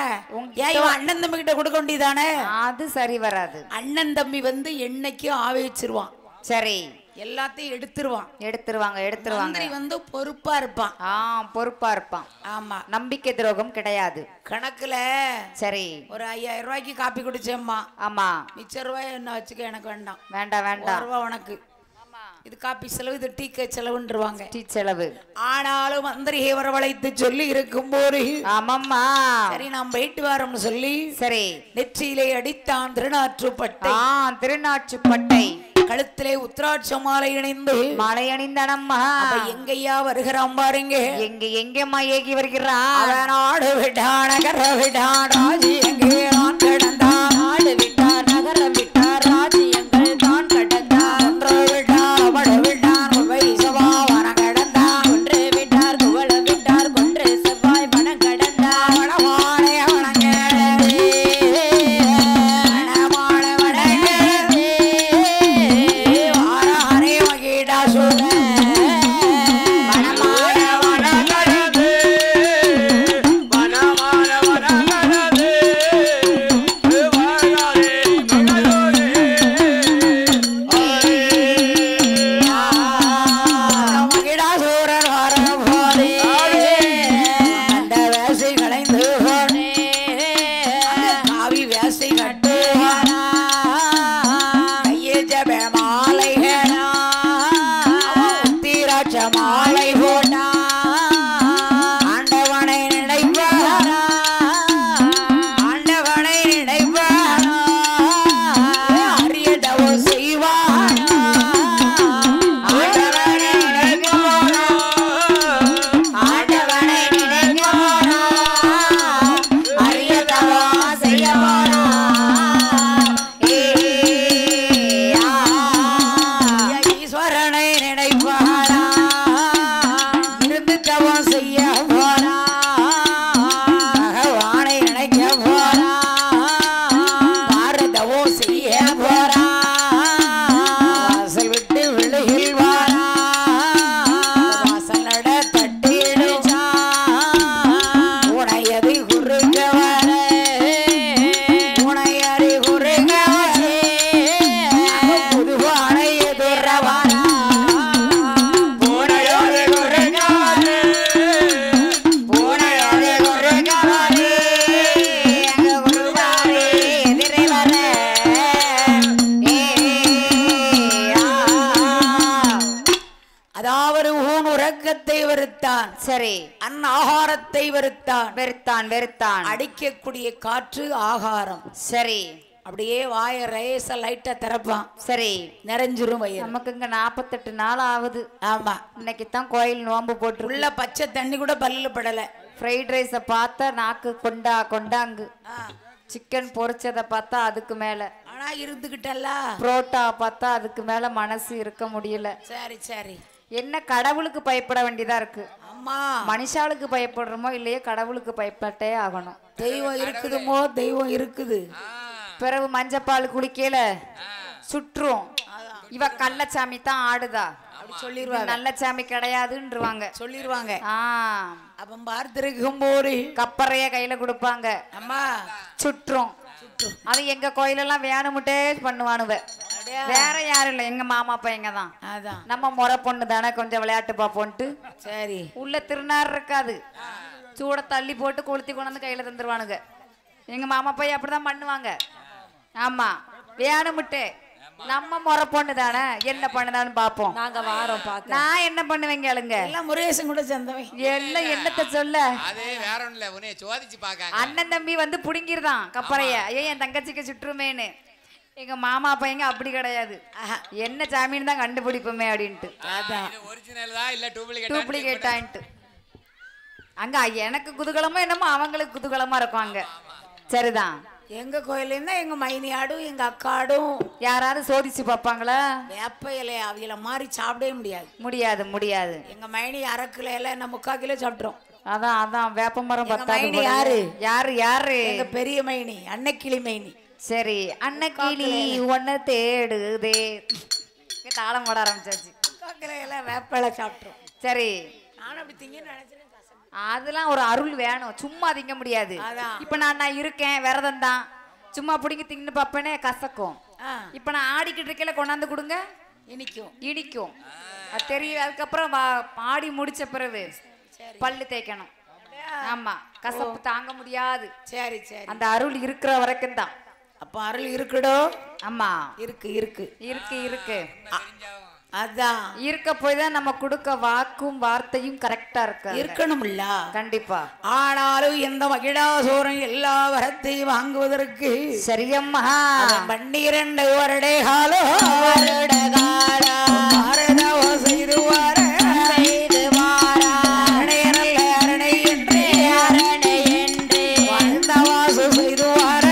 ஏன் அண்ணன் தம்பி கிட்ட கொடுக்க வேண்டியதானே?
அது சரி வராது.
அண்ணன் தம்பி வந்து என்னைக்கு ஆவேச்சிருவான்.
சரி.
எல்லாத்தையும் எடுத்துருவான்.
எடுத்துருவாங்க எடுத்துருவாங்க.
மந்திரி வந்து பொறுப்பா இருப்பான்.
பொறுப்பா இருப்பான்.
ஆமா.
நம்பிக்கை துரோகம் கிடையாது.
கணக்குல
சரி
ஒரு 5000 ரூபாய்க்கு காப்பி குடிச்சேம்மா.
ஆமா.
மிச்ச ரூபாய் என்ன வச்சுக்க, எனக்கு வேண்டாம்.
வேண்டாம் வேண்டாம்.
ரூபா உனக்கு. இது காப்பி செலவு, இது டீ செலவுன்றுவாங்க.
டீ செலவு.
ஆனாலும் மந்திரியை வரவழைத்து சொல்லி இருக்கும் போது
ஆமாம்மா
சரி நாம் போயிட்டு வரோம்னு சொல்லி
சரி
நெற்றியிலே அடித்தான் திருநாற்றுப்பட்டை.
திருநாற்றுப்பட்டை.
கழுத்திலே உத்திராட்ச மாலை அணிந்து
மாலை அணிந்தனம்மா.
எங்கய்யா வருகிறான் பாருங்க.
எங்கம்மா ஏகி வருகிறான்.
அவன் நாடு விட்டான் நகர விட்டான் ராஜி எங்கே நான் கிடந்தான்.
நாடு விட்டார் நகரம் விட்டார் ராஜ்யங்கள் தான் கடந்தார்.
ஒன்று விட்டான் அவள் விட்டான் வைசவா வன கிடந்தான்.
ஒன்று விட்டார் குவள விட்டார் கொன்று செவ்வாய் வனம் கடந்தார்.
வனமாலை வணங்கடவே வனமாலை வணங்கடவே வாராரே மகிடாசுர வனமாலை வணங்கடவே
வனமான வனமனது வாராரே மகளோரே
மகிடாசூரன் வரபோதே அந்த வேசை களைந்து போனே காவி வேசை கட்டுவானா கையில் ஜப மாலைகளா தீராட்ச மாலை போட்டா ஆண்டவனை நினைப்பாரா ஆண்டவனை நினைப்பாரா அரியதவோ செய்வானா ஆண்டவனை நினைப்பாரா ஆண்டவனை நினைப்பாரா அரியதவோ செய்வானா ஈஸ்வரனை நினைப்பாரா இருந்து தவம் செய்ய போறா பகவானை நினைக்க போறா பாரதவோ செய்ய போறா வாசல் விட்டு விழுகில் வாரா வாசல் நட தட்டிடுச்சா உனையது குறுக்க வர உனையறி குறுக்க வர புதுவானை எதிர வாரா பூனையோடு குறுக்க வர பூனையோடு குறுக்க வர எங்க குருவாரே எதிரே வர அதாவது ஊன் உறக்கத்தை வெறுத்தான்.
சரி.
அந்நாகாரத்தை வெறுத்தான்.
வெறுத்தான் வெறுத்தான்.
அடிக்கக்கூடிய காற்று ஆகாரம்.
சரி.
அப்படியே வாய ரேச லைட்டா திறப்பான்.
சரி.
நிறைஞ்சிரும் வயிறு.
நமக்கு இங்க 48 நாள் ஆகுது.
ஆமா.
இன்னைக்கு தான் கோயில் நோம்பு போட்டு
உள்ள பச்சை தண்ணி கூட பல்லுல படல.
ஃப்ரைட் ரைஸை பார்த்தா நாக்கு கொண்டாங்கு. சிக்கன் பொரிச்சதை பார்த்தா அதுக்கு மேல.
ஆனா இருந்துகிட்டல்ல.
புரோட்டா பார்த்தா அதுக்கு மேல மனசு இருக்க முடியல.
சரி சரி.
என்ன கடவுளுக்கு பயப்பட வேண்டியதா இருக்கு.
அம்மா
மனுஷாளுக்கு பயப்படுறோமோ இல்லையே கடவுளுக்கு பயப்பட்டே ஆகணும்.
தெய்வம் இருக்குதுமோ தெய்வம் இருக்குது.
பிறகு மஞ்சப்பால் குளிக்கல சுற்றும். இவ கள்ளச்சாமி தான் ஆடுதா
சொல்லிடுவாங்க.
நல்ல சாமி கிடையாதுன்றவாங்க
சொல்லிடுவாங்க. அப்ப பார்த்திருக்கும் போது
கப்பறைய கையில கொடுப்பாங்க.
அம்மா
சுற்றும். அது எங்க கோயிலெல்லாம் வேணுமுட்டே பண்ணுவானுவ. வேற யாரும் இல்ல, எங்க மாமா பையங்க தான்.
அதான்
நம்ம முறை பொண்ணு தானே, கொஞ்சம் விளையாட்டு பாப்போன்ட்டு
சரி
உள்ள திருநார் இருக்காது, சூட தள்ளி போட்டு கொளுத்தி கொண்டு வந்து கையில தந்துருவானுங்க. எங்க மாமா பையன் அப்படிதான் பண்ணுவாங்க. ஆமா வேணுமுட்டே. நம்ம முறை பொண்ணு தானே, என்ன பண்ணுதான்னு பாப்போம்.
நாங்க வாரோம் பாக்க.
நான் என்ன பண்ணுவேங்க கேளுங்க.
எல்லாம் முருகேசன் கூட சேர்ந்தவன்.
எல்லாம் என்னத்த சொல்ல,
அது வேற ஒண்ணும் இல்ல, உன்னை சோதிச்சு பாக்காங்க.
அண்ணன் தம்பி வந்து புடுங்கிருதான் கப்பறைய. ஐயோ என் தங்கச்சிக்கு சுற்றுமேன்னு. எங்க மாமா பையங்க அப்படி கிடையாது, என்ன சாமின்னு தான் கண்டுபிடிப்போமே அப்படின்ட்டு.
ஒரிஜினல் தான் இல்ல
டூப்ளிகேட்டான்ட்டு. அங்க எனக்கு குதூகலமா என்னமோ அவங்களுக்கு குதூகலமா இருக்கும் அங்க. சரிதான்.
எங்க கோயில எங்க மைனி ஆடும் எங்க அக்கா ஆடும்.
யாராவது சோதிச்சு பார்ப்பாங்களா?
வேப்ப இலைய அவியல மாதிரி சாப்பிடவே முடியாது.
முடியாது முடியாது.
எங்க மைனி 1/2 கிலோ இலை, நம்ம 3/4 கிலோ சாப்பிட்றோம்.
அதான் அதான் வேப்பமரம் பத்தாது.
யாரு
யாரு யாரு?
எங்க பெரிய மைனி அன்னைக்கிளி மைனி.
சரி அன்னைக்கிளி ஒன்ன தேடுதே. தாளம் போட ஆரம்பிச்சாச்சு.
எல்லாம் வேப்பலை சாப்பிட்டோம்.
சரி
நானும் அப்படி திங்கன்னு நினைச்சேன்.
அதெல்லாம் ஒரு அருள் வேணும், சும்மா திங்க முடியாது. இப்ப நான் இருக்கேன் விரதம் தான், சும்மா பிடிங்க தின்னு பாப்பேனே கசக்கும். இப்ப நான் ஆடிக்கிட்டு இருக்கல கொண்டாந்து கொடுங்க இனிக்கும் இனிக்கும் அது தெரியும். அதுக்கப்புறம் ஆடி முடிச்ச பிறகு பல்லு தேய்க்கணும். ஆமா கசப்பு தாங்க முடியாது.
சரி சரி
அந்த அருள் இருக்கிற வரைக்கும் தான்.
அப்ப அருள் இருக்குடோ.
ஆமா
இருக்கு இருக்கு
இருக்கு இருக்கு.
அதான்
இருக்க போய் தான் நம்ம கொடுக்க வாக்கும் வார்த்தையும் கரெக்டா இருக்கு.
இருக்கணும்ல
கண்டிப்பா.
ஆனாலும் எந்த மகிழாசோரம் எல்லா வரத்தையும் வாங்குவதற்கு
சரியம்மா
12 வருட காலம் செய்து வார அரணை என்று வாழ்ந்தவாசம் செய்து வார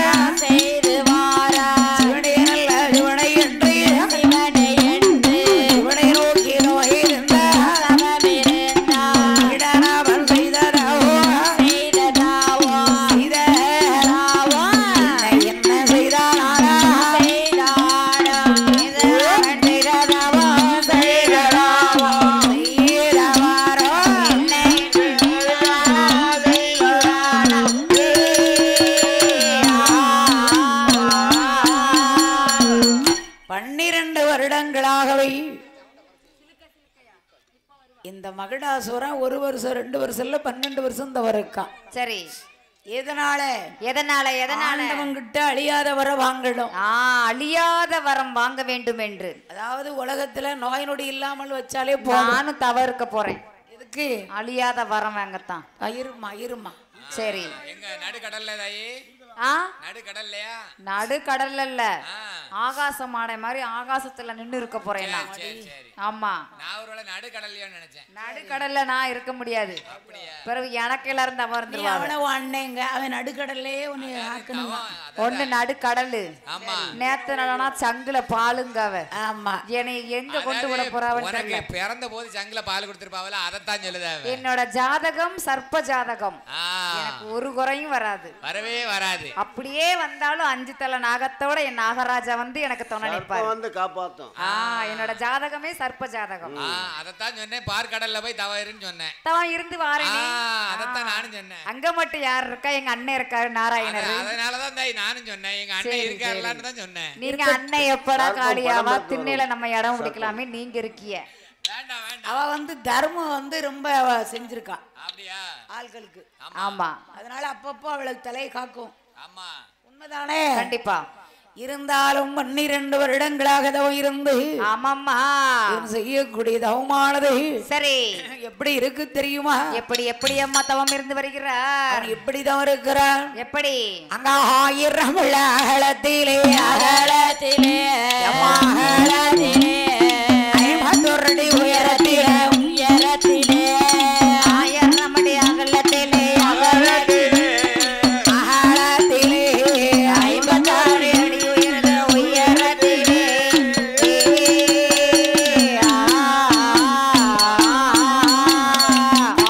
இந்த மகிடாசுரம் 1 வருஷம் 2 வருஷம் இல்ல 12 வருஷம் தவறுக்கான்.
சரி
எதனால
எதனால எதனால
அவங்கிட்ட அழியாத வரம் வாங்கணும்.
அழியாத வரம் வாங்க வேண்டும் என்று.
அதாவது உலகத்துல நோய் நொடி இல்லாமல் வச்சாலே போதும்.
நானும் தவறுக்க போறேன்.
எதுக்கு?
அழியாத வரம் வாங்கத்தான்.
இருமா இருமா.
சரி
எங்க நடுக்கடல்ல தாயி? நடுக்கடல்லையா?
நடுக்கடல்ல இல்ல, ஆகாசமான மாதிரி ஆகாசத்துல நின்னு இருக்க போறேன் நான். ஆமா
நான் ஒருவேளை நடுக்கடல்லையோ நினைச்சேன்.
நடுக்கடல்ல நான் இருக்க முடியாது. பிறகு எனக்கு எல்லாரும் தவறு வந்துருவாங்க.
அண்ணேங்க அவன் நடுக்கடல்லே ஒன்னு ஆக்கணுமா?
ஒண்ணு நடுக்கடலு. நேத்து நடனா சங்குல பாலுங்க அவ.
ஆமா
என்னை எங்க கொண்டு விட போறாவன்னு தெரியல.
பிறந்த போது சங்குல பால் கொடுத்திருப்பாவல, அதத்தான் சொல்லுதா.
என்னோட ஜாதகம் சர்ப்ப ஜாதகம். எனக்கு ஒரு குறையும் வராது,
வரவே வராது.
அப்படியே வந்தாலும் 5 தலை நாகத்தோட என் நாகராஜா வந்து எனக்கு துணை நிற்பார்,
வந்து காப்பாத்தும்.
என்னோட ஜாதகமே சர்ப்ப ஜாதகம்.
அதத்தான் சொன்னேன், பார்க்கடல்ல போய் தவறுன்னு சொன்னேன்.
தவம் இருந்து வாரேனே.
அதத்தான் நானும் சொன்னேன்.
அங்க மட்டும் யார் இருக்கா? எங்க அண்ணன் இருக்காரு நாராயணர்.
அதனாலதான் தாய் நானும் சொன்னேன், எங்க அண்ணன் இருக்காருலான்னு தான் சொன்னேன்.
நீங்க அண்ணன் எப்படா காளியாவா திண்ணையில நம்ம இடம் பிடிக்கலாமே, நீங்க இருக்கிய.
அவ வந்து தர்மம் வந்து ரொம்ப செஞ்சிருக்கா
அப்படியா
ஆட்களுக்கு.
ஆமா
அதனால அப்பப்போ அவளுக்கு தலையை காக்கும்.
ஆமா
உண்மைதானே?
கண்டிப்பா.
இருந்தாலும் 12 வருடங்களாக தவம் இருந்து
ஆமாம்மா
செய்யக்கூடிய தவமானது
சரி
எப்படி இருக்கு தெரியுமா?
எப்படி எப்படி அம்மா தவம் இருந்து வருகிறார்?
எப்படி தவம் இருக்கிறார்?
எப்படி?
அங்க 1000 அகலத்திலே அகலத்திலே 50 அடி உயரத்திலே உயரத்திலே 1000 அடி அகலத்திலே அகலத்திலே அகலத்திலே 50 அடி உயரத்திலே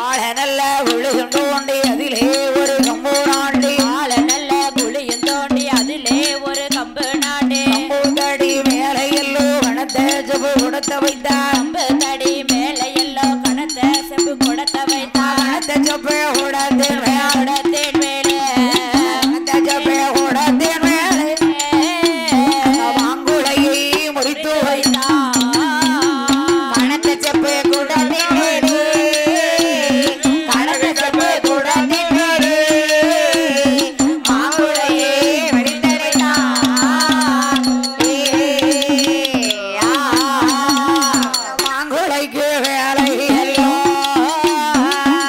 ஆள நல்ல விழுகும் தோண்டி அதிலே ஒரு கம்பு நாண்டி ஆள நல்ல புளியும் தோண்டி அதிலே ஒரு கம்பு நாண்டி கம்பு தடி மேல எல்லோ கணத்த செப்பு கொடுத்த வைத்தார். கம்பு தடி மேல எல்லோ கணத்த செப்பு கொடுத்த வைத்தார். கணத்த செப்பு உடத்தின் மேடத்தின் மேலே கணத்த செப்பு உடத்தின் மேலே மாங்குளையை முறித்து வைத்தார். கணத்த செப்பு குடத்தின் மேலே கணத்த செப்பு குடத்தின் மேலே மாங்குளையை வெடித்தடைத்தார். மாங்குளைக்கு வேலை எல்லோ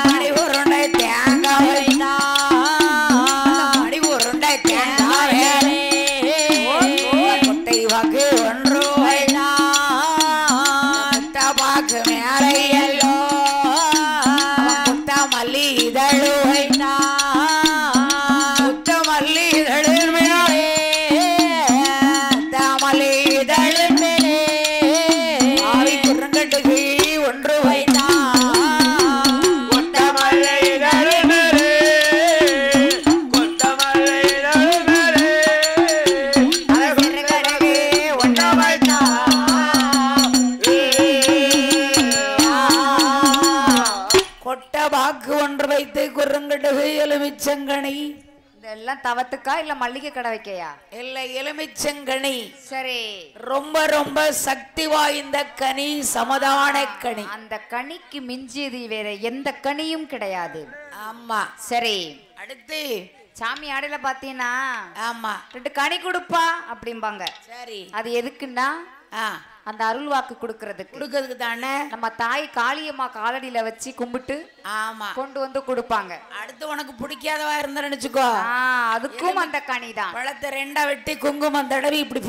மணி உருண்டை தேங்காய் வைத்தார். மணி உருண்டை தேங்காய் வேலை கொட்டை வாக்கு 1 வைத்தார். பாக்கு மேலை எல்லோ முத்த மல்லி இதழு வைத்தார். முத்த மல்லி இதழின் மேலே முத்த மல்லி இதழின் மேலே ஆவி குரங்கட்டுக்கு 1 வைத்தார். முத்த மல்லி இதழ் பெருங்கடுகு எலுமிச்சங்கனி.
இதெல்லாம் தவத்துக்கா இல்ல மல்லிகை கடை வைக்கையா?
இல்ல எலுமிச்சங்கனி.
சரி.
ரொம்ப ரொம்ப சக்தி வாய்ந்த கனி, சமதான கனி.
அந்த கனிக்கு மிஞ்சியது வேற எந்த கனியும் கிடையாது.
ஆமா.
சரி.
அடுத்து
சாமி ஆடையில பாத்தீங்கன்னா
ஆமா
2 கனி கொடுப்பா அப்படிம்பாங்க.
சரி.
அது எதுக்குன்னா அந்த அருள் வாக்கு கொடுக்கறதுக்கு
தானே.
நம்ம தாய் காளியம்மா காலடியில வச்சு கும்பிட்டு
ஆமா
கொண்டு வந்து கொடுப்பாங்க.
அடுத்து உனக்கு பிடிக்காதவா இருந்தா நினைச்சுக்கோ,
அதுக்கும் அந்த கனி தான்.
பழத்தை 2ஆ வெட்டி குங்குமம் தடவி இப்படி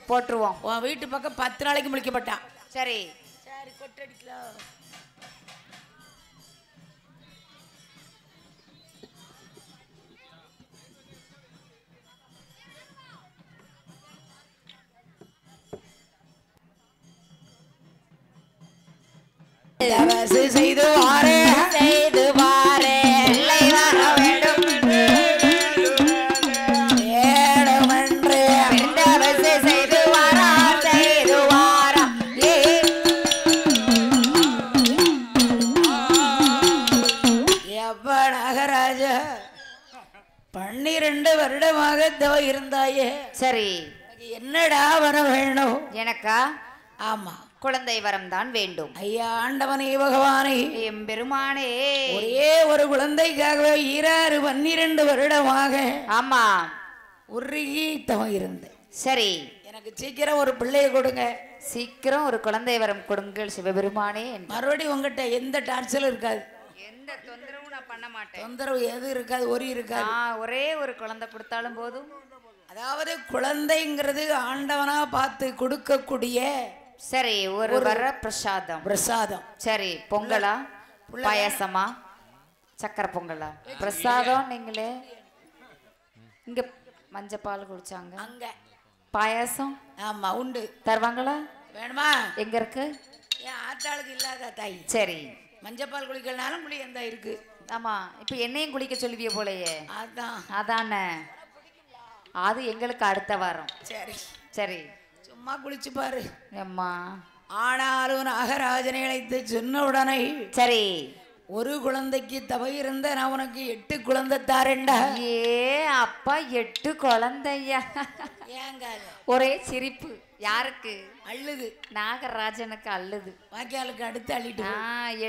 போட்டுருவோம்.
உன் வீட்டு பக்கம் 10 நாளைக்கு முழிக்கப்பட்டான்.
சரி
சரி கொட்டடிக்கலாம். செய்து வாரே
செய்து வாரே
இல்லை வர வேண்டும் ஏடமென்று
பெருந்தவசை செய்து வாரா செய்து வாரா
எப்ப நாகராஜா 12 வருடமாக தவ இருந்தாயே.
சரி.
என்னடா வர வேணும்?
எனக்கா?
ஆமா
குழந்தை வரம் தான் வேண்டும்.
ஐயா ஆண்டவனே பகவானே
எம்பெருமானே,
ஒரே ஒரு குழந்தைக்காகவே 12 வருடமாக
ஆமா
உருகி தவம் இருந்தேன்.
சரி.
எனக்கு சீக்கிரம் ஒரு பிள்ளையை கொடுங்க.
சீக்கிரம் ஒரு குழந்தை வரம் கொடுங்கள் சிவபெருமானே.
மறுபடியும் உங்ககிட்ட எந்த டார்ச்சலும் இருக்காது,
எந்த தொந்தரவும் நான் பண்ண மாட்டேன்.
தொந்தரவு எது இருக்காது, ஒரு இருக்காது.
ஒரே ஒரு குழந்தை கொடுத்தாலும் போதும்.
அதாவது குழந்தைங்கிறது ஆண்டவனா பார்த்து கொடுக்கக்கூடிய
சரி ஒரு வர பிரசாதம்.
பிரசாதம்.
சரி. பொங்கலா பாயாசமா சக்கரை பொங்கலா? பிரசாதம். நீங்களே இங்க மஞ்சப்பால் குடிச்சாங்க,
அங்க
பாயாசம்
ஆமா உண்டு.
தருவாங்களா?
வேணுமா?
எங்க இருக்கு?
என் ஆத்தாளுக்கு இல்லாத தாய்.
சரி.
மஞ்சப்பால் குளிக்கலனாலும் குளி எந்த இருக்கு.
ஆமா. இப்ப என்னையும் குளிக்க சொல்லுவிய போலயே.
அதான்
அதானே. அது எங்களுக்கு அடுத்த வாரம்.
சரி
சரி.
சும்மா குளிச்சு பாரு
அம்மா.
ஆனாலும் நாகராஜனை அழைத்து சொன்ன உடனே
சரி
ஒரு குழந்தைக்கு தவ இருந்த நான் உனக்கு 8 குழந்தை தாரேன்டா.
ஏ அப்பா 8 குழந்தையா?
ஏங்க
ஒரே சிரிப்பு. யாருக்கு?
அள்ளுது.
நாகராஜனுக்கு அள்ளுது.
வாக்கியாளுக்கு அடுத்து அள்ளிட்டு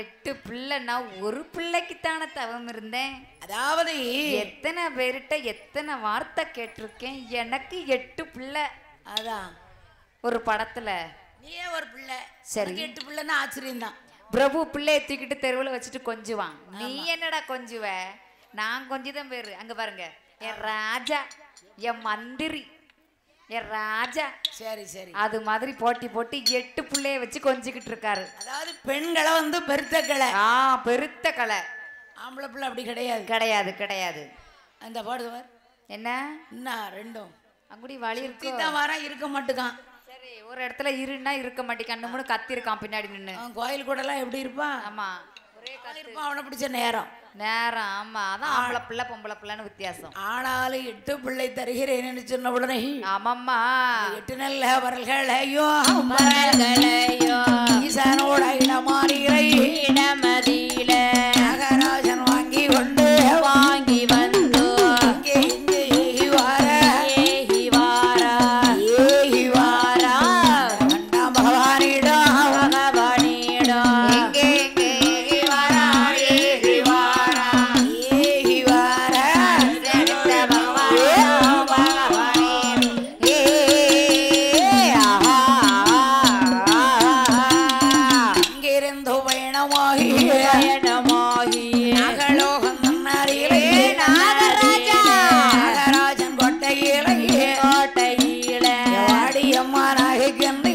8 பிள்ளை. நான் ஒரு பிள்ளைக்குத்தான தவம் இருந்தேன்.
அதாவது
எத்தனை பேர்கிட்ட எத்தனை வார்த்தை கேட்டிருக்கேன். எனக்கு 8 பிள்ளை.
அதான்
ஒரு படத்துல
நீயே ஒரு பிள்ளை.
சரி.
8 பிள்ளைன்னா ஆச்சரியம் தான்.
பிரபு பிள்ளைய தூக்கிட்டு தெருவில் வச்சுட்டு கொஞ்சுவான். நீ என்னடா கொஞ்சுவ? நான் கொஞ்சிதான் பேரு. அங்க பாருங்க, என் ராஜா, என் மந்திரி, என் ராஜா.
சரி சரி.
அது மாதிரி போட்டி போட்டு 8 பிள்ளைய வச்சு கொஞ்சிக்கிட்டு இருக்காரு.
அதாவது பெண்களை வந்து பெருத்த கலை.
பெருத்த கலை.
ஆம்பளை பிள்ளை அப்படி கிடையாது.
கிடையாது கிடையாது.
அந்த பாடுவார்
என்ன
என்ன ரெண்டும்
அங்குடி வழி இருக்கு
தான் வர இருக்க மாட்டுக்கான்.
சரி. ஒரு இடத்துல இருன்னா இருக்க மாட்டேன். மூணு கத்தி இருக்கான் பின்னாடி நின்று.
கோயில் கூட எல்லாம் எப்படி இருப்பான்?
ஆமா ஒரே
இருப்பான். அவனை பிடிச்ச நேரம்.
ஆமா. அதான் ஆம்பளை பிள்ளை பொம்பளை பிள்ளைன்னு வித்தியாசம்.
ஆனாலும் 8 பிள்ளை தருகிறேன்னு சொன்ன உடனே
ஆமாம்மா
8 நல்ல வரல்களையோ
மரங்களையோ
ஈசானோட இடமாறிகளை
இடமதியில
நாகராஜன் வாங்கி கொண்டு
வாங்கி வந்தோ
இங்கே இங்கே ஏகி வார
ஏகி வாரா
ஏகி வாரா கண்டாம் பகவானிடம்
பகவானிடம்
எங்கே எங்கே ஏகி வாரா ஏகி வாரா
ஏகி வார
செலுத்த பகவானிடம் பகவானே.
இங்கிருந்து பயணமாகி
பயணமாகி
நாகலோகம் நன்னாரிலே
நாகராஜா.
நாகராஜன் கொட்டையிலே
கோட்டையில
வாடியம்மா நாகைக்கன்று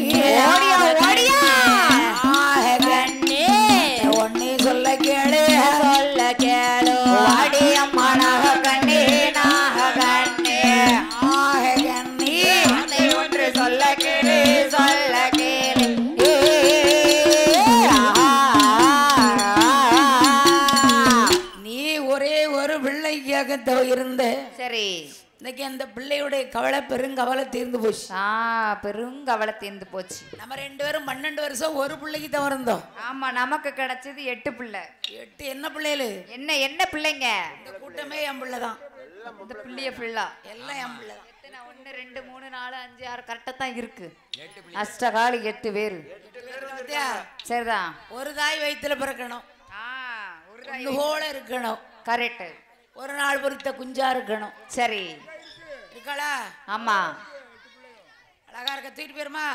ஓடியா ஓடியா.
கண்ணே
ஒன்னே சொல்ல கேளு
சொல்ல கேளு
அடியம்மா நாகக்கண்ணே நாகக்கண்ணே.
நாகக்கண்ணி
அதை ஒன்று சொல்ல கேளு சொல்ல கேளு.
நீ ஒரே ஒரு பிள்ளைக்காக இருந்த
சரி.
இன்னைக்கு அந்த பிள்ளையுடைய கவலை பெருங்கவலை தீர்ந்து போச்சு.
பெருங்கவலை தீர்ந்து போச்சு.
நம்ம 2 பேரும் 12 வருஷம் ஒரு பிள்ளைக்கு தான் இருந்தோம்.
ஆமா, நமக்கு கிடைச்சது 8 பிள்ளை.
8 என்ன பிள்ளைகளு?
என்ன பிள்ளைங்க?
இந்த கூட்டமே என் பிள்ளை தான்.
இந்த பிள்ளைய பிள்ளை
எல்லாம் என் பிள்ளை தான்.
1 2 3 4 5 6 கரெக்டா தான் இருக்கு. அஷ்டகாலி 8 பேரு. சரிதான்.
ஒரு தாய் வயித்துல பிறக்கணும். ஒரு தாய் போல இருக்கணும்.
கரெக்ட்.
ஒரு நாள் பொறுத்த குஞ்சா இருக்கணும்.
சரி
இருக்காளா?
ஆமா.
அழகா இருக்க. தூக்கிட்டு போயிருமா?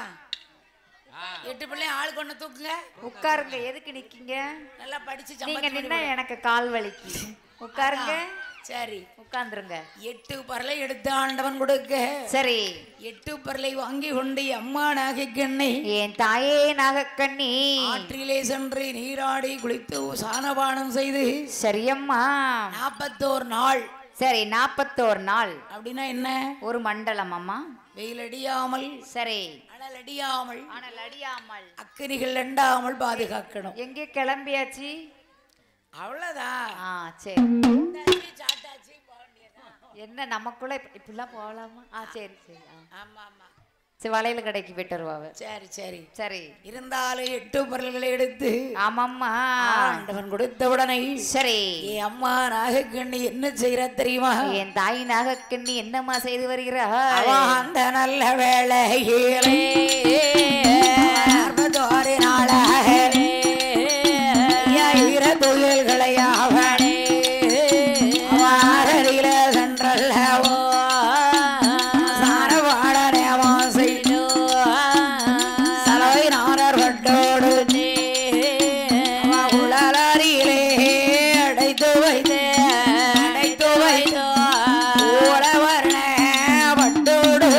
8 பிள்ளையும் ஆளுக்கு ஒண்ணு தூக்குங்க.
உட்காருங்க. எதுக்கு நிக்கீங்க?
நல்லா படிச்சு
நீங்க நின்னா எனக்கு கால் வலிக்கு. உட்காருங்க.
சரி
உட்கார்ந்துருங்க.
8 பரலை எடுத்து ஆண்டவன் கொடுக்க.
சரி
8 பரலை வாங்கி கொண்டு அம்மா நாகக்கண்ணி
என் தாயே நாகக்கண்ணி
ஆற்றிலே சென்று நீராடி குளித்து சானபானம் செய்து.
சரியம்மா.
41 நாள்.
சரி 41 நாள்
அப்படின்னா என்ன?
ஒரு மண்டலம் அம்மா.
வெயில் அடியாமல்.
சரி
அனல் அடியாமல்.
அடியாமல்
அக்கினிகள் அண்டாமல் பாதுகாக்கணும்.
எங்கே கிளம்பியாச்சு?
அவ்வளவுதான்.
சரி. என்ன நமக்குள்ள இப்படிலாம் போகலாமா? சரி சரி.
ஆமா ஆமா.
சரி வளையல கடைக்கு போயிட்டு வருவாங்க.
சரி சரி
சரி.
இருந்தாலும் 8 பொருள்களை எடுத்து
ஆமாம்மா
ஆண்டவன் கொடுத்த உடனே
சரி
என் அம்மா நாகக்கண்ணி என்ன செய்யற தெரியுமா?
என் தாய் நாகக்கண்ணி என்னம்மா செய்து வருகிறா?
அந்த நல்ல வேளையிலே 46 நாளாக துயல்களை அவனே வாரடியில சென்றல்லவோ சாரவாட நேமம் செய்தோ சலவை நாரர் வட்டோடு உளலறியிலே அடைத்து வைத்தோ உளவர்ண வட்டோடு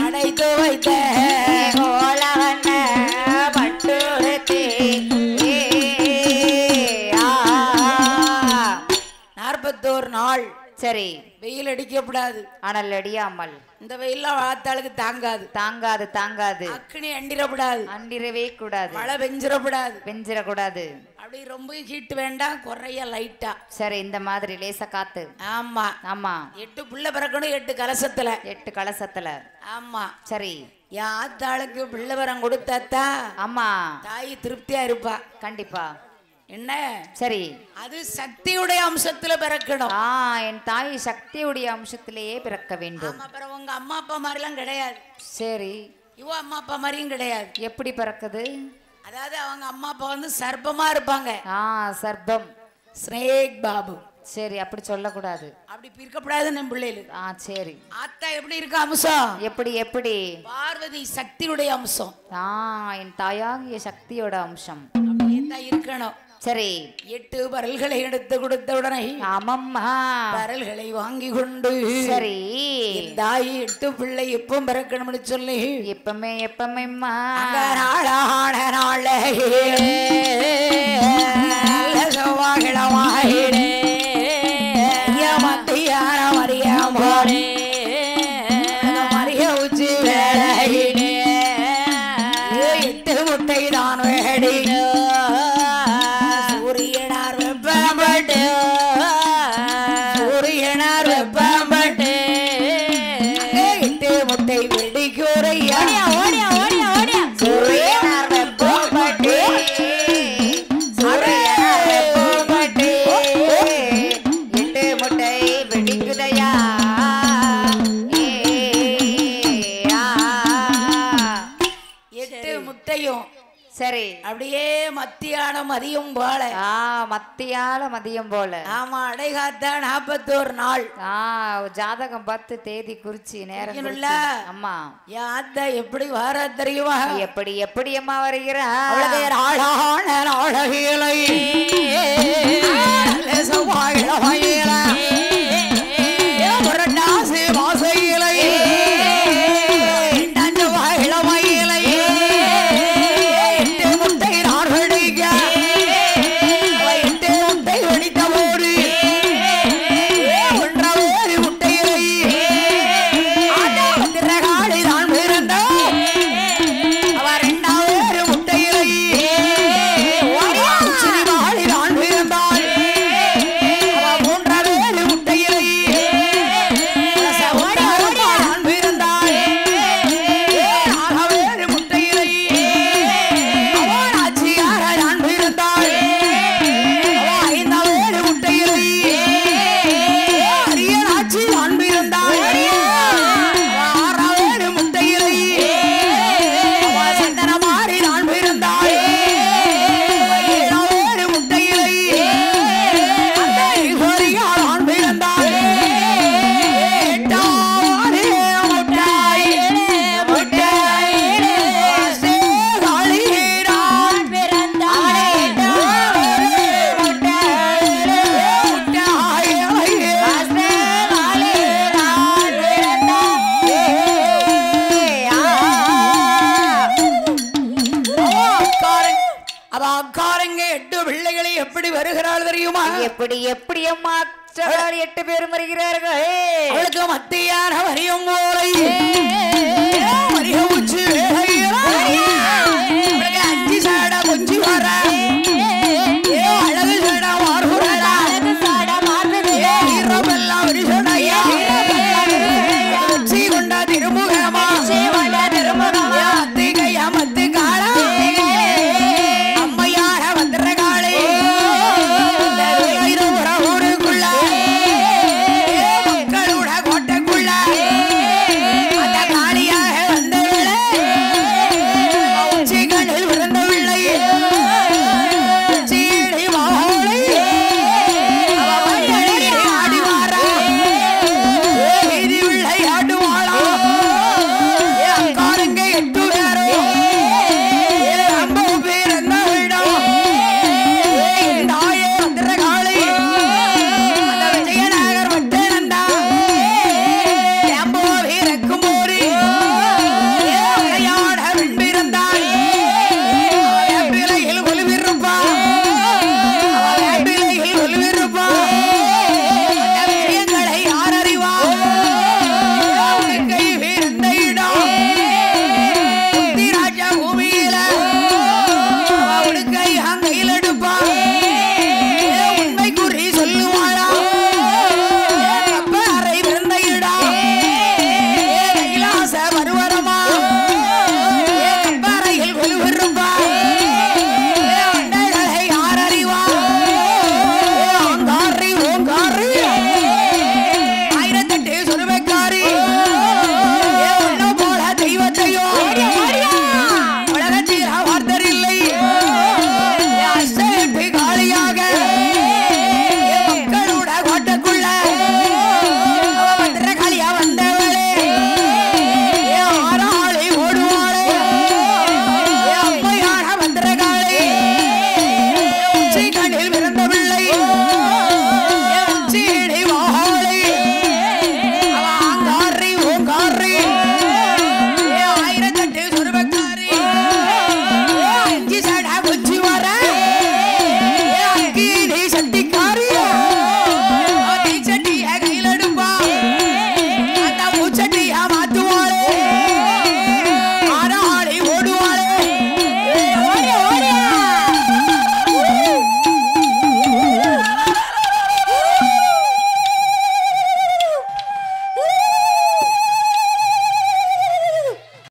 அடைத்து வைத்த 41 நாள்.
சரி.
வெயில் அடிக்கப்படாது.
அனல் அடியாமல்.
இந்த வெயில்லாம் வாத்தாளுக்கு தாங்காது.
தாங்காது.
அக்னி அண்டிரப்படாது.
அண்டிரவே கூடாது.
மழை பெஞ்சிடப்படாது.
பெஞ்சிடக்கூடாது.
அப்படி ரொம்ப ஹீட் வேண்டாம், குறைய லைட்டா.
சரி இந்த மாதிரி லேசா காத்து.
ஆமா
ஆமா.
8 பிள்ளை பிறக்கணும். 8 கலசத்துல.
8 கலசத்துல.
ஆமா.
சரி.
என் ஆத்தாளுக்கு பிள்ளை வரம் கொடுத்தாத்தா
ஆமா
தாய் திருப்தியா இருப்பா.
கண்டிப்பா.
என்ன?
சரி.
அது சக்தியுடைய அம்சத்துல பிறக்கணும்.
என் தாய் சக்தியுடைய அம்சத்திலேயே பிறக்க வேண்டும்.
ஆமா. அப்புறம் உங்க அம்மா அப்பா மாதிரிலாம் கிடையாது.
சரி.
இவ அம்மா அப்பா மாதிரியும் கிடையாது.
எப்படி பிறக்குது?
அதாவது அவங்க அம்மா அப்பா வந்து சர்ப்பமா இருப்பாங்க.
சர்ப்பம்.
ஸ்னேக் பாபு.
சரி அப்படி சொல்லக்கூடாது.
அப்படி பிரிக்கப்படாது நம்ம பிள்ளைகள்.
சரி.
ஆத்தா எப்படி இருக்க அம்சம்?
எப்படி?
பார்வதி சக்தியுடைய அம்சம்.
என் தாயாகிய சக்தியோட அம்சம்
அப்படியே இருக்கணும்.
சரி.
8 பரல்களை எடுத்து கொடுத்த உடனே
ஆமம்மா
பரல்களை வாங்கி கொண்டு
சரி
தாய் 8 பிள்ளை எப்பவும் பிறக்கணும்னு சொல்லி
எப்பவுமேம்மா
நாளான நாளே செவ்வாய்கிழமாயிடே மத்தியான மரியம் போலே மரிய உச்சி வேளையிலே 8 முட்டை தான் வேடி சூரியனார் வெப்பம்பட்டு எட்டு முட்டை வெடிக்குறையா சூரியனார் வெப்பம்பட்டு
எட்டு முட்டை வெடிக்குதையா.
எட்டு முட்டையும்
சரி
அப்படியே மத்தியானம் மதியம் போல.
மத்தியால மதியம் போல.
ஆமா. அடைகாத்தா 41 நாள்.
ஜாதகம் 10 தேதி குறிச்சி நேரம். அம்மா
யாத்தா எப்படி வர தெரியுமா?
எப்படி அம்மா வருகிறா?
ஆளான நாளகிலை புரட்டாசி மாசையிலை இளமையிலை 8 முட்டை நான் வெடிக்க 8 முட்டை வெடித்த போது 1 முட்டையிலை திரகாடி தான் பிறந்த அவர் 2 முட்டையிலை சினிமா அக்காரங்க 8 பிள்ளைகளை எப்படி வருகிறாள் தெரியுமா?
எப்படி எப்படி அம்மா 8 பேரும் வருகிறார்கள்.
அவளுக்கு மத்தியான வரியும் போலை வரிய உச்சி அவளுக்கு 5 சாட கொஞ்சி வர அழகு சாட மாறுறா அழகு சாட மாறுது இரவெல்லாம் ஒரு சொன்னையா உச்சி கொண்டா திருமுகமா அத்திகையா மத்து கால அம்மையார வந்திர காலை ஊருக்குள்ள மக்களோட கோட்டைக்குள்ள அந்த காளியாக வந்தவளை உச்சிகளில் விழுந்தவில்லை சீடி மாலை ஆடி வாரா வீதி உள்ளை ஆடுவாளா அக்காரங்க 8 பேரும் ரொம்ப பேர் என்ன விடம் தாயே வந்திர காளை அந்த விஜயநகர் வட்டு நந்தா எம்போ வீரக்கும் போரி விளையாட வெண்பிறந்தாள் வேப்பிலையில் ஒளிவிருப்பா வேப்பிலையில் ஒளிவிருப்பா அந்த விஷயங்களை யார் அறிவா கை வீழ்ந்த இடம் ராஜா பூமியில உடுக்கை அங்கையில் எடுப்பா